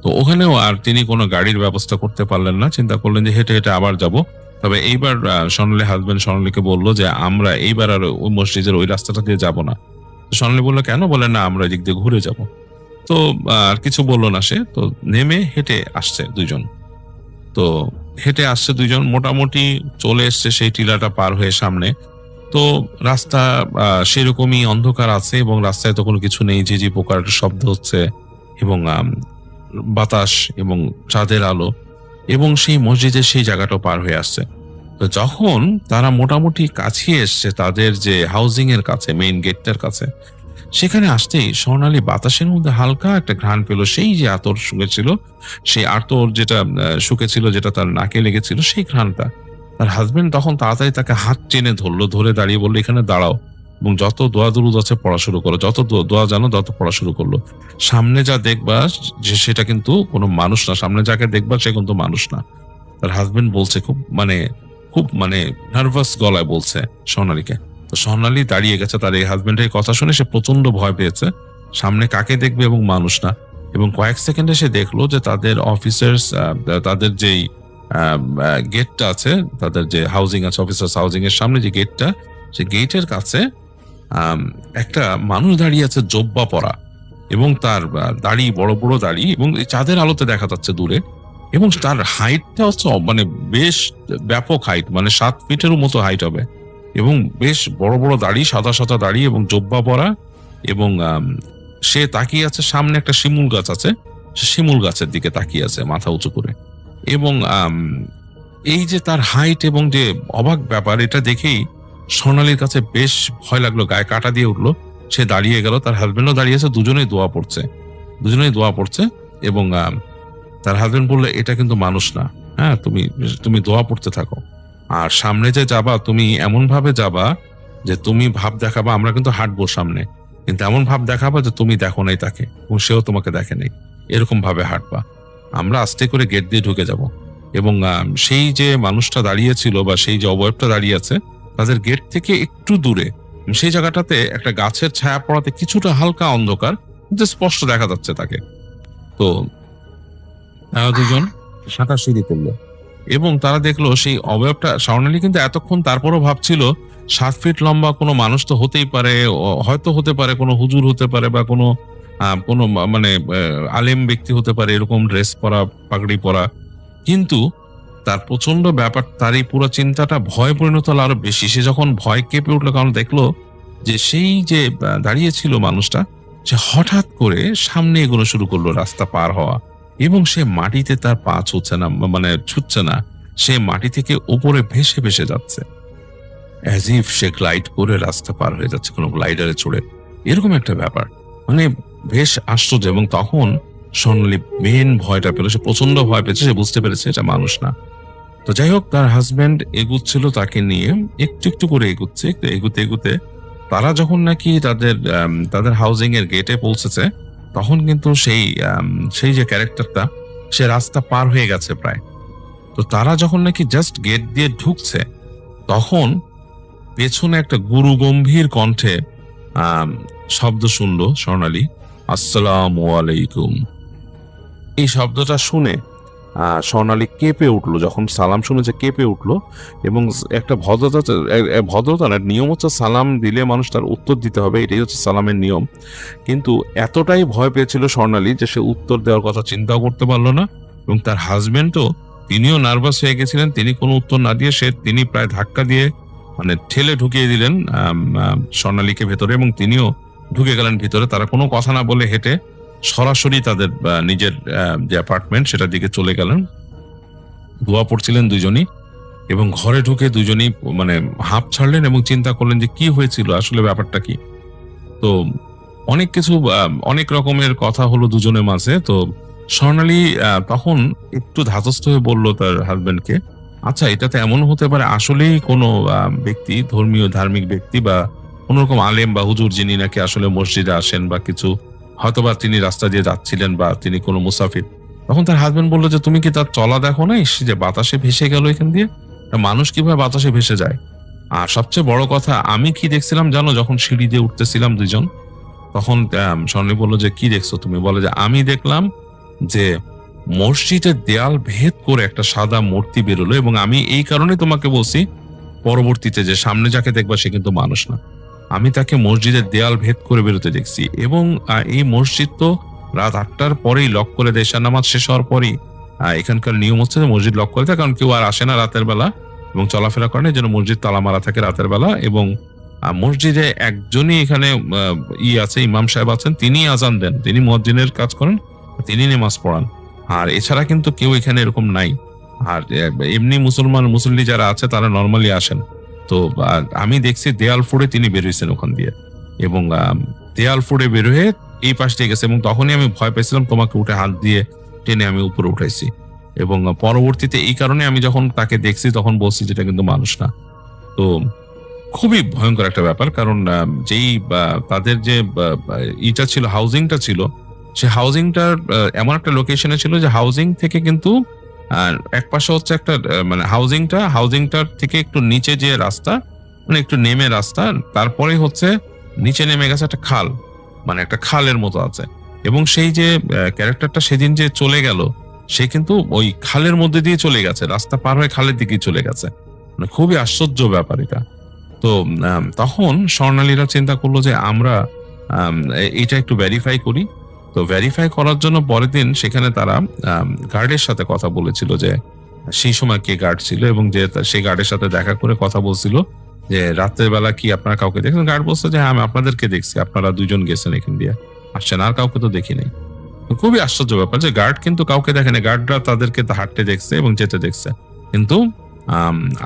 তো ওখানেও আর তিনি কোনো গাড়ির ব্যবস্থা করতে পারলেন না, চিন্তা করলেন যে হেঁটে হেঁটে আবার যাব। তবে এইবার স্বর্ণালী হাজবেন্ড স্বর্ণালীকে বললো যে আমরা এইবার আর ওই মসজিদের ওই রাস্তাটা দিয়ে যাব না। স্বর্ণালী বললো কেন? বলে না, আমরা এদিক দিয়ে ঘুরে যাব। তো আর কিছু বললো না সে। তো নেমে হেঁটে আসছে দুইজন, মোটামুটি চলে এসছে সেই টিলাটা পার হয়ে সামনে। তো রাস্তা সেরকমই অন্ধকার আছে এবং রাস্তায় তো কোনো কিছু নেই, ঝিঝি পোকার শব্দ হচ্ছে এবং বাতাস এবং চাঁদের আলো, এবং সেই মসজিদের সেই জায়গাটাও পার হয়ে আসছে। তো যখন তারা মোটামুটি কাছে এসছে তাদের যে হাউজিং এর কাছে, মেইন গেটটার কাছে, সেখানে আসতেই স্বর্ণালী বাতাসের মধ্যে হালকা একটা ঘ্রাণ পেল, সেই যে আতর শুকেছিল, সেই আতর যেটা শুকেছিল, যেটা তার নাকে লেগেছিল, সেই ঘ্রাণটা। তার হাজবেন্ড তখন তাড়াতাড়ি তাকে হাত টেনে ধরলো, ধরে দাঁড়িয়ে বললো এখানে দাঁড়াও এবং যত দোয়া দুরুদ আছে পড়া শুরু করো, যত দোয়া জানো তত পড়া শুরু করলো। সামনে যা দেখবা যে সেটা কিন্তু কোনো মানুষ না, সামনে যাকে দেখবা সে কিন্তু মানুষ না। তার হাজবেন্ড বলছে খুব মানে নার্ভাস গলায় বলছে স্বর্ণালীকে। তো স্বর্ণালী দাঁড়িয়ে গেছে, তার এই হাজবেন্ডের কথা শুনে সে প্রচন্ড ভয় পেয়েছে, সামনে কাকে দেখবে এবং মানুষ না। এবং কয়েক সেকেন্ডে সে দেখলো যে তাদের অফিসার্স, তাদের যেই গেটটা আছে, তাদের যে হাউজিং আছে, অফিসার্স হাউজিং এর সামনে যে গেটটা, সে গেটের কাছে একটা মানুষ দাঁড়িয়ে আছে, জব্বা পরা, এবং তার দাড়ি বড় বড় দাড়ি, এবং চাঁদের আলোতে দেখা যাচ্ছে দূরে। এবং তার হাইটটা হচ্ছে মানে বেশ ব্যাপক হাইট, মানে 7 ফিটের মতো হাইট হবে, এবং বেশ বড় বড় দাড়ি, সাদা সাদা দাড়ি এবং জব্বা পরা। এবং সে তাকিয়ে আছে, সামনে একটা শিমুল গাছ আছে, সে শিমুল গাছের দিকে তাকিয়ে আছে মাথা উঁচু করে। এবং এই যে তার হাইট এবং যে অবাক ব্যাপার, এটা দেখেই স্বর্ণালীর কাছে বেশ ভয় লাগলো, গায়ে কাটা দিয়ে উঠলো। সে দাঁড়িয়ে গেল, তার হাজবেন্ডও দাঁড়িয়েছে, দুজনেই দোয়া পড়ছে। এবং তার হাজবেন্ড বললো এটা কিন্তু মানুষ না, হ্যাঁ, তুমি দোয়া পড়তে থাকো, আর সামনে যে যাবা তুমি এমন ভাবে যাবা যে তুমি ভাব দেখাবা আমরা কিন্তু হাঁটবো সামনে, কিন্তু এমন ভাব দেখাবা যে তুমি দেখো নাই তাকে এবং সেও তোমাকে দেখে নাই, এরকম ভাবে হাঁটবা। আমরা আস্তে করে গেট দিয়ে ঢুকে যাব এবং সেই যে মানুষটা দাঁড়িয়েছিল বা সেই যে অবয়বটা দাঁড়িয়ে আছে, তাদের গেট থেকে একটু দূরে সেই জায়গাটাতে একটা গাছের ছায়া পড়াতে কিছুটা হালকা অন্ধকার, কিন্তু স্পষ্ট দেখা যাচ্ছে তাকে। তো দুজন হাঁটাহাঁটি করলো এবং তারা দেখলো সেই অবয়বটা। স্বর্ণালী কিন্তু এতক্ষণ তারপরও ভাবছিল 7 ফিট লম্বা কোনো মানুষ তো হতেই পারে, হয়তো হতে পারে কোনো হুজুর হতে পারে বা কোনো মানে আলেম ব্যক্তি হতে পারে, এরকম ড্রেস পরা, পাগড়ি পরা। কিন্তু তার প্রচন্ড ব্যাপার, তার এই পুরো চিন্তাটা ভয় পরিণত হলো আরো বেশি। সে যখন ভয় কেঁপে উঠলো, কারণ দেখলো যে সেই যে দাঁড়িয়ে ছিল মানুষটা, সে হঠাৎ করে সামনে এগোনো শুরু করলো রাস্তা পার হওয়া, এবং সে মাটিতে তার পা ছুটছে না, মানে ছুটছে না, সে মাটি থেকে উপরে ভেসে ভেসে যাচ্ছে, অ্যাজ ইফ সে গ্লাইড করে রাস্তা পার হয়ে যাচ্ছে, কোনো গ্লাইডারে চড়ে, এরকম একটা ব্যাপার, মানে বেশ আশ্চর্য। এবং তখন স্বর্ণালী মেন ভয়টা পেল, সে প্রচন্ড ভয় পেয়েছে, সে বুঝতে পেরেছে এটা মানুষ না। তো যাই হোক, তার হাজবেন্ড এগুচ্ছিল তাকে নিয়ে, একটু একটু করে এগুচ্ছে, একটু এগুতে এগুতে তারা যখন নাকি তাদের হাউজিং এর গেটে পৌঁছেছে, তখন কিন্তু সেই যে ক্যারেক্টারটা সে রাস্তা পার হয়ে গেছে প্রায়। তো তারা যখন নাকি জাস্ট গেট দিয়ে ঢুকছে, তখন পেছনে একটা গুরু গম্ভীর কণ্ঠে শব্দ শুনলো স্বর্ণালী, আসসালামু আলাইকুম। এই শব্দটা শুনে স্বর্ণালী কেঁপে উঠলো। যখন সালাম শুনেছে কেঁপে উঠলো, এবং একটা ভদ্রতার নিয়ম হচ্ছে সালাম দিলে মানুষ তার উত্তর দিতে হবে, এটাই হচ্ছে সালামের নিয়ম। কিন্তু এতটাই ভয় পেয়েছিল স্বর্ণালী যে সে উত্তর দেওয়ার কথা চিন্তাও করতে পারলো না, এবং তার হাজবেন্ডও তিনিও নার্ভাস হয়ে গেছিলেন। তিনি কোনো উত্তর না দিয়ে তিনি প্রায় ধাক্কা দিয়ে মানে ঠেলে ঢুকিয়ে দিলেন স্বর্ণালীকে ভেতরে, এবং তিনিও ঢুকে গেলেন ভিতরে। তারা কোনো কথা না বলে হেঁটে সরাসরি তাদের নিজের যে অ্যাপার্টমেন্ট সেটার দিকে চলে গেলেন। দোয়া পড়ছিলেন দুজনই, এবং ঘরে ঢুকে দুজনই মানে হাঁপ ছাড়লেন এবং চিন্তা করলেন যে কি হয়েছিল আসলে, ব্যাপারটা কি। তো অনেক কিছু অনেক রকমের কথা হলো দুজনের মাঝে। তো স্বর্ণালী তখন একটু ধাতস্থ হয়ে বলল তার হাজবেন্ডকে, আচ্ছা এটাতে এমন হতে পারে আসলেই কোনো ব্যক্তি, ধর্মীয় ধার্মিক ব্যক্তি বা কোন রকম আলেম বা হুজুর যিনি নাকি আসলে মসজিদে আসেন বা কিছু, হয়তোবা তিনি রাস্তা দিয়ে যাচ্ছিলেন বা তিনি কোনো মুসাফির। তখন তার হাজবেন্ড বললো যে তুমি কি তার চলা দেখো না, যে বাতাসে ভেসে গেল এখান দিয়ে, মানুষ কিভাবে বাতাসে ভেসে যায়। আর সবচেয়ে বড় কথা, আমি কি দেখছিলাম জানো, যখন সিঁড়ি দিয়ে উঠতেছিলাম দুজন, তখন স্বর্ণী বললো যে কি দেখছো তুমি? বলে যে আমি দেখলাম যে মসজিদের দেয়াল ভেদ করে একটা সাদা মূর্তি বেরোলো, এবং আমি এই কারণে তোমাকে বলছি পরবর্তীতে যে সামনে যাকে দেখবা সে কিন্তু মানুষ না, আমি তাকে মসজিদের দেয়াল ভেদ করে বেরোতে দেখছি। এবং এই মসজিদ তো রাত 8টার পরেই লক করে দেয়, ঈশার নামাজ শেষ হওয়ার পরেই এখানকার নিয়ম হচ্ছে যে মসজিদ লক করে দেয়, কারণ কেউ আর আসে না রাতের বেলা এবং চলাফেরা করে না, যেন মসজিদ তালা মারা থাকে রাতের বেলা। এবং মসজিদে একজনই এখানে আছে, ইমাম সাহেব আছেন, তিনি আজান দেন, তিনি মুয়াজ্জিনের কাজ করেন, তিনি নামাজ পড়ান। আর এছাড়া কিন্তু কেউ এখানে এরকম নাই। আর এমনি মুসল্লি যারা আছে তারা নর্মালি আসেন। তো আমি দেখছি দেয়াল ফুড়ে তিনি বেরোইছেন ওখান দিয়ে, এবং দেয়াল ফুড়ে বেরোয় এই পাশ দিয়ে গেছে, এবং তখনই আমি ভয় পেয়েছিলাম, তোমাকে উঠে হাত দিয়ে টেনে আমি উপরে উঠাইছি। এবং পরবর্তীতে এই কারণে আমি যখন তাকে দেখছি তখন বলছি যেটা কিন্তু মানুষ না। তো খুবই ভয়ঙ্কর একটা ব্যাপার, কারণ যেই তাদের যে ইটা ছিল, হাউজিংটা ছিল, সে হাউজিংটার এমন একটা লোকেশনে ছিল যে হাউজিং থেকে কিন্তু এক পাশে হচ্ছে একটা মানে হাউজিংটার থেকে একটু নিচে যে রাস্তা, মানে একটু নেমে রাস্তা, তারপরে হচ্ছে নিচে নেমে গেছে একটা খাল, মানে একটা খালের মতো আছে। এবং সেই যে ক্যারেক্টারটা সেদিন যে চলে গেল, সে কিন্তু ওই খালের মধ্যে দিয়ে চলে গেছে, রাস্তা পার হয়ে খালের দিকে চলে গেছে। মানে খুবই আশ্চর্য ব্যাপার এটা। তো তখন স্বর্ণালীরা চিন্তা করলো যে আমরা এটা একটু ভেরিফাই করি। তো ভেরিফাই করার জন্য পরের দিন সেখানে তারা গার্ডের সাথে কথা বলেছিল যে সেই সময় কে গার্ড ছিল, এবং যে সেই গার্ডের সাথে দেখা করে কথা বলছিল যে রাতের বেলা কি আপনারা কাউকে দেখছেন। গার্ড বলছে যে হ্যাঁ আমি আপনাদেরকে দেখছি, আপনারা দুজন গেছেন এখান দিয়ে, আসছেন, আর কাউকে তো দেখি নাই। খুবই আশ্চর্য ব্যাপার যে গার্ড কিন্তু কাউকে দেখেনি, গার্ডরা তাদেরকে হাঁটতে দেখছে এবং যেতে দেখছে, কিন্তু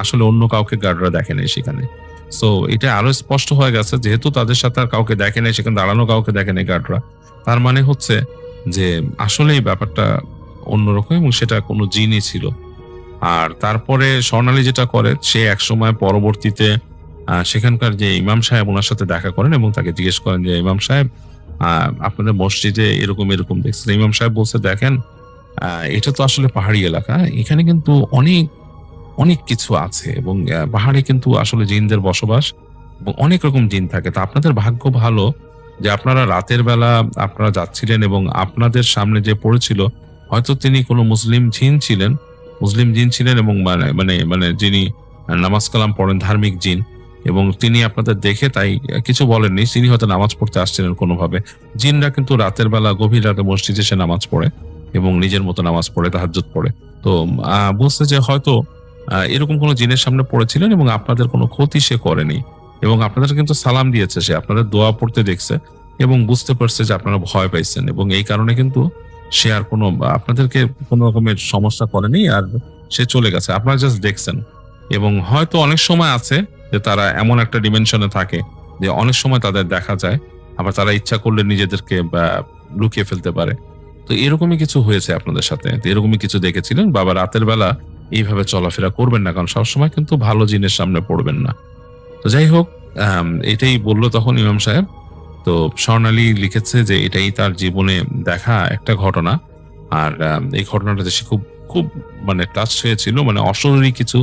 আসলে অন্য কাউকে গার্ডরা দেখে নাই সেখানে। সো এটা আরো স্পষ্ট হয়ে গেছে, যেহেতু তাদের সাথে আর কাউকে দেখে নাই, সেখানে দাঁড়ানো কাউকে দেখে নাই গার্ডরা, তার মানে হচ্ছে যে আসলে এই ব্যাপারটা অন্যরকম এবং সেটা কোনো জিনই ছিল। আর তারপরে স্বর্ণালী যেটা করে, সে একসময় পরবর্তীতে সেখানকার যে ইমাম সাহেব ওনার সাথে দেখা করেন এবং তাকে জিজ্ঞেস করেন যে ইমাম সাহেব আপনাদের মসজিদে এরকম এরকম দেখছেন। ইমাম সাহেব বলছে দেখেন এটা তো আসলে পাহাড়ি এলাকা, এখানে কিন্তু অনেক অনেক কিছু আছে, এবং পাহাড়ে কিন্তু আসলে জিনদের বসবাস এবং অনেক রকম জিন থাকে। তা আপনাদের ভাগ্য ভালো যে আপনারা রাতের বেলা আপনারা যাচ্ছিলেন এবং আপনাদের সামনে যে পড়েছিল হয়তো তিনি কোনো মুসলিম জিন ছিলেন এবং মানে যিনি নামাজ কালাম পড়েন, ধার্মিক জিন, এবং তিনি আপনাদের দেখে তাই কিছু বলেননি, তিনি হয়তো নামাজ পড়তে আসছিলেন কোনোভাবে। জিনরা কিন্তু রাতের বেলা গভীর রাতে মসজিদে এসে নামাজ পড়ে এবং নিজের মতো নামাজ পড়ে, তাহাজ্জুদ পড়ে। তো বুঝতে যে হয়তো এরকম কোনো জিনের সামনে পড়েছিলেন এবং আপনাদের কোনো ক্ষতি সে করেনি, এবং আপনাদের কিন্তু সালাম দিয়েছে, সে আপনাদের দোয়া পড়তে দেখছে এবং বুঝতে পারছে যে আপনারা ভয় পাইছেন, এবং এই কারণে কিন্তু সে আর কোনো আপনাদেরকে কোনো রকমের সমস্যা করেনি, আর সে চলে গেছে, আপনারা জাস্ট দেখছেন। এবং হয়তো অনেক সময় আছে যে তারা এমন একটা ডিমেনশনে থাকে যে অনেক সময় তাদের দেখা যায়, আবার তারা ইচ্ছা করলে নিজেদেরকে লুকিয়ে ফেলতে পারে। তো এরকমই কিছু হয়েছে আপনাদের সাথে, এরকমই কিছু দেখেছিলেন। বাবা রাতের বেলা এইভাবে চলাফেরা করবেন না, কারণ সবসময় কিন্তু ভালো জিনের সামনে পড়বেন না। তো যাই হোক, এটাই বললো তখন ইমাম সাহেব। তো স্বর্ণালী লিখেছে যে এটাই তার জীবনে দেখা একটা ঘটনা, আর এই ঘটনাটাতে সে খুব খুব মানে টাচ হয়েছিল, মানে অশরীরী কিছু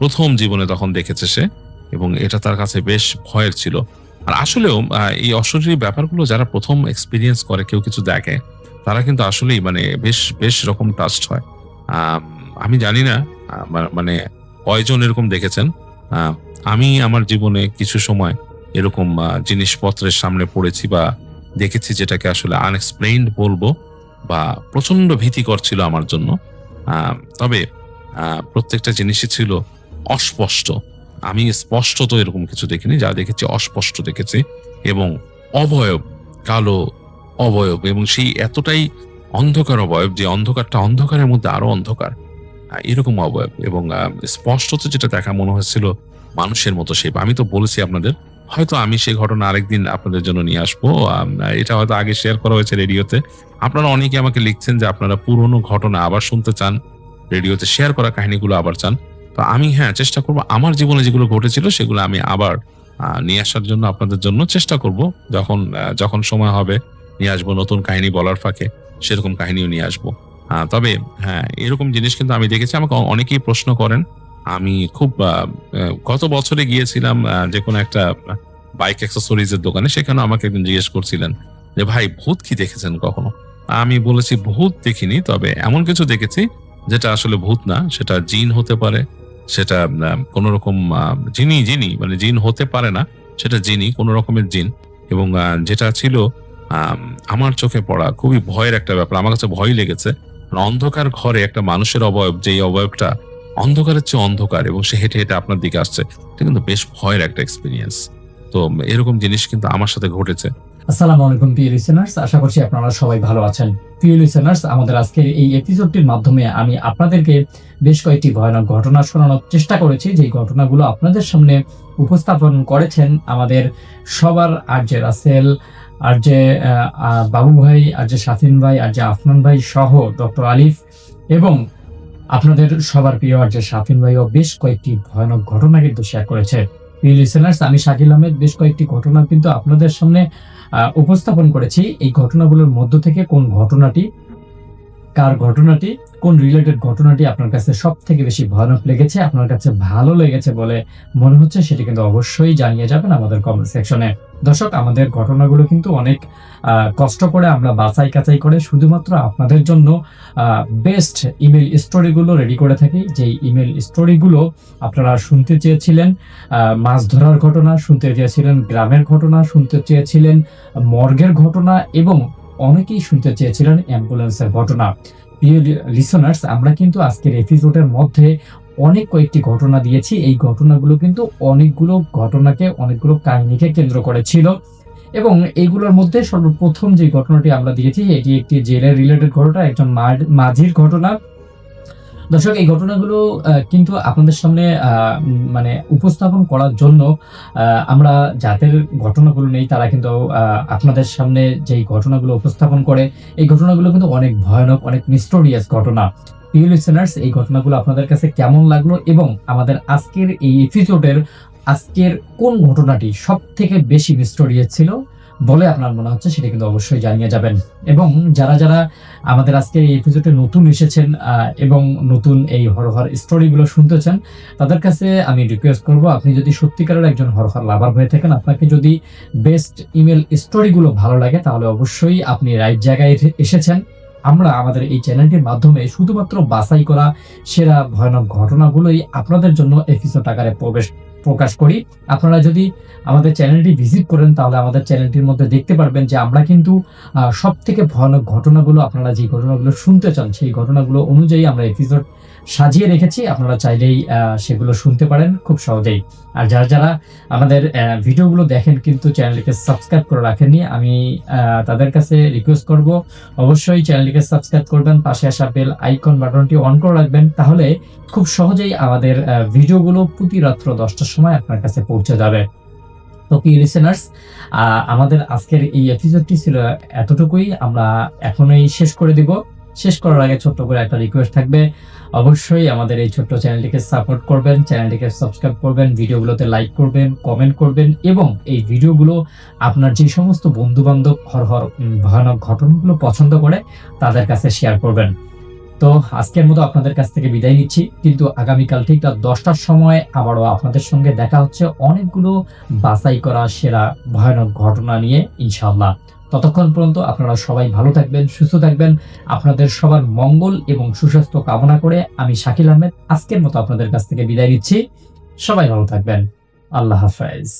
প্রথম জীবনে তখন দেখেছে সে, এবং এটা তার কাছে বেশ ভয়ের ছিল। আর আসলেও এই অশরীরী ব্যাপারগুলো যারা প্রথম এক্সপিরিয়েন্স করে, কেউ কিছু দেখে, তারা কিন্তু আসলেই মানে বেশ বেশ রকম টাচড হয়। আমি জানি না মানে কয়জন এরকম দেখেছেন। আমি আমার জীবনে কিছু সময় এরকম জিনিসপত্রের সামনে পড়েছি বা দেখেছি, যেটাকে আসলে আনএক্সপ্লেইনড বলবো, বা প্রচন্ড ভীতিকর ছিল আমার জন্য। তবে প্রত্যেকটা জিনিসই ছিল অস্পষ্ট। আমি স্পষ্ট তো এরকম কিছু দেখিনি, যা দেখেছি অস্পষ্ট দেখেছি, এবং অবয়ব, কালো অবয়ব, এবং সেই এতটাই অন্ধকার অবয়ব যে অন্ধকারটা অন্ধকারের মধ্যে আরো অন্ধকার, এরকম অবয়ব, এবং স্পষ্টত যেটা দেখা মনে হচ্ছিল মানুষের মতো শেপ। আমি তো বলেছি আপনাদের, হয়তো আমি সেই ঘটনা আরেকদিন আপনাদের জন্য নিয়ে আসবো। এটা হয়তো আগে শেয়ার করা হয়েছে রেডিওতে। আপনারা অনেকে আমাকে লিখছেন যে আপনারা পুরনো ঘটনা আবার শুনতে চান, রেডিওতে শেয়ার করা কাহিনীগুলো আবার চান। তো আমি চেষ্টা করব আমার জীবনে যেগুলো ঘটেছিল সেগুলো আমি আবার নিয়ে আসার জন্য, আপনাদের জন্য চেষ্টা করব। যখন সময় হবে নিয়ে আসবো, নতুন কাহিনী বলার ফাঁকে সেরকম কাহিনীও নিয়ে আসবো। তবে এরকম জিনিস কিন্তু আমি দেখেছি। আমাকে অনেকেই প্রশ্ন করেন। আমি খুব গত বছরে গিয়েছিলাম যে কোনো একটা বাইক অ্যাক্সেসরিজের দোকানে, সেখানে আমাকে একদিন জিজ্ঞেস করছিলেন যে ভাই, ভূত কি দেখেছেন কখনো? আমি বলেছি ভূত দেখিনি, তবে এমন কিছু দেখেছি যেটা আসলে ভূত না, সেটা জিন হতে পারে, সেটা কোন রকম জিনি মানে জিন হতে পারে না, সেটা জিনি, কোন রকমের জিন। এবং যেটা ছিল আমার চোখে পড়া খুবই ভয়ের একটা ব্যাপার, আমার কাছে ভয় লেগেছে। অন্ধকার ঘরে একটা মানুষের অবয়ব, যেই অবয়বটা অন্ধকারের চেয়ে অন্ধকার, এবং সে হেঁটে হেঁটে আপনার দিকে আসছে, এটা কিন্তু বেশ ভয়ের একটা এক্সপিরিয়েন্স। তো এরকম জিনিস কিন্তু আমার সাথে ঘটেছে। আসসালামু আলাইকুম প্রিয় লিসেনার্স, আশা করছি আপনারা সবাই ভালো আছেন। প্রিয় লিসেনার্স, আমাদের আজকের এই এপিসোডটির মাধ্যমে আমি আপনাদেরকে বেশ কয়েকটি ভয়ানক ঘটনা শোনানোর চেষ্টা করেছি, যে ঘটনাগুলো আপনাদের সামনে উপস্থাপন করেছেন আমাদের সবার আরজে রাসেল, আরজে বাবু ভাই, আরজে শাফিন ভাই, আরজে আফনান ভাই সহ ডক্টর আলিফ, এবং আপনাদের সবার প্রিয় আরজে শাফিন ভাইও বেশ কয়েকটি ভয়ানক ঘটনা কিন্তু শেয়ার করেছে। প্রিয় লিসেনার্স, আমি শাকিল আহমেদ বেশ কয়েকটি ঘটনা কিন্তু আপনাদের সামনে উপস্থাপন করেছি। এই ঘটনাগুলোর মধ্য থেকে কোন ঘটনাটি, কার ঘটনাটি, কোন রিলেটেড ঘটনাটি আপনার কাছে সব থেকে বেশি ভয়ানক লেগেছে, আপনার কাছে ভালো লেগেছে বলে মনে হচ্ছে, সেটি কিন্তু অবশ্যই জানিয়ে যাবেন আমাদের কমেন্ট সেকশনে। দর্শক, আমাদের ঘটনাগুলো কিন্তু অনেক কষ্ট করে আমরা বাছাই কাছাই করে শুধুমাত্র আপনাদের জন্য বেস্ট ইমেল স্টোরিগুলো রেডি করে থাকি। যেই ইমেল স্টোরিগুলো আপনারা শুনতে চেয়েছিলেন মাছ ধরার ঘটনা, শুনতে চেয়েছিলেন গ্রামের ঘটনা, শুনতে চেয়েছিলেন মর্গের ঘটনা, এবং অনেকেই শুনতে চেয়েছিলেন অ্যাম্বুলেন্সের ঘটনা। প্রিয় লিসনার্স, আমরা কিন্তু আজকের এপিসোডের মধ্যে অনেক কয়েকটি ঘটনা দিয়েছি। এই ঘটনাগুলো কিন্তু অনেকগুলো ঘটনাকে, অনেকগুলো কাহিনীকে কেন্দ্র করে ছিল, এবং এইগুলোর মধ্যে সর্বপ্রথম যে ঘটনাটি আমরা দিয়েছি এটি একটি জেলের রিলেটেড ঘটনা, একজন মাঝির ঘটনা। দর্শক, এই ঘটনাগুলো কিন্তু আপনাদের সামনে মানে উপস্থাপন করার জন্য আমরা যাদের ঘটনাগুলো নেই, তারা কিন্তু আপনাদের সামনে যেই ঘটনাগুলো উপস্থাপন করে, এই ঘটনাগুলো কিন্তু অনেক ভয়ানক, অনেক মিস্টোরিয়াস ঘটনা। প্রিয় লিসেনার্স, এই ঘটনাগুলো আপনাদের কাছে কেমন লাগলো, এবং আমাদের আজকের এই এপিসোডের আজকের কোন ঘটনাটি সব থেকে বেশি মিস্টোরিয়াস ছিল বলে আপনার মনে হচ্ছে, সেটা কিন্তু অবশ্যই জানিয়ে যাবেন। এবং যারা যারা আমাদের আজকের এই এপিসোডে নতুন এসেছেন এবং নতুন এই হরহর স্টোরিগুলো শুনতেছেন, তাদের কাছে আমি রিকোয়েস্ট করব, আপনি যদি সত্যিকারের একজন হরহর লাভার হয়ে থাকেন, আপনাকে যদি বেস্ট ইমেল স্টোরিগুলো ভালো লাগে, তাহলে অবশ্যই আপনি রাইট জায়গায় এসেছেন। আমরা আমাদের এই চ্যানেলটির মাধ্যমে শুধুমাত্র বাছাই করা সেরা ভয়ানক ঘটনাগুলোই আপনাদের জন্য এপিসোড আকারে প্রকাশ করি। আপনারা যদি আমাদের চ্যানেলটি ভিজিট করেন, তাহলে আমাদের চ্যানেলটির মধ্যে দেখতে পারবেন যে আমরা কিন্তু সব থেকে ভয়ানক ঘটনাগুলো, আপনারা যে ঘটনাগুলো শুনতে চান সেই ঘটনাগুলো অনুযায়ী আমরা এপিসোড সাজিয়ে রেখেছি। আপনারা চাইলেই সেগুলো শুনতে পারেন খুব সহজেই। আর যারা যারা আমাদের ভিডিওগুলো দেখেন কিন্তু চ্যানেলটিকে সাবস্ক্রাইব করে রাখেননি, আমি তাদের কাছে রিকোয়েস্ট করব, অবশ্যই চ্যানেলটিকে সাবস্ক্রাইব করবেন, পাশে আসা বেল আইকন বাটনটি অন করে রাখবেন, তাহলে খুব সহজেই আমাদের ভিডিওগুলো প্রতি রাত্র 10টার সময় আপনার কাছে পৌঁছে যাবে। তো প্রিয় লিসেনার্স, আমাদের আজকের এই এপিসোডটি ছিল এতটুকুই, আমরা এখনই শেষ করে দিব। শেষ করার আগে ছোট্ট করে একটা রিকোয়েস্ট থাকবে, অবশ্যই আমাদের এই ছোট্ট চ্যানেলটিকে সাপোর্ট করবেন, চ্যানেলটিকে সাবস্ক্রাইব করবেন, ভিডিওগুলোতে লাইক করবেন, কমেন্ট করবেন এবং এই ভিডিওগুলো আপনার যে সমস্ত বন্ধু বান্ধব ভয়ানক ঘটনাগুলো পছন্দ করে তাদের কাছে শেয়ার করবেন। তো আজকের মতো আপনাদের কাছ থেকে বিদায় নিচ্ছি, কিন্তু আগামীকাল ঠিক রাত 10টার সময় আবারও আপনাদের সঙ্গে দেখা হচ্ছে অনেকগুলো বাছাই করা সেরা ভয়ানক ঘটনা নিয়ে ইনশাআল্লাহ। ততক্ষণ পর্যন্ত আপনারা সবাই ভালো থাকবেন, সুস্থ থাকবেন। আপনাদের সবার মঙ্গল এবং সুস্বাস্থ্য কামনা করে আমি শাকিল আহমেদ আজকের মতো আপনাদের কাছ থেকে বিদায় নিচ্ছি। সবাই ভালো থাকবেন। আল্লাহ হাফেজ।